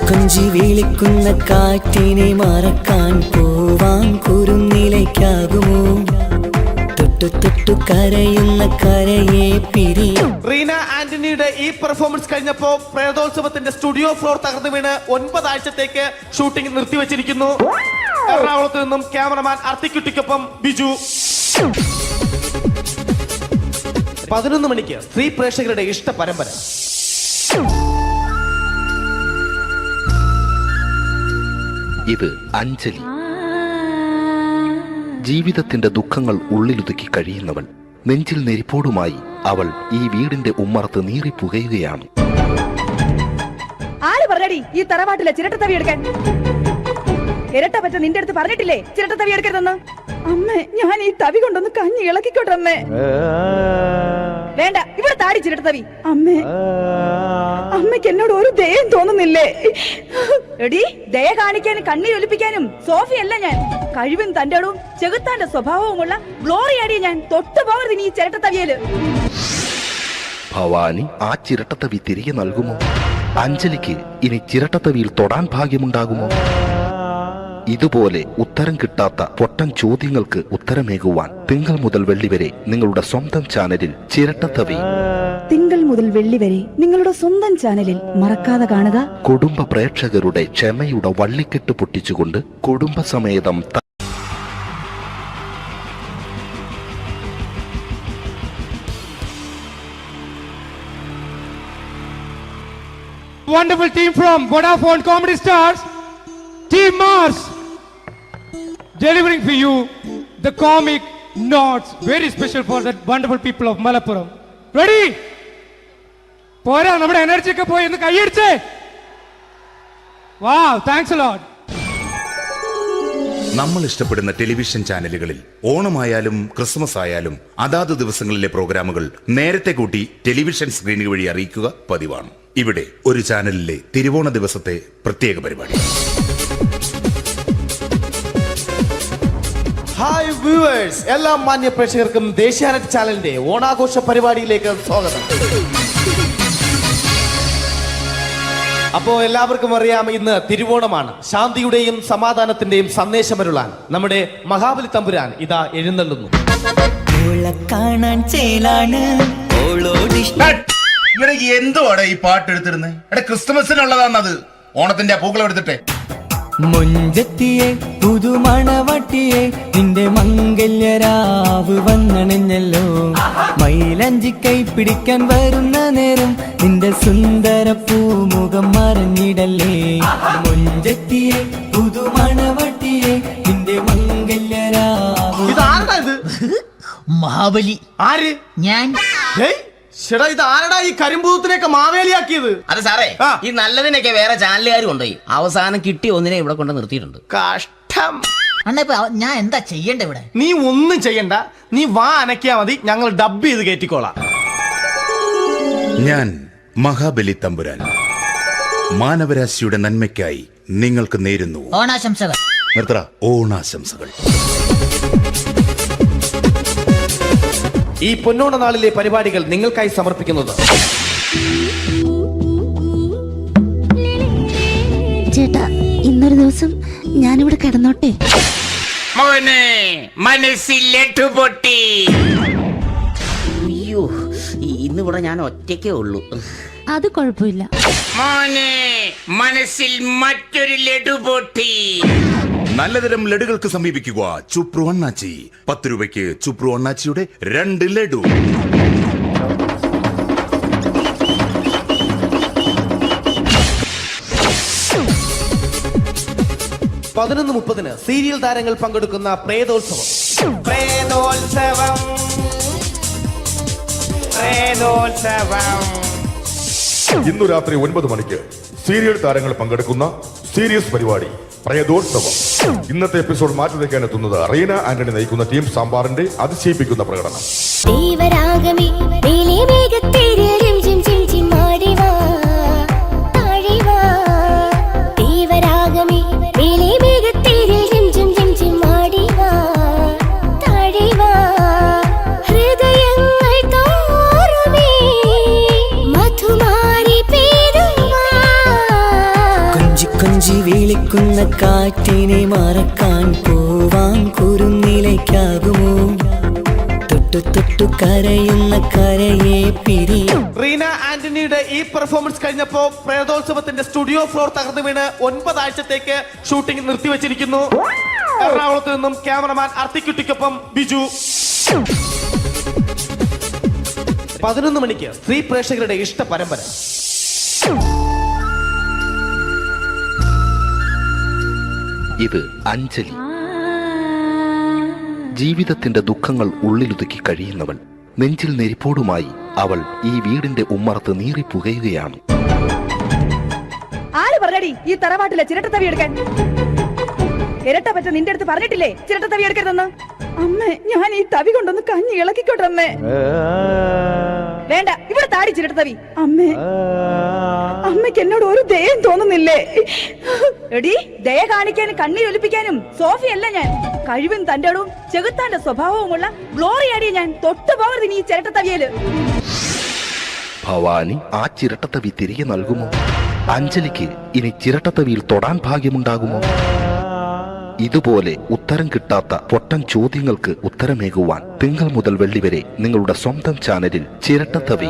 കൊഞ്ചി വിളിക്കുന്ന കാറ്റിനെ മറക്കാൻ പോവാൻ കുറുനിലയ്ക്കാകുമോ? തൊട്ടു തൊട്ടു കരയുന്ന കരയെ പിരിയും. റീന ആന്റണിയുടെ ഈ പെർഫോമൻസ് കഴിഞ്ഞപ്പോ പ്രേതോത്സവത്തിന്റെ സ്റ്റുഡിയോ ഫ്ലോർ തകർന്നു വീണ് 9 ആഴ്ചത്തേക്ക് ഷൂട്ടിംഗ് നിർത്തിവെച്ചിരിക്കുന്നു. എറണാകുളത്ത് നിന്നും ക്യാമറമാൻ അർത്തിക്കുട്ടിക്കൊപ്പം ബിജു. 11 മണിക്ക് സ്ത്രീ പ്രേക്ഷകരുടെ ഇഷ്ട പരമ്പര. ഇത് അഞ്ജലി. ജീവിതത്തിന്റെ ദുഃഖങ്ങൾ ഉള്ളിലൊതുക്കി കഴിയുന്നവൾ. നെഞ്ചിൽ നെരിപ്പോടുമായി അവൾ ഈ വീടിന്റെ ഉമ്മറത്ത് നീറി പുകയുകയാണ്. ആര് പറഞ്ഞടി ഈ തറവാട്ടിലെ ചിരട്ടത്തവി എടുക്കാൻ? ഇരട്ട പറ്റ നിന്റെ അടുത്ത് പറഞ്ഞിട്ടില്ലേ ചിരട്ടത്തവി എടുക്കരുതെന്ന്? അമ്മേ, ഞാൻ ഈ തവി കൊണ്ടൊന്ന് കഞ്ഞി ഇളക്കിക്കോട്ടെ അമ്മേ. വേണ്ട, ഇവിടെ താടി ചിരട്ടത്തവി. അമ്മേ, അമ്മയ്ക്ക് എന്നോട് ഒരു ദയം തോന്നുന്നില്ലേ? എടി, ദയ കാണിക്കാനും കണ്ണീരൊലിപ്പിക്കാനും സോഫിയല്ല ഞാൻ. കഴിവും തന്റെടവും ചെകുത്താന്റെ സ്വഭാവവുമുള്ള ഗ്ലോറി ആടിയ ഞാൻ. തൊട്ടു പോകരുത് നീ ചിരട്ടത്തവിയല്. ഭവാനി ആ ചിരട്ടത്തവി തിരികെ നൽകുമോ? അഞ്ജലിക്ക് ഇനി ചിരട്ടത്തവിയിൽ തൊടാൻ ഭാഗ്യമുണ്ടാകുമോ? ഇതുപോലെ ഉത്തരം കിട്ടാത്ത പൊട്ടൻ ചോദ്യങ്ങൾക്ക് ഉത്തരമേകുവാൻ തിങ്കൾ മുതൽ വെള്ളി വരെ നിങ്ങളുടെ സ്വന്തം ചാനലിൽ ചിരട്ടത്തവി. തിങ്കൾ മുതൽ വെള്ളി വരെ നിങ്ങളുടെ സ്വന്തം ചാനലിൽ മറക്കാതെ കാണുക. കുടുംബ പ്രേക്ഷകരുടെ ക്ഷമയുടെ വള്ളിക്കെട്ട് പൊട്ടിച്ചുകൊണ്ട് കുടുംബസമേതം Wonderful team from Vodafone Comedy Stars, Team Mars, delivering for you the comic notes, very special for the wonderful people of Malappuram. Ready? പോരാ, നമ്മുടെ എനർജി ഒക്കെ പോയി ഒന്ന് കൈയടിച്ചേ. Wow, thanks a lot. നമ്മൾ ഇഷ്ടപ്പെടുന്ന ടെലിവിഷൻ ചാനലുകളിൽ ഓണമായാലും ക്രിസ്മസ് ആയാലും അതാത് ദിവസങ്ങളിലെ പ്രോഗ്രാമുകൾ നേരത്തെ കൂട്ടി ടെലിവിഷൻ സ്ക്രീനുകൾ വഴി അറിയിക്കുക പതിവാണ്. ഇവിടെ ഒരു ചാനലിലെ തിരുവോണ ദിവസത്തെ പ്രത്യേക പരിപാടി. ഹായ് വ്യൂവേഴ്സ്, എല്ലാ മാന്യ പ്രേക്ഷകർക്കും ദേശീയാനെറ്റ് ചാനലിന്റെ ഓണാഘോഷ പരിപാടിയിലേക്ക് സ്വാഗതം. അപ്പോ എല്ലാവർക്കും അറിയാം, ഇന്ന് തിരുവോണമാണ്. ശാന്തിയുടെയും സമാധാനത്തിന്റെയും സന്ദേശമരുളാൻ നമ്മുടെ മഹാബലി തമ്പുരാൻ ഇതാ എഴുന്നള്ളുന്നു. കാണാൻ ചേലാണ് എന്തുവാടാ ഈ പാട്ട് എടുത്തിരുന്നത്? എടാ, ക്രിസ്മസിനുള്ളതാണത്. ഓണത്തിന്റെ പൂക്കളം എടുത്തിട്ടെ. മുഞ്ചത്തിയെ പുതുമണവട്ടിയെ നിന്റെ മംഗല്യരാവ് വന്നണഞ്ഞല്ലോ. മൈലഞ്ചി കൈ പിടിക്കാൻ വരുന്ന നേരം നിന്റെ സുന്ദര പൂമുഖം മറഞ്ഞിടല്ലേ. മുഞ്ചത്തിയെ പുതുമണവട്ടിയെ നിന്റെ മംഗല്യരാവ്. മഹാബലി. ആര്? ഞാൻ. ചേട്ടാ, ഇത് ആരടാ ഈ കരിമ്പൂത്തിനെയൊക്കെ മാവേലിയാക്കിയത്? അത് സാറേ, ഈ നല്ലതിനൊക്കെ വേറെ ചാനലുകാർ കൊണ്ടുപോയി അവസാനം കിട്ടി ഒന്നിനെ ഇവിടെ കൊണ്ട് നിർത്തിയിട്ടുണ്ട്. കഷ്ടം. അണ്ണ ഇപ്പൊ ഞാൻ എന്താ ചെയ്യണ്ട ഇവിടെ? നീ ഒന്നും ചെയ്യണ്ട, നീ വാ അനക്കിയാ മതി, ഞങ്ങൾ ഡബ് ചെയ്ത് കയറ്റിക്കോളാം. ഞാൻ മഹാബലി തമ്പുരാൻ മാനവരാശിയുടെ നന്മയ്ക്കായി നിങ്ങൾക്ക് നേരുന്നു ഓണാശംസകൾ. നിർത്തറ, ഓണാശംസകൾ. ഈ പൊന്നോണ നാളിലെ പരിപാടികൾ നിങ്ങൾക്കായി സമർപ്പിക്കുന്നത് ചേട്ടാ ഇന്നൊരു ദിവസം ഞാനിവിടെ കിടന്നോട്ടെ? മോനെ മനസ്സിലെട്ടു പൊട്ടി. അയ്യോ, ഇന്നിവിടെ ഞാൻ ഒറ്റയ്ക്കേ ഉള്ളൂ. അത് കുഴപ്പമില്ല. മോനെ മനസ്സിൽ മറ്റൊരു ലഡു പൊട്ടി. നല്ലതരം ലഡുകൾക്ക് സമീപിക്കുക ചുപ്രു അണ്ണാച്ചി. 10 രൂപയ്ക്ക് ചുപ്രു അണ്ണാച്ചിയുടെ 2 ലഡു. പതിനൊന്ന് 30 സീരിയൽ താരങ്ങൾ പങ്കെടുക്കുന്ന പ്രേതോത്സവം. പ്രേതോത്സവം പ്രേതോത്സവം. ഇന്നു രാത്രി 9 മണിക്ക് സീരിയൽ താരങ്ങൾ പങ്കെടുക്കുന്ന സീരിയസ് പരിപാടി പ്രേതോത്സവം. ഇന്നത്തെ എപ്പിസോഡ് മാറ്റി വയ്ക്കാൻ എത്തുന്നത് റീന ആന്റണി നയിക്കുന്ന ടീം സാമ്പാറിന്റെ അതിശയിപ്പിക്കുന്ന പ്രകടനം. വിളിക്കുന്ന കാറ്റിനെ മറക്കാൻ പോവാൻ കുറുനിലയ്ക്കാകുമോ? തൊട്ടു തൊട്ടു കരയുന്ന കരയെ പിരിയും. റീന ആന്റണിയുടെ ഈ പെർഫോമൻസ് കഴിഞ്ഞപ്പോ പ്രേതോത്സവത്തിന്റെ സ്റ്റുഡിയോ ഫ്ലോർ തകർന്നു വീണ് 9 ആഴ്ചത്തേക്ക് ഷൂട്ടിംഗ് നിർത്തിവെച്ചിരിക്കുന്നു. എറണാകുളത്ത് നിന്നും ക്യാമറമാൻ അർത്തിക്കുട്ടിക്കൊപ്പം ബിജു. 11 മണിക്ക് സ്ത്രീ പ്രേക്ഷകരുടെ ഇഷ്ട പരമ്പര. ഇത് അഞ്ജലി. ജീവിതത്തിന്റെ ദുഃഖങ്ങൾ ഉള്ളിലൊതുക്കി കഴിയുന്നവൾ. നെഞ്ചിൽ നെരിപ്പോടുമായി അവൾ ഈ വീടിന്റെ ഉമ്മറത്ത് നീറിപ്പുകയുകയാണ്. ആര് പറഞ്ഞടി ഈ തറവാട്ടിലെ ചിരട്ടത്തവി എടുക്കാൻ? ഇരട്ട പറ്റ നിന്റെ അടുത്ത് പറഞ്ഞിട്ടില്ലേ ചിരട്ടത്തവി എടുക്കരുതെന്ന്? അമ്മേ, ഞാൻ ഈ തവി കൊണ്ടൊന്ന് കഞ്ഞി ഇളക്കിക്കോട്ടെ അമ്മേ. വേണ്ട, ഇവിടെ താടി ചിരട്ടത്തവി. അമ്മേ, അമ്മയ്ക്ക് എന്നോട് ഒരു ദയം തോന്നുന്നില്ലേ? എടി, ദയ കാണിക്കാനും കണ്ണീരൊലിപ്പിക്കാനും സോഫിയല്ല ഞാൻ. കഴിവും തന്റെ ഇടവും ചെകുത്താന്റെ സ്വഭാവവുമുള്ള ഗ്ലോറിയാടിയ ഞാൻ. തൊട്ടുപോകരുത് നീ ചിരട്ടത്തവിയല്. ഭവാനി ആ ചിരട്ടത്തവി തിരികെ നൽകുമോ? അഞ്ജലിക്ക് ഇനി ചിരട്ടത്തവിയിൽ തൊടാൻ ഭാഗ്യമുണ്ടാകുമോ? ഇതുപോലെ ഉത്തരം കിട്ടാത്ത പൊട്ടൻ ചോദ്യങ്ങൾക്ക് ഉത്തരമേകുവാൻ തിങ്കൾ മുതൽ വെള്ളി വരെ നിങ്ങളുടെ സ്വന്തം ചാനലിൽ ചിരട്ടത്തവി.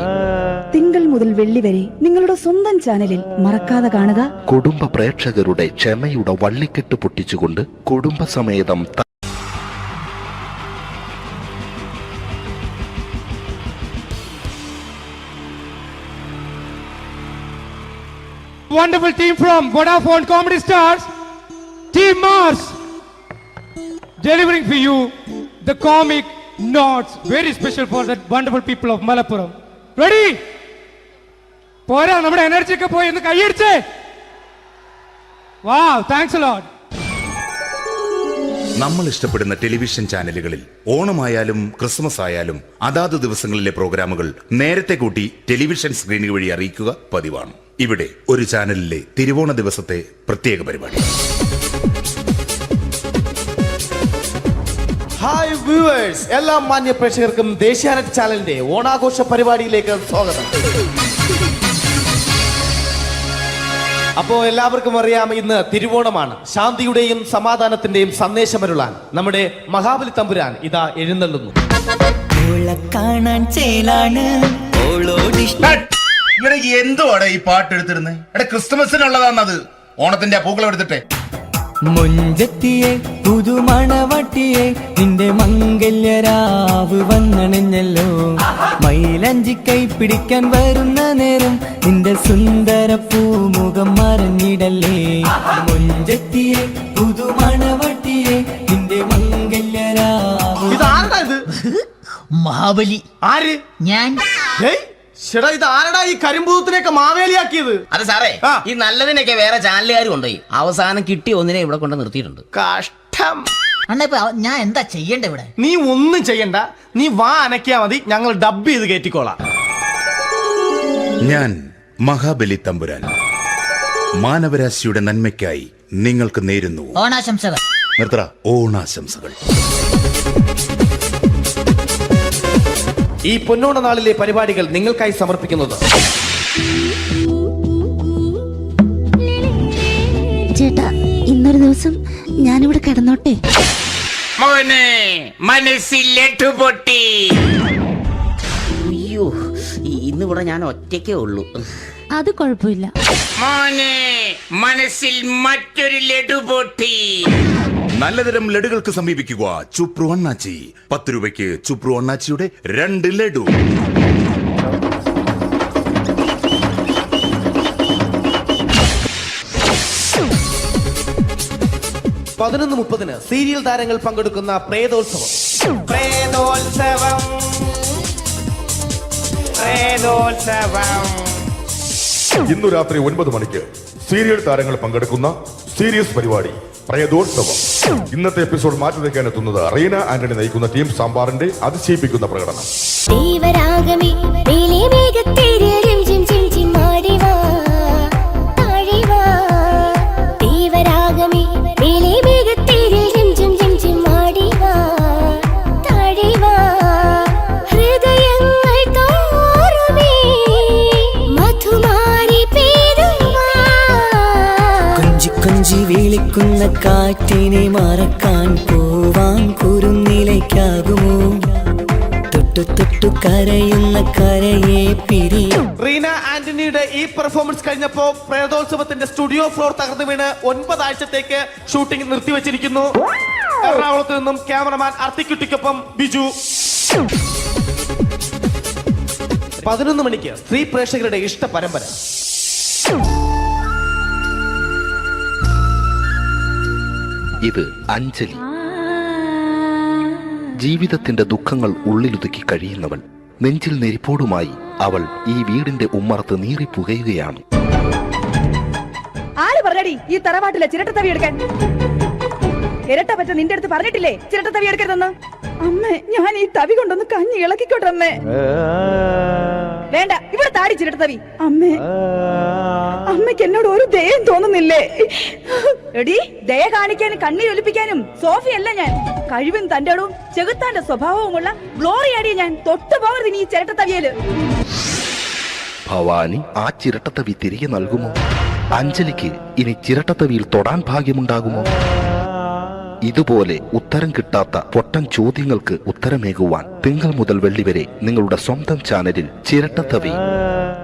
തിങ്കൾ മുതൽ വെള്ളി വരെ നിങ്ങളുടെ സ്വന്തം ചാനലിൽ മറക്കാതെ കാണുക. കുടുംബ പ്രേക്ഷകരുടെ ക്ഷമയുടെ വള്ളിക്കെട്ട് പൊട്ടിച്ചുകൊണ്ട് കുടുംബസമേതം Wonderful team from Vodafone Comedy Stars, Team Mars, delivering for you the comic notes, very special for the wonderful people of Malappuram. Ready? പോരാ, നമ്മുടെ എനർജി ഒക്കെ പോയി ഒന്ന് കൈയടിച്ചേ. Wow, thanks a lot. നമ്മൾ ഇഷ്ടപ്പെടുന്ന ടെലിവിഷൻ ചാനലുകളിൽ ഓണമായാലും ക്രിസ്മസ് ആയാലും അതാത് ദിവസങ്ങളിലെ പ്രോഗ്രാമുകൾ നേരത്തെ കൂട്ടി ടെലിവിഷൻ സ്ക്രീനുകൾ വഴി അറിയിക്കുക പതിവാണ്. ഇവിടെ ഒരു ചാനലിലെ തിരുവോണ ദിവസത്തെ പ്രത്യേക പരിപാടി. ഹായ് വ്യൂവേഴ്സ്, എല്ലാ മാന്യ പ്രേക്ഷകർക്കും ദേശീയാനെറ്റ് ചാനലിന്റെ ഓണാഘോഷ പരിപാടിയിലേക്ക് സ്വാഗതം. അപ്പോ എല്ലാവർക്കും അറിയാം, ഇന്ന് തിരുവോണമാണ്. ശാന്തിയുടെയും സമാധാനത്തിന്റെയും സന്ദേശമരുളാൻ നമ്മുടെ മഹാബലി തമ്പുരാൻ ഇതാ എഴുന്നള്ളുന്നു. കാണാൻ ചേലാണ് എന്തുവാടെ ഈ പാട്ട് എടുത്തിരുന്നത്? ക്രിസ്മസിനുള്ളതാണത്. ഓണത്തിന്റെ പൂക്കളം എടുത്തിട്ടെ. മുഞ്ചത്തിയെ പുതുമണവട്ടിയെ നിന്റെ മംഗല്യരാവ് വന്നണഞ്ഞല്ലോ. മൈലഞ്ചി കൈ പിടിക്കാൻ വരുന്ന നേരം നിന്റെ സുന്ദര പൂമുഖം മറഞ്ഞിടല്ലേ. മുഞ്ചത്തിയെ പുതുമണവട്ടിയെ നിന്റെ മംഗല്യരാവ്. ഇതാരടാ ഇത്? മഹാബലി. ആര്? ഞാൻ. ചേട്ടാ, ഇത് ആരടാ ഈ കരിമ്പൂത്തിനെയൊക്കെ മാവേലിയാക്കിയത്? അത് സാറേ, ഈ നല്ലതിനൊക്കെ വേറെ ചാനലുകാർ കൊണ്ടുപോയി അവസാനം കിട്ടി ഒന്നിനെ ഇവിടെ കൊണ്ട് നിർത്തിയിട്ടുണ്ട്. കഷ്ടം. അണ്ണ ഇപ്പൊ ഞാൻ എന്താ ചെയ്യണ്ട ഇവിടെ? നീ ഒന്നും ചെയ്യണ്ട, നീ വാ അനക്കിയാ മതി, ഞങ്ങൾ ഡബ് ചെയ്ത് കയറ്റിക്കോളാം. ഞാൻ മഹാബലി തമ്പുരാൻ മാനവരാശിയുടെ നന്മയ്ക്കായി നിങ്ങൾക്ക് നേരുന്നു ഓണാശംസകൾ. നിർത്തറ ഓണാശംസകൾ. ഈ പൊന്നോണ നാളിലെ പരിപാടികൾ നിങ്ങൾക്കായി സമർപ്പിക്കുന്നത് ചേട്ടാ ഇന്നൊരു ദിവസം ഞാനിവിടെ കിടന്നോട്ടെ? മോനെ മനസ്സിൽ ലഡു പൊട്ടി. അയ്യോ, ഇന്നിവിടെ ഞാൻ ഒറ്റയ്ക്കേ ഉള്ളൂ. അത് കുഴപ്പമില്ല. മോനെ മനസ്സിൽ മറ്റൊരു ലഡു പൊട്ടി. നല്ലതരം ലഡുകൾക്ക് സമീപിക്കുക ചുപ്രു അണ്ണാച്ചി. 10 രൂപയ്ക്ക് ചുപ്രു അണ്ണാച്ചിയുടെ 2 ലഡു. 11:30 സീരിയൽ താരങ്ങൾ പങ്കെടുക്കുന്ന പ്രേതോത്സവം. പ്രേതോത്സവം, പ്രേതോത്സവം. ഇന്നു രാത്രി 9 മണിക്ക് സീരിയൽ താരങ്ങൾ പങ്കെടുക്കുന്ന സീരിയസ് പരിപാടി പ്രേതോത്സവം. ഇന്നത്തെ എപ്പിസോഡ് മാറ്റി വയ്ക്കാൻ എത്തുന്നത് റീന ആന്റണി നയിക്കുന്ന ടീം സാമ്പാറിന്റെ അതിശയിപ്പിക്കുന്ന പ്രകടനം. വിളിക്കുന്ന കാറ്റിനെ മറക്കാൻ പോവാൻ കുറുനിലയ്ക്കാകുമോ? തൊട്ടു തൊട്ടു കരയുന്ന കരയെ പിരിയും. റീന ആന്റണിയുടെ ഈ പെർഫോമൻസ് കഴിഞ്ഞപ്പോ പ്രേതോത്സവത്തിന്റെ സ്റ്റുഡിയോ ഫ്ലോർ തകർന്നു വീണ് 9 ആഴ്ചത്തേക്ക് ഷൂട്ടിംഗ് നിർത്തിവെച്ചിരിക്കുന്നു. എറണാകുളത്ത് നിന്നും ക്യാമറമാൻ അർത്തിക്കുട്ടിക്കൊപ്പം ബിജു. 11 മണിക്ക് സ്ത്രീ പ്രേക്ഷകരുടെ ഇഷ്ട പരമ്പര. ഇത് അഞ്ജലി. ജീവിതത്തിന്റെ ദുഃഖങ്ങൾ ഉള്ളിലുതുക്കി കഴിയുന്നവൾ. നെഞ്ചിൽ നെരിപ്പോടുമായി അവൾ ഈ വീടിന്റെ ഉമ്മറത്ത് നീറിപ്പുകയുകയാണ്. ആര് പറഞ്ഞടി ഈ തറവാട്ടിലെ ചിരട്ടത്തവി എടുക്കാൻ? ഇരട്ട പറ്റ നിന്റെ അടുത്ത് പറഞ്ഞിട്ടില്ലേ ചിരട്ടത്തവി എടുക്കരുതെന്ന്? അമ്മേ, ഞാൻ ഈ തവി കൊണ്ടൊന്ന് കഞ്ഞി ഇളക്കിക്കോട്ടെ അമ്മേ. വേണ്ട, ഇവിടെ താടി ചിരട്ടത്തവി. അമ്മേ, അമ്മയ്ക്ക് എന്നോട് ഒരു ദയം തോന്നുന്നില്ലേ? എടി, ദയ കാണിക്കാനും കണ്ണീരൊലിപ്പിക്കാനും സോഫിയല്ല ഞാൻ. കഴിവും തന്റെ ഇടവും ചെകുത്താന്റെ സ്വഭാവവുമുള്ള ഗ്ലോറിയാടിയ ഞാൻ. തൊട്ടുപോകരുത് നീ ചിരട്ടത്തവിയല്. ഭവാനി ആ ചിരട്ടത്തവി തിരികെ നൽകുമോ? അഞ്ജലിക്ക് ഇനി ചിരട്ടത്തവിയിൽ തൊടാൻ ഭാഗ്യമുണ്ടാകുമോ? ഇതുപോലെ ഉത്തരം കിട്ടാത്ത പൊട്ടൻ ചോദ്യങ്ങൾക്ക് ഉത്തരമേകുവാൻ തിങ്കൾ മുതൽ വെള്ളി വരെ നിങ്ങളുടെ സ്വന്തം ചാനലിൽ ചിരട്ടത്തവി.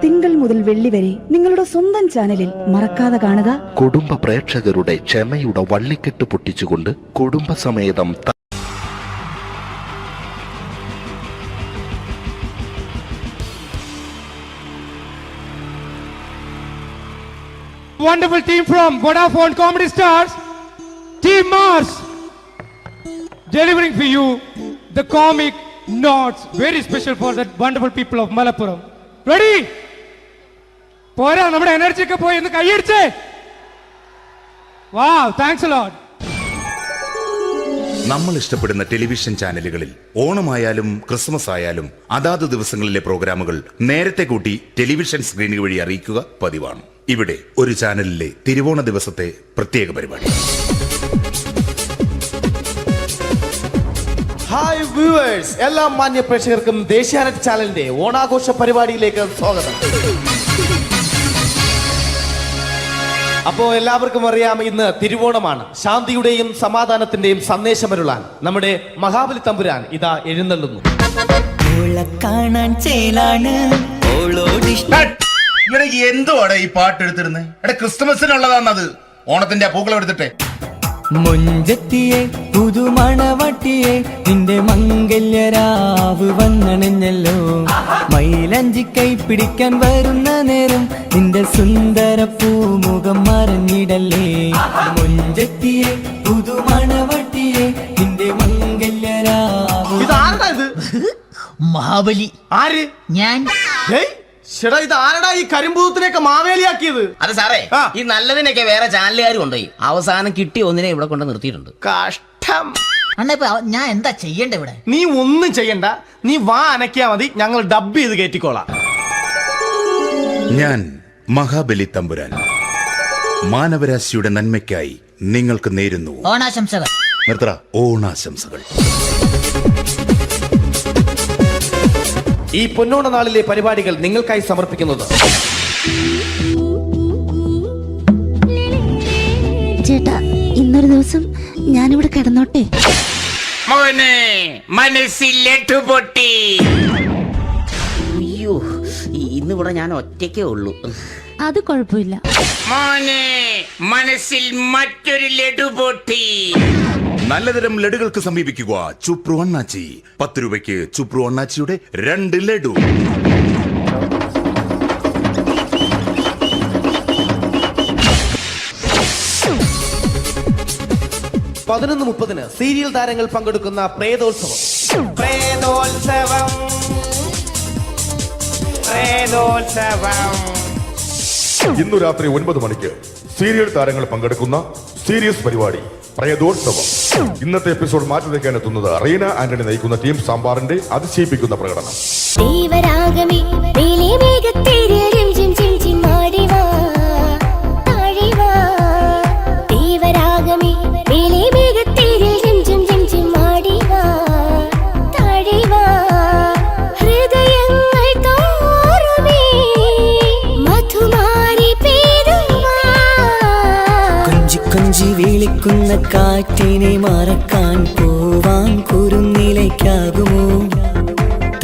തിങ്കൾ മുതൽ വെള്ളി വരെ നിങ്ങളുടെ സ്വന്തം ചാനലിൽ മറക്കാതെ കാണുക. കുടുംബ പ്രേക്ഷകരുടെ ക്ഷമയുടെ വള്ളിക്കെട്ട് പൊട്ടിച്ചുകൊണ്ട് കുടുംബസമേതം Wonderful team from Vodafone Comedy Stars, Team Mars, delivering for you the comic notes, very special for the wonderful people of Malappuram. Ready? പോരാ, നമ്മുടെ എനർജി ഒക്കെ പോയി ഒന്ന് കൈയടിച്ചേ. Wow, thanks a lot. നമ്മൾ ഇഷ്ടപ്പെടുന്ന ടെലിവിഷൻ ചാനലുകളിൽ ഓണമായാലും ക്രിസ്മസ് ആയാലും അതാത് ദിവസങ്ങളിലെ പ്രോഗ്രാമുകൾ നേരത്തെ കൂട്ടി ടെലിവിഷൻ സ്ക്രീനുകൾ വഴി അറിയിക്കുക പതിവാണ്. ഇവിടെ ഒരു ചാനലിലെ തിരുവോണ ദിവസത്തെ പ്രത്യേക പരിപാടി. ഹായ് വ്യൂവേഴ്സ്, എല്ലാ മാന്യ പ്രേക്ഷകർക്കും ദേശീയാനെറ്റ് ചാനലിന്റെ ഓണാഘോഷ പരിപാടിയിലേക്ക് സ്വാഗതം. അപ്പോ എല്ലാവർക്കും അറിയാം, ഇന്ന് തിരുവോണമാണ്. ശാന്തിയുടെയും സമാധാനത്തിന്റെയും സന്ദേശമരുളാൻ നമ്മുടെ മഹാബലി തമ്പുരാൻ ഇതാ എഴുന്നള്ളുന്നു. കാണാൻ ചേലാണ് എന്തുവാടെ ഈ പാട്ട് എടുത്തിരുന്നത്? ക്രിസ്തുമസിനുള്ളതാണത്. ഓണത്തിന്റെ പൂക്കളം എടുത്തിട്ടെ. മുഞ്ചത്തിയെ പുതുമണവട്ടിയെ നിന്റെ മംഗല്യരാവ് വന്നണഞ്ഞല്ലോ. മൈലഞ്ചി കൈ പിടിക്കാൻ വരുന്ന നേരം നിന്റെ സുന്ദര പൂമുഖം മറഞ്ഞിടല്ലേ. മുഞ്ചത്തിയെ പുതുമണവട്ടിയെ നിന്റെ മംഗല്യരാവ്. ഇതാരടാ ഇത്? മഹാബലി. ആര്? ഞാൻ. ചേട്ടാ, ഇത് ആരടാ ഈ കരിമ്പൂത്തിനെയൊക്കെ മാവേലിയാക്കിയത്? അത് സാറേ, ഈ നല്ലതിനൊക്കെ വേറെ ചാനലുകാർ കൊണ്ടുപോയി അവസാനം കിട്ടി ഒന്നിനെ ഇവിടെ കൊണ്ട് നിർത്തിയിട്ടുണ്ട്. കഷ്ടം. അണ്ണാ, ഞാൻ എന്താ ചെയ്യണ്ട ഇവിടെ? നീ ഒന്നും ചെയ്യണ്ട, നീ വാ അനക്കിയാ മതി, ഞങ്ങൾ ഡബ് ചെയ്ത് കയറ്റിക്കോളാം. ഞാൻ മഹാബലി തമ്പുരാൻ മാനവരാശിയുടെ നന്മയ്ക്കായി നിങ്ങൾക്ക് നേരുന്നു ഓണാശംസകൾ. നിർത്തറ ഓണാശംസകൾ. ഈ പൊന്നോണ നാളിലെ പരിപാടികൾ നിങ്ങൾക്കായി സമർപ്പിക്കുന്നത് ചേട്ടാ ഇന്നൊരു ദിവസം ഞാനിവിടെ കിടന്നോട്ടെ? മോനെ മനസ്സിൽ ലഡു പൊട്ടി. അയ്യോ ഇന്നിവിടെ ഞാൻ ഒറ്റയ്ക്കേ ഉള്ളൂ. അത് കുഴപ്പമില്ല. മോനെ മനസ്സിൽ മറ്റൊരു ലഡു പൊട്ടി. നല്ലതരം ലഡുകൾക്ക് സമീപിക്കുക ചുപ്രു അണ്ണാച്ചി. 10 രൂപയ്ക്ക് ചുപ്രു അണ്ണാച്ചിയുടെ 2 ലഡു. 11:30 സീരിയൽ താരങ്ങൾ പങ്കെടുക്കുന്ന പ്രേതോത്സവം. പ്രേതോത്സവം പ്രേതോത്സവം ഇന്നു രാത്രി 9 മണിക്ക് സീരിയൽ താരങ്ങൾ പങ്കെടുക്കുന്ന സീരിയസ് പരിപാടി പ്രേതോത്സവം. ഇന്നത്തെ എപ്പിസോഡ് മാറ്റി വയ്ക്കാൻ എത്തുന്നത് റീന ആന്റണി നയിക്കുന്ന ടീം സാമ്പാറിന്റെ അതിശയിപ്പിക്കുന്ന പ്രകടനം. കൊഞ്ചി വിളിക്കുന്ന കാറ്റിനെ മറക്കാൻ